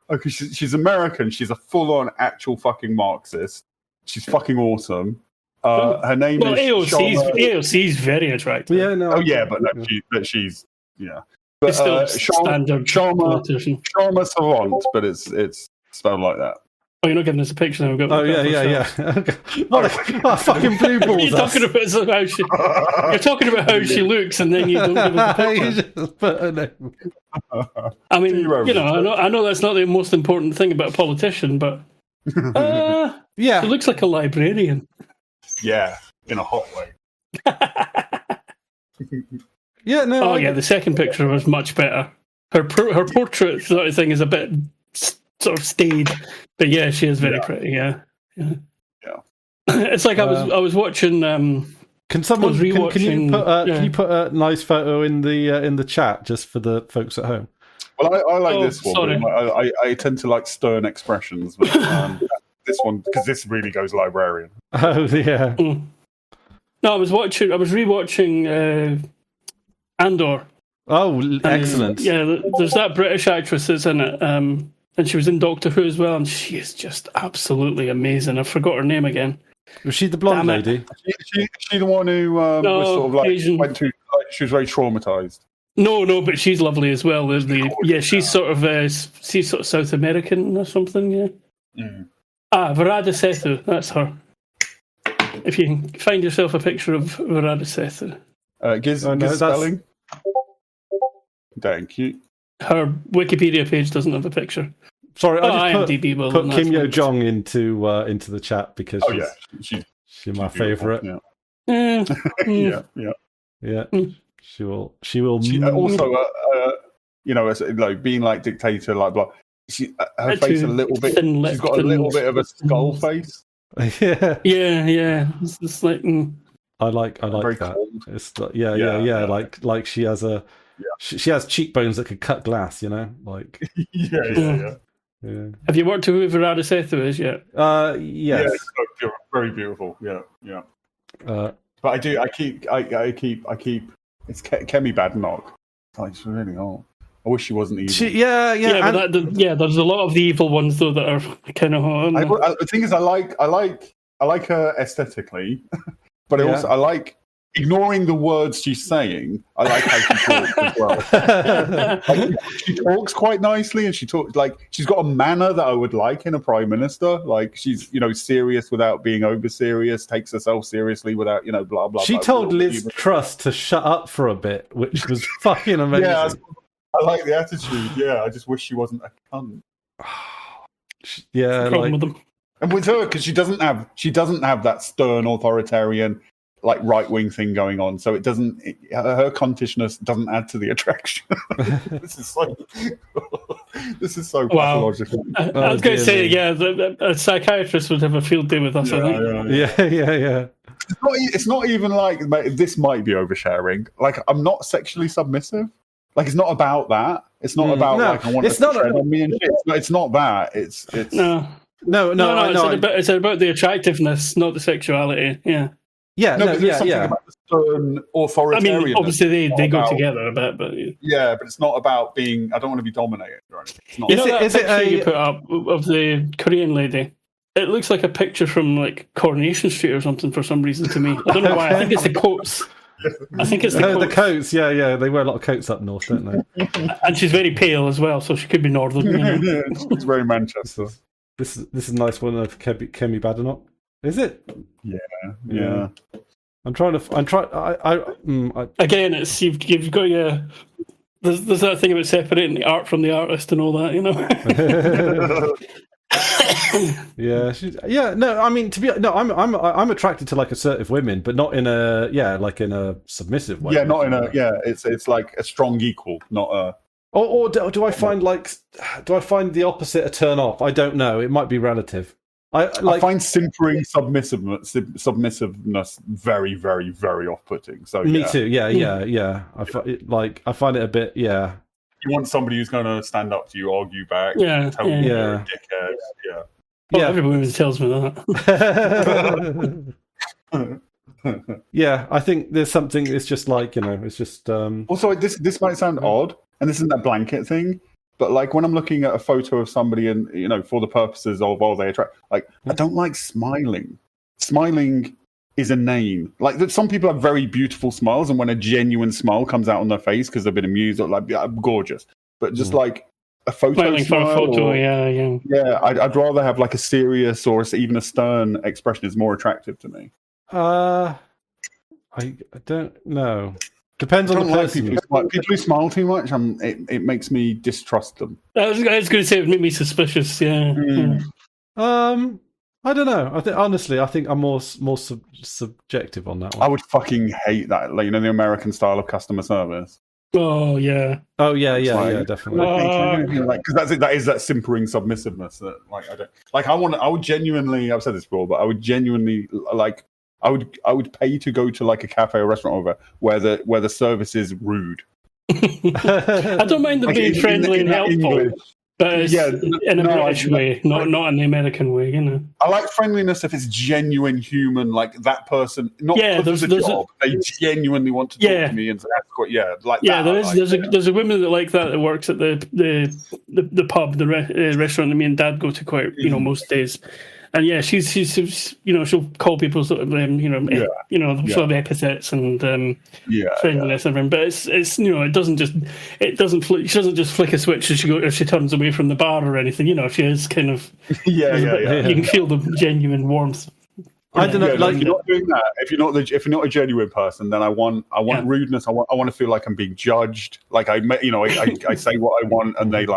Okay, she's American. She's a full-on actual fucking Marxist. She's fucking awesome. Her name is AOC's very attractive. Yeah, no. Oh yeah, but no, she's yeah. But It's still standard politician. Sharma Savant, but it's spelled like that. Oh, you're not giving us a picture now. Oh yeah. Okay. What a fucking blue balls. You're talking about how she looks, and then you don't give us a picture. I mean, I know that's not the most important thing about a politician, but yeah, she looks like a librarian. Yeah, in a hot way. Yeah, no. Oh yeah, the second picture was much better. Her portrait sort of thing is a bit sort of staid, but yeah, she is very pretty. Yeah. It's like I was watching. Can someone can you put a nice photo in the chat just for the folks at home? Well, I like this one. Sorry. I tend to like stern expressions, but this one because this really goes librarian. Oh yeah. Mm. No, I was rewatching Andor. Oh, excellent. Yeah, there's that British actress that's in it, and she was in Doctor Who as well, and she is just absolutely amazing. I forgot her name again. Was she the blonde lady? She the one who was sort of like Asian. went to? She was very traumatized. No, but she's lovely as well. She's sort of South American or something. Yeah. Mm. Varada Sethu, that's her. If you can find yourself a picture of Varada Sethu. Giz spelling. Thank you. Her Wikipedia page doesn't have a picture. Sorry, I just IMDb put Kim Yo Jong into the chat because she's my favorite. Yeah. Yeah. She will. Also, like being like dictator, like blah. Her face a little bit. She's got a little bit of a skull face. Yeah. It's like. I like that. Cold. It's like, like she has she has cheekbones that could cut glass. Like. Yeah. Have you worked with who Varada Sethu is yet? Yes. Yeah, it's very beautiful. Yeah. But I do. I keep. It's Kemi Badenoch. It's really old. I wish she wasn't evil. There's a lot of the evil ones though that are kind of hot. The thing is, I like her aesthetically, but I like ignoring the words she's saying. I like how she talks as well. She talks quite nicely, and she talks like she's got a manner that I would like in a prime minister. Like she's serious without being over serious, takes herself seriously without blah blah. She told Liz Truss to shut up for a bit, which was fucking amazing. Yeah, I like the attitude. Yeah, I just wish she wasn't a cunt. Yeah, with them. And with her, because she doesn't have that stern authoritarian like right wing thing going on, so it doesn't. Her cuntishness doesn't add to the attraction. This is so pathological. I was going to say, a psychiatrist would have a field day with us. I think. Yeah. It's not even like this might be oversharing. Like I'm not sexually submissive. Like it's not about that. It's not about like I want to tread on me and shit. It's not that. It's no. It's about the attractiveness, not the sexuality. Yeah. Yeah. There's something about the stern authoritarian. I mean, obviously they go together a bit, but yeah, but it's not about being. I don't want to be dominated or anything. It's not. Is it you put up of the Korean lady? It looks like a picture from like Coronation Street or something for some reason to me. I don't know why. I think it's the coats. I think it's the coats. Yeah. They wear a lot of coats up north, don't they? And she's very pale as well, so she could be northern. Yeah, it's very Manchester. This is a nice one of Kemi Badenoch. Is it? Yeah. I'm trying to. Again, it's you've got there's that thing about separating the art from the artist and all that, No, I mean I'm attracted to like assertive women, but not in a submissive way. Yeah, not in a It's like a strong equal, not a. Or do I find the opposite a turn off? I don't know. It might be relative. I find simpering submissiveness very, very, very off-putting. So me too. Yeah. I find it a bit. Yeah. You want somebody who's going to stand up to you, argue back, tell you you're a dickhead. Yeah. Oh, Yeah. every woman tells me that. Yeah, I think there's something. It's just like it's just. Also, this might sound odd, and this isn't a blanket thing, but like when I'm looking at a photo of somebody, and for the purposes of they attract, like I don't like smiling. Smiling is a name. Like some people have very beautiful smiles, and when a genuine smile comes out on their face because they've been amused, or like gorgeous, but just like a photo Smiling for a smile, photo, yeah. Yeah, I'd rather have like a serious or even a stern expression is more attractive to me. I don't know. Depends on the person. People who smile too much. It makes me distrust them. I was going to say it would make me suspicious. Yeah. I don't know. I think I'm more subjective on that one. I would fucking hate that. Like, the American style of customer service. Oh yeah. Oh yeah, definitely. Because that is that simpering submissiveness that I don't like. I would genuinely. I've said this before, but I would genuinely like. I would pay to go to like a cafe or restaurant over where the service is rude. I don't mind them being friendly and helpful, but it's in a British way, not in the American way. I like friendliness if it's genuine human, like that person. Not because of the job, they genuinely want to talk to me and ask what. Yeah, like yeah. that, There's a woman that like that works at the pub, the restaurant that me and Dad go to quite most days. And yeah, she's she'll call people sort of sort of epithets and friendliness and everything. But it's it doesn't she doesn't just flick a switch as she turns away from the bar or anything. She is kind of you can feel the genuine warmth. I don't know. If you're not doing that, if you're not a genuine person, then I want rudeness. I want to feel like I'm being judged. Like I say what I want, and they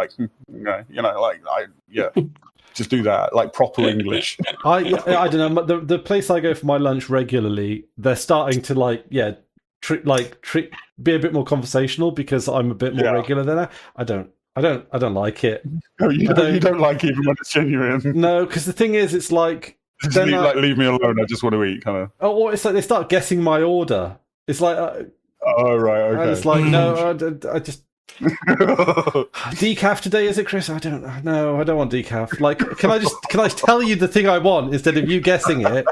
just do that, like proper English. I don't know. The place I go for my lunch regularly, they're starting to be a bit more conversational because I'm a bit more regular than that. I don't like it. No, you don't like even when it's genuine. No, because the thing is, it's like leave me alone. I just want to eat, kind of. Oh, or it's like they start guessing my order. It's like, oh right, okay. And it's like no, I just. Decaf today, is it, Chris? I don't want decaf. Like, can I tell you the thing I want instead of you guessing it?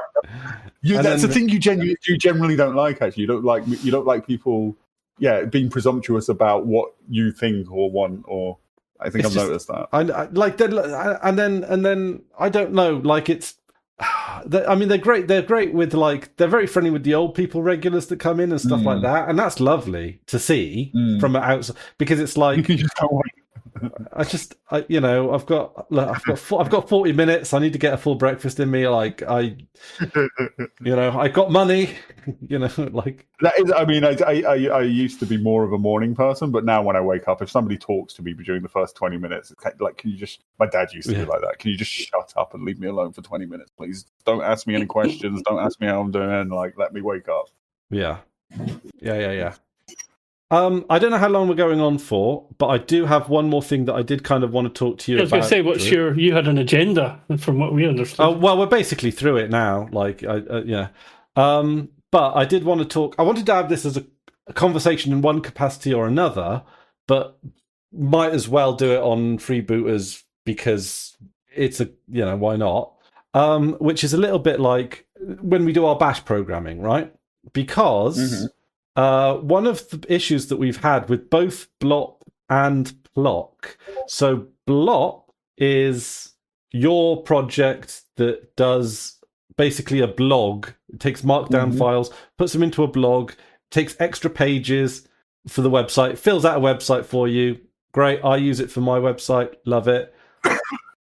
That's the thing you generally don't like. Actually, you don't like people, being presumptuous about what you think or want. Or I think I've noticed that. And then I don't know. Like it's. I mean, they're great. They're great with they're very friendly with the old people regulars that come in and stuff like that, and that's lovely to see from outside because it's like I've got 40 minutes. I need to get a full breakfast in me. Like I got money. Like that is. I mean, I used to be more of a morning person, but now when I wake up, if somebody talks to me during the first 20 minutes, it's kind of like, can you just? My dad used to be like that. Can you just shut up and leave me alone for 20 minutes, please? Don't ask me any questions. Don't ask me how I'm doing. Like, let me wake up. Yeah. I don't know how long we're going on for, but I do have one more thing that I did kind of want to talk to you about. I was going to say, you had an agenda from what we understood. Oh, well, we're basically through it now. Like, but I did want to talk. I wanted to have this as a conversation in one capacity or another, but might as well do it on freebooters because it's why not? Which is a little bit like when we do our bash programming, right? Because one of the issues that we've had with both Blop and Plock. So Blop is your project that does basically a blog. It takes markdown files, puts them into a blog, takes extra pages for the website, fills out a website for you. Great. I use it for my website. Love it.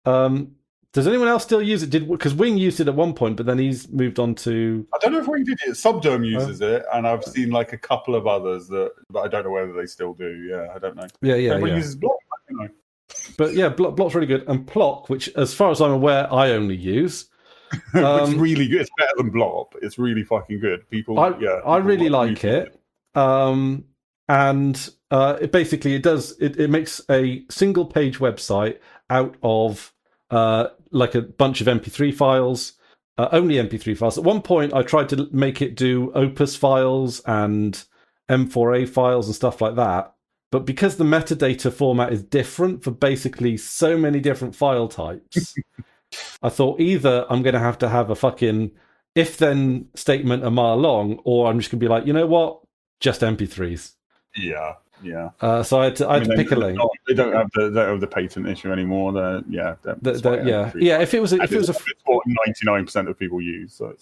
Does anyone else still use it? Because Wing used it at one point, but then he's moved on to. I don't know if Wing did it. Subderm uses it, and I've seen like a couple of others but I don't know whether they still do. Yeah, I don't know. Yeah. Everyone uses Block, But yeah, Block's really good, and Plock, which, as far as I'm aware, I only use. It's really good. It's better than Blop. It's really fucking good. I really like it. And it basically it makes a single page website out of like a bunch of MP3 files, only MP3 files. At one point, I tried to make it do Opus files and M4A files and stuff like that. But because the metadata format is different for basically so many different file types, I thought either I'm going to have a fucking if-then statement a mile long, or I'm just going to be like, you know what, just MP3s. Yeah. So I had to pick a lane. They don't have the patent issue anymore. Yeah. If it was what 99% of people use. So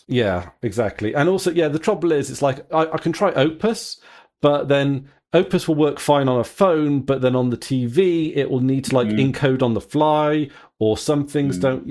exactly. And also, the trouble is, it's like I can try Opus, but then Opus will work fine on a phone, but then on the TV it will need to encode on the fly, or some things don't.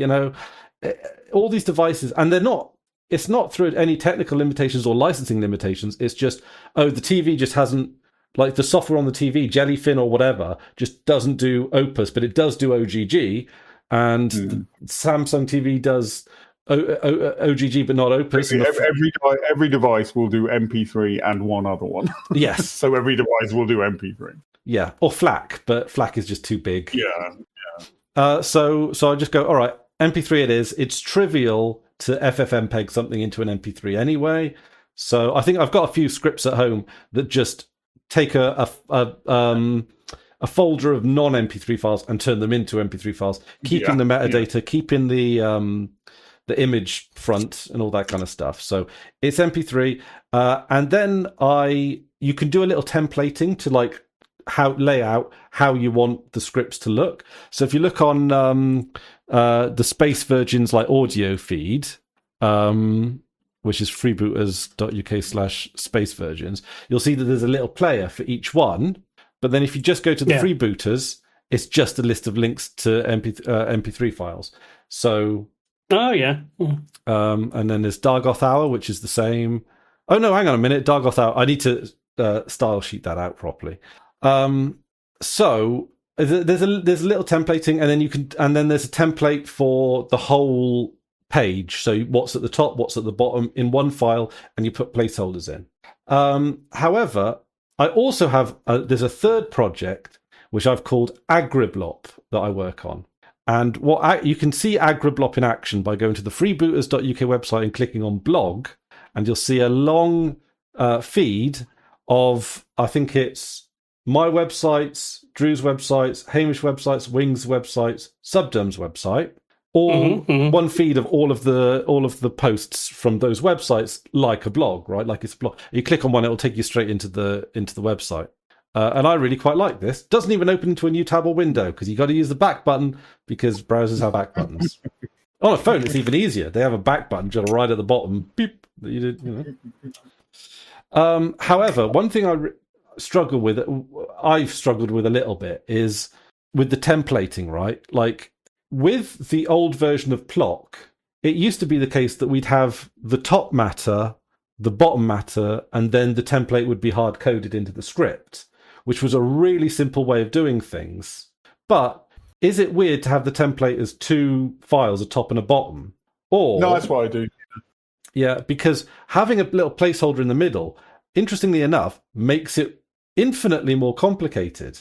All these devices, and they're not. It's not through any technical limitations or licensing limitations. It's just the TV just hasn't. Like the software on the TV, Jellyfin or whatever, just doesn't do Opus, but it does do OGG. And the Samsung TV does OGG, but not Opus. Every device will do MP3 and one other one. Yes. So every device will do MP3. Yeah, or FLAC, but FLAC is just too big. Yeah. So I just go, all right, MP3 it is. It's trivial to FFmpeg something into an MP3 anyway. So I think I've got a few scripts at home that just take a folder of non-MP3 files and turn them into MP3 files, keeping the metadata, keeping the image front and all that kind of stuff. So it's MP3, and then you can do a little templating to lay out how you want the scripts to look. So if you look on the Space Virgins audio feed, which is freebooters.uk/spacevirgins, you'll see that there's a little player for each one. But then if you just go to the freebooters, it's just a list of links to MP3 files. So, and then there's Dargoth Hour, which is the same. Oh no, hang on a minute, Dargoth Hour. I need to style sheet that out properly. So there's a little templating, and then there's a template for the whole page. So what's at the top, what's at the bottom in one file, and you put placeholders in. However, I also have there's a third project which I've called Agriblop that I work on, and you can see Agriblop in action by going to the freebooters.uk website and clicking on blog, and you'll see a long feed of, I think it's my websites, Drew's websites, Hamish websites, Wing's websites, Subderm's website. All one feed of all of the posts from those websites, like a blog, right? Like it's a blog. You click on one, it'll take you straight into the website. And I really quite like this. Doesn't even open into a new tab or window because you got to use the back button because browsers have back buttons. On a phone, it's even easier. They have a back button just right at the bottom. Beep. That you did, However, one thing I've struggled with a little bit is with the templating, right? Like, with the old version of Plock, it used to be the case that we'd have the top matter, the bottom matter, and then the template would be hard-coded into the script, which was a really simple way of doing things. But is it weird to have the template as two files, a top and a bottom? Or no, that's what I do. Yeah, because having a little placeholder in the middle, interestingly enough, makes it infinitely more complicated.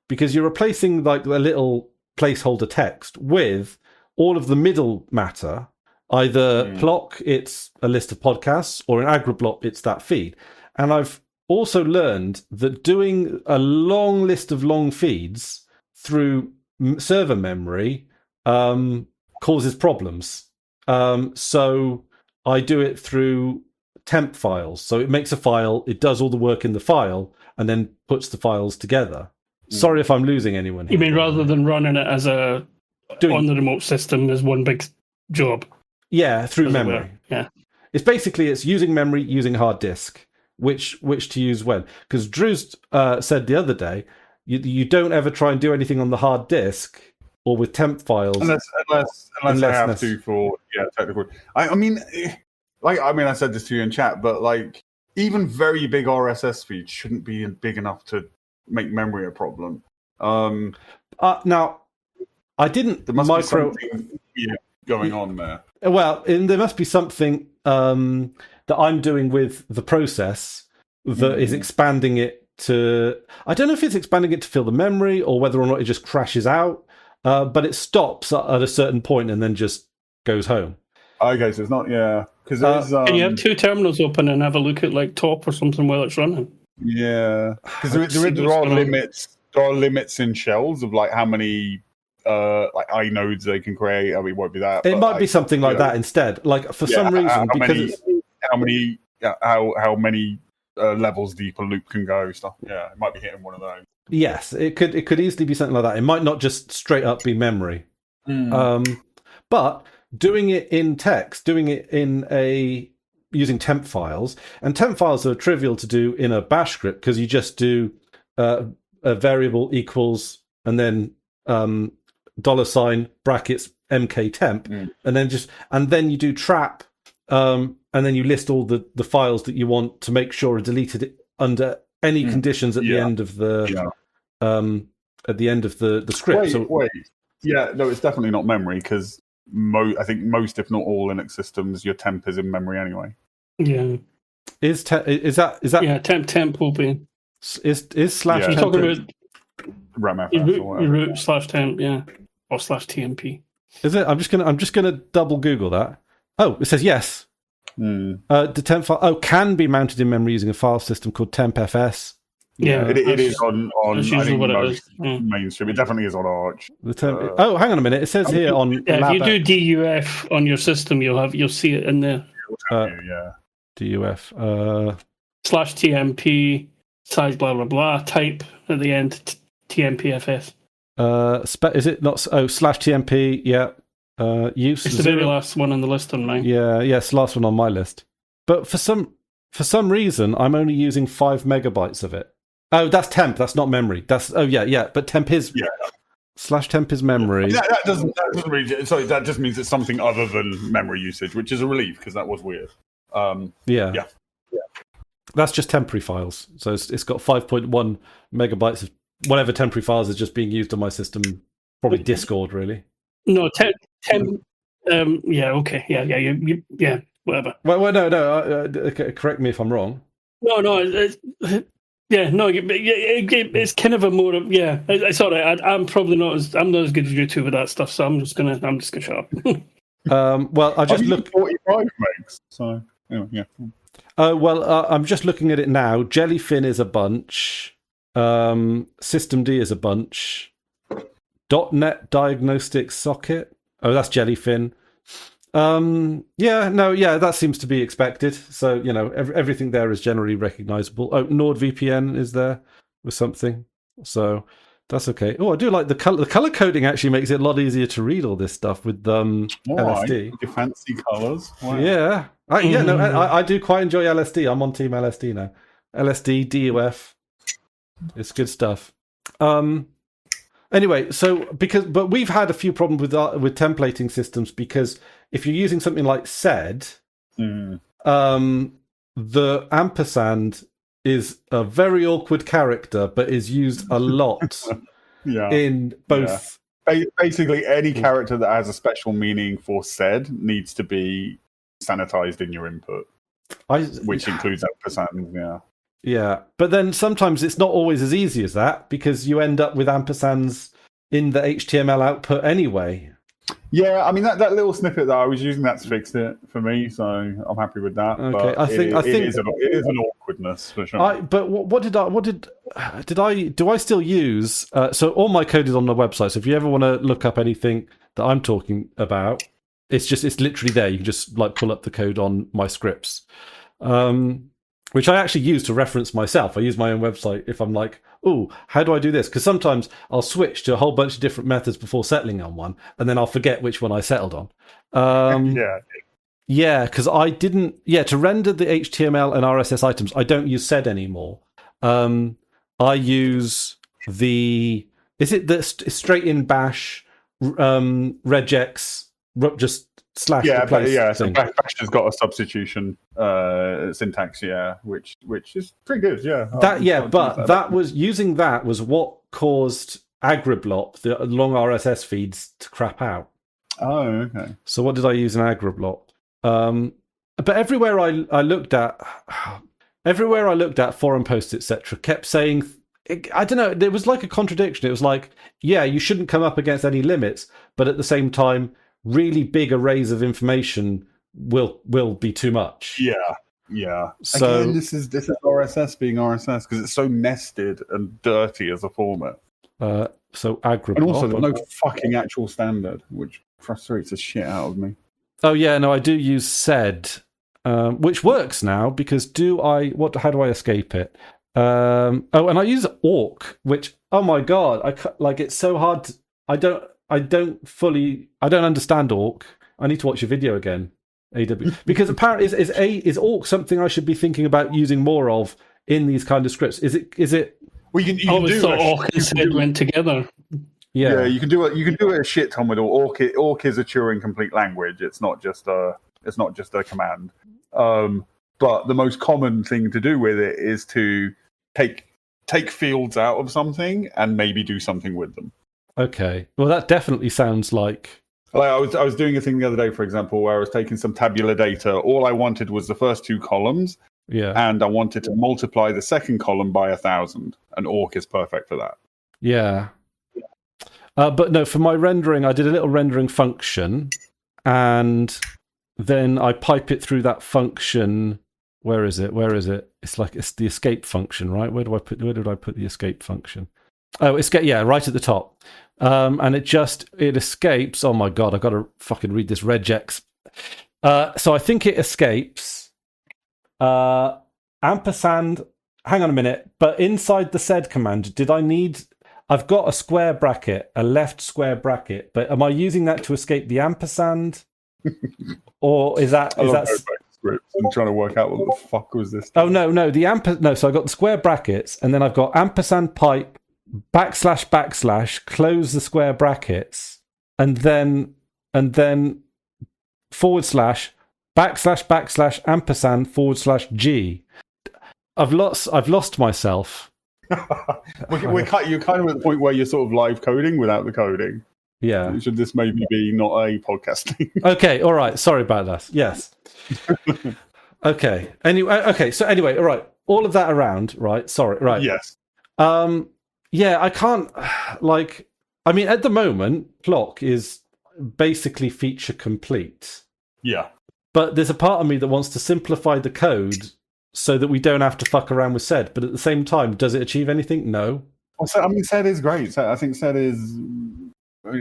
Because you're replacing a little placeholder text with all of the middle matter. Either Plock, it's a list of podcasts, or in Agriblop, it's that feed. And I've also learned that doing a long list of long feeds through server memory causes problems. So I do it through temp files. So it makes a file, it does all the work in the file, and then puts the files together. Sorry if I'm losing anyone here. You mean rather than running it as on the remote system as one big job? Yeah, through memory. Yeah. It's using memory, using hard disk, which to use when. Because Drew's said the other day, you don't ever try and do anything on the hard disk or with temp files. Unless I have to for technical. I said this to you in chat, but even very big RSS feeds shouldn't be big enough to make memory a problem. Now, I didn't. There must be something going on there. Well, there must be something that I'm doing with the process that is expanding it to. I don't know if it's expanding it to fill the memory or whether or not it just crashes out. But it stops at a certain point and then just goes home. Okay, so it's not. Yeah, because can you have two terminals open and have a look at top or something while it's running? Yeah, because there are limits. There are limits in shells of how many like inodes they can create. I mean, it won't be that. It might be something like that instead. Like for some reason, because how many levels deep a loop can go. Stuff. Yeah, it might be hitting one of those. Yes, it could easily be something like that. It might not just straight up be memory. But doing it in text, doing it using temp files, and temp files are trivial to do in a bash script because you just do a variable equals and then $sign brackets mk temp, and then you do trap, and then you list all the files that you want to make sure are deleted under any conditions at the end of the script. Wait. Yeah, no, it's definitely not memory because I think most, if not all, Linux systems, your temp is in memory anyway. Yeah. Is that? Yeah, temp will be. Is slash? You're talking about root /temp, yeah, or /tmp. Is it? I'm just gonna double Google that. Oh, it says yes. The temp file can be mounted in memory using a file system called tempfs. Yeah, it is on I think most mainstream. It definitely is on Arch. Oh, hang on a minute. It says here on if you do DUF on your system, you'll see it in there. DUF /tmp size blah blah blah type at the end tmpfs. Is it not? Oh, /tmp. Yeah. Use. It's the very last one on the list on mine. Yeah. Yes, last one on my list. But for some reason, I'm only using 5 megabytes of it. Oh, that's temp. That's not memory. But temp is /temp is memory. That doesn't really. Sorry, that just means it's something other than memory usage, which is a relief because that was weird. Yeah. That's just temporary files. So it's got 5.1 megabytes of whatever temporary files is just being used on my system. Probably Discord, really. No, temp. Yeah. Okay. Yeah. Whatever. Well, no. Correct me if I'm wrong. No. It's kind of a more. Yeah, it's all right. I'm probably not as good as you two with that stuff. So I'm just gonna shut up. Well, I just look 45 megs. So yeah. I'm just looking at it now. Jellyfin is a bunch. Systemd is a bunch. .NET Diagnostic Socket. Oh, that's Jellyfin. That seems to be expected. So, everything there is generally recognizable. Oh, NordVPN is there with something. So that's okay. Oh, I do like the color. The color coding actually makes it a lot easier to read all this stuff with LSD. Your fancy colors. Wow. Yeah. I do quite enjoy LSD. I'm on Team LSD now. LSD, DUF. It's good stuff. Anyway, but we've had a few problems with templating systems because if you're using something like sed, the ampersand is a very awkward character, but is used a lot in both. Yeah. Basically, any character that has a special meaning for sed needs to be sanitized in your input, which includes ampersand. Yeah. Yeah, but then sometimes it's not always as easy as that because you end up with ampersands in the HTML output anyway. Yeah, I mean that little snippet that I was using, that's fixed it for me, so I'm happy with that. Okay, but it is an awkwardness for sure. Do I still use? So all my code is on the website. So if you ever want to look up anything that I'm talking about, it's literally there. You can just pull up the code on my scripts. Which I actually use to reference myself. I use my own website if I'm like, oh, how do I do this? Because sometimes I'll switch to a whole bunch of different methods before settling on one, and then I'll forget which one I settled on. Yeah, because I didn't... Yeah, to render the HTML and RSS items, I don't use sed anymore. I use the... Is it the straight-in bash regex just... / so bash has got a substitution syntax, which is pretty good, that was what caused Agriblop, the long RSS feeds, to crap out. Oh, okay. So what did I use in Agriblop? But everywhere I looked at, forum posts, etc., kept saying, I don't know, there was like a contradiction. It was like, you shouldn't come up against any limits, but at the same time, really big arrays of information will be too much. Yeah. So again, this is RSS being RSS because it's so nested and dirty as a format. So agrablob. And also, there's no fucking actual standard, which frustrates the shit out of me. Oh yeah, no, I do use sed, which works now because how do I escape it? And I use awk, which, oh my god, it's so hard. I don't understand awk. I need to watch your video again, AW, because apparently is awk something I should be thinking about using more of in these kind of scripts? Is it? Well, you can always do thought awk and sed went together. Yeah, you can do it. You can do it a shit ton with awk. Awk is a Turing complete language. It's not just a command. But the most common thing to do with it is to take fields out of something and maybe do something with them. Okay. Well, that definitely sounds like. I was doing a thing the other day, for example, where I was taking some tabular data. All I wanted was the first two columns. Yeah. And I wanted to multiply the second column by 1,000, and awk is perfect for that. Yeah. But no, for my rendering, I did a little rendering function, and then I pipe it through that function. Where is it? It's the escape function, right? Where did I put the escape function? Oh, escape. Yeah, right at the top. And it escapes. Oh my god, I got to fucking read this regex. So I think it escapes. Ampersand. Hang on a minute. But inside the sed command, I've got a square bracket, a left square bracket, but am I using that to escape the ampersand? Or is that scripts and trying to work out what the fuck was this? Oh no, so I got the square brackets, and then I've got ampersand pipe // close the square brackets, and then / / ampersand / G. I've lost myself. You're kind of at the point where you're sort of live coding without the coding. Yeah. Should this maybe be not a podcasting? Okay, all right. Sorry about that. Yes. Okay. Anyway, all right. All of that around, right? Sorry, right. Yes. Yeah, I can't at the moment, Clock is basically feature complete. Yeah. But there's a part of me that wants to simplify the code so that we don't have to fuck around with sed. But at the same time, does it achieve anything? No. Well, sed is great. I think sed is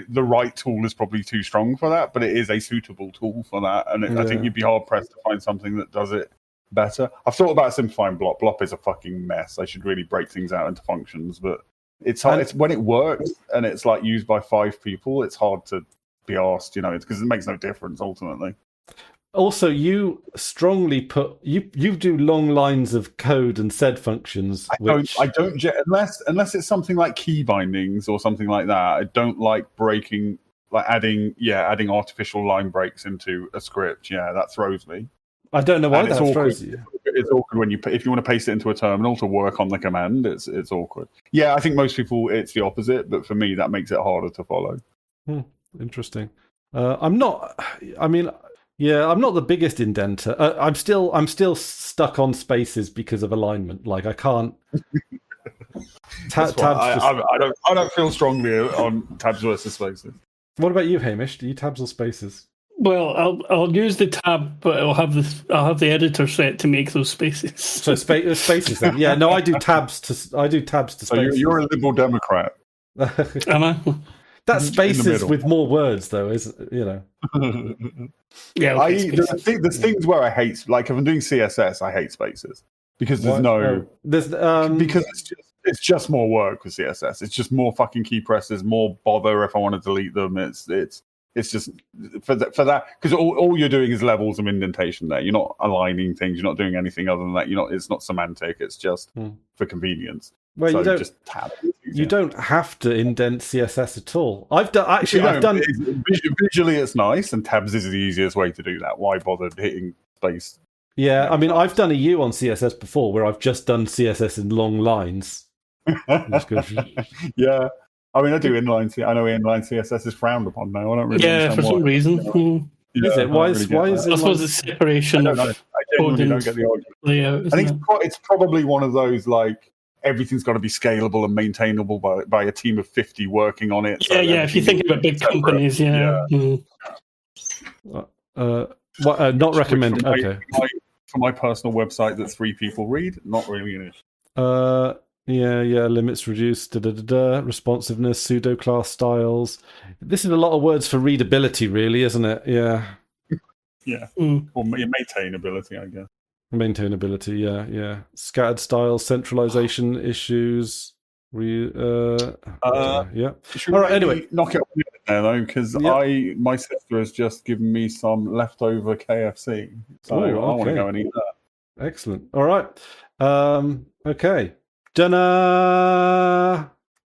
the right tool is probably too strong for that, but it is a suitable tool for that. And I think you'd be hard pressed to find something that does it better. I've thought about simplifying Blop. Blop is a fucking mess. I should really break things out into functions, but it's hard. It's when it works and it's like used by 5 people. It's hard to be asked, because it makes no difference ultimately. Also, you strongly put you do long lines of code and sed functions. I don't unless it's something like key bindings or something like that. I don't like adding artificial line breaks into a script. Yeah, that throws me. I don't know why that throws you. It's awkward when if you want to paste it into a terminal to work on the command. It's awkward. Yeah, I think most people it's the opposite, but for me that makes it harder to follow. Interesting. I'm not the biggest indenter. I'm still stuck on spaces because of alignment. Like I can't. I don't feel strongly on tabs versus spaces. What about you, Hamish? Do you tabs or spaces? Well, I'll use the tab, but I'll have the editor set to make those spaces. So spaces then. Yeah, no, I do tabs to spaces. So you're a liberal Democrat. Am I? That's spaces with more words, though, isn't Yeah. Okay, there's things where I hate, like if I'm doing CSS, I hate spaces because because it's just more work with CSS. It's just more fucking key presses, more bother if I want to delete them. It's just for that because all you're doing is levels of indentation there. You're not aligning things. You're not doing anything other than that. It's not semantic. It's just for convenience. Well, so you don't just tab. You don't have to indent CSS at all. I've done. Visually, it's nice, and tabs is the easiest way to do that. Why bother hitting space? Yeah, I mean, I've done a U on CSS before, where I've just done CSS in long lines. Yeah. I mean, I do inline. I know inline CSS is frowned upon now. I don't really. Yeah, for some reason. Is it? Why is it? I suppose it's separation of I genuinely don't get the argument. Layout. I think it's probably one of those like everything's got to be scalable and maintainable by a team of 50 working on it. So yeah. If you think about big companies, yeah. Not recommended. Okay. For my personal website that 3 people read, not really an issue. Yeah, limits reduced, responsiveness, pseudo class styles. This is a lot of words for readability, really, isn't it? Yeah. Yeah. Mm. Or your maintainability, I guess. Maintainability, yeah. Scattered styles, centralization issues. Yeah. All right, anyway. Knock it on the head there, though, because my sister has just given me some leftover KFC. So I want to go and eat that. Excellent. All right. Okay. Done.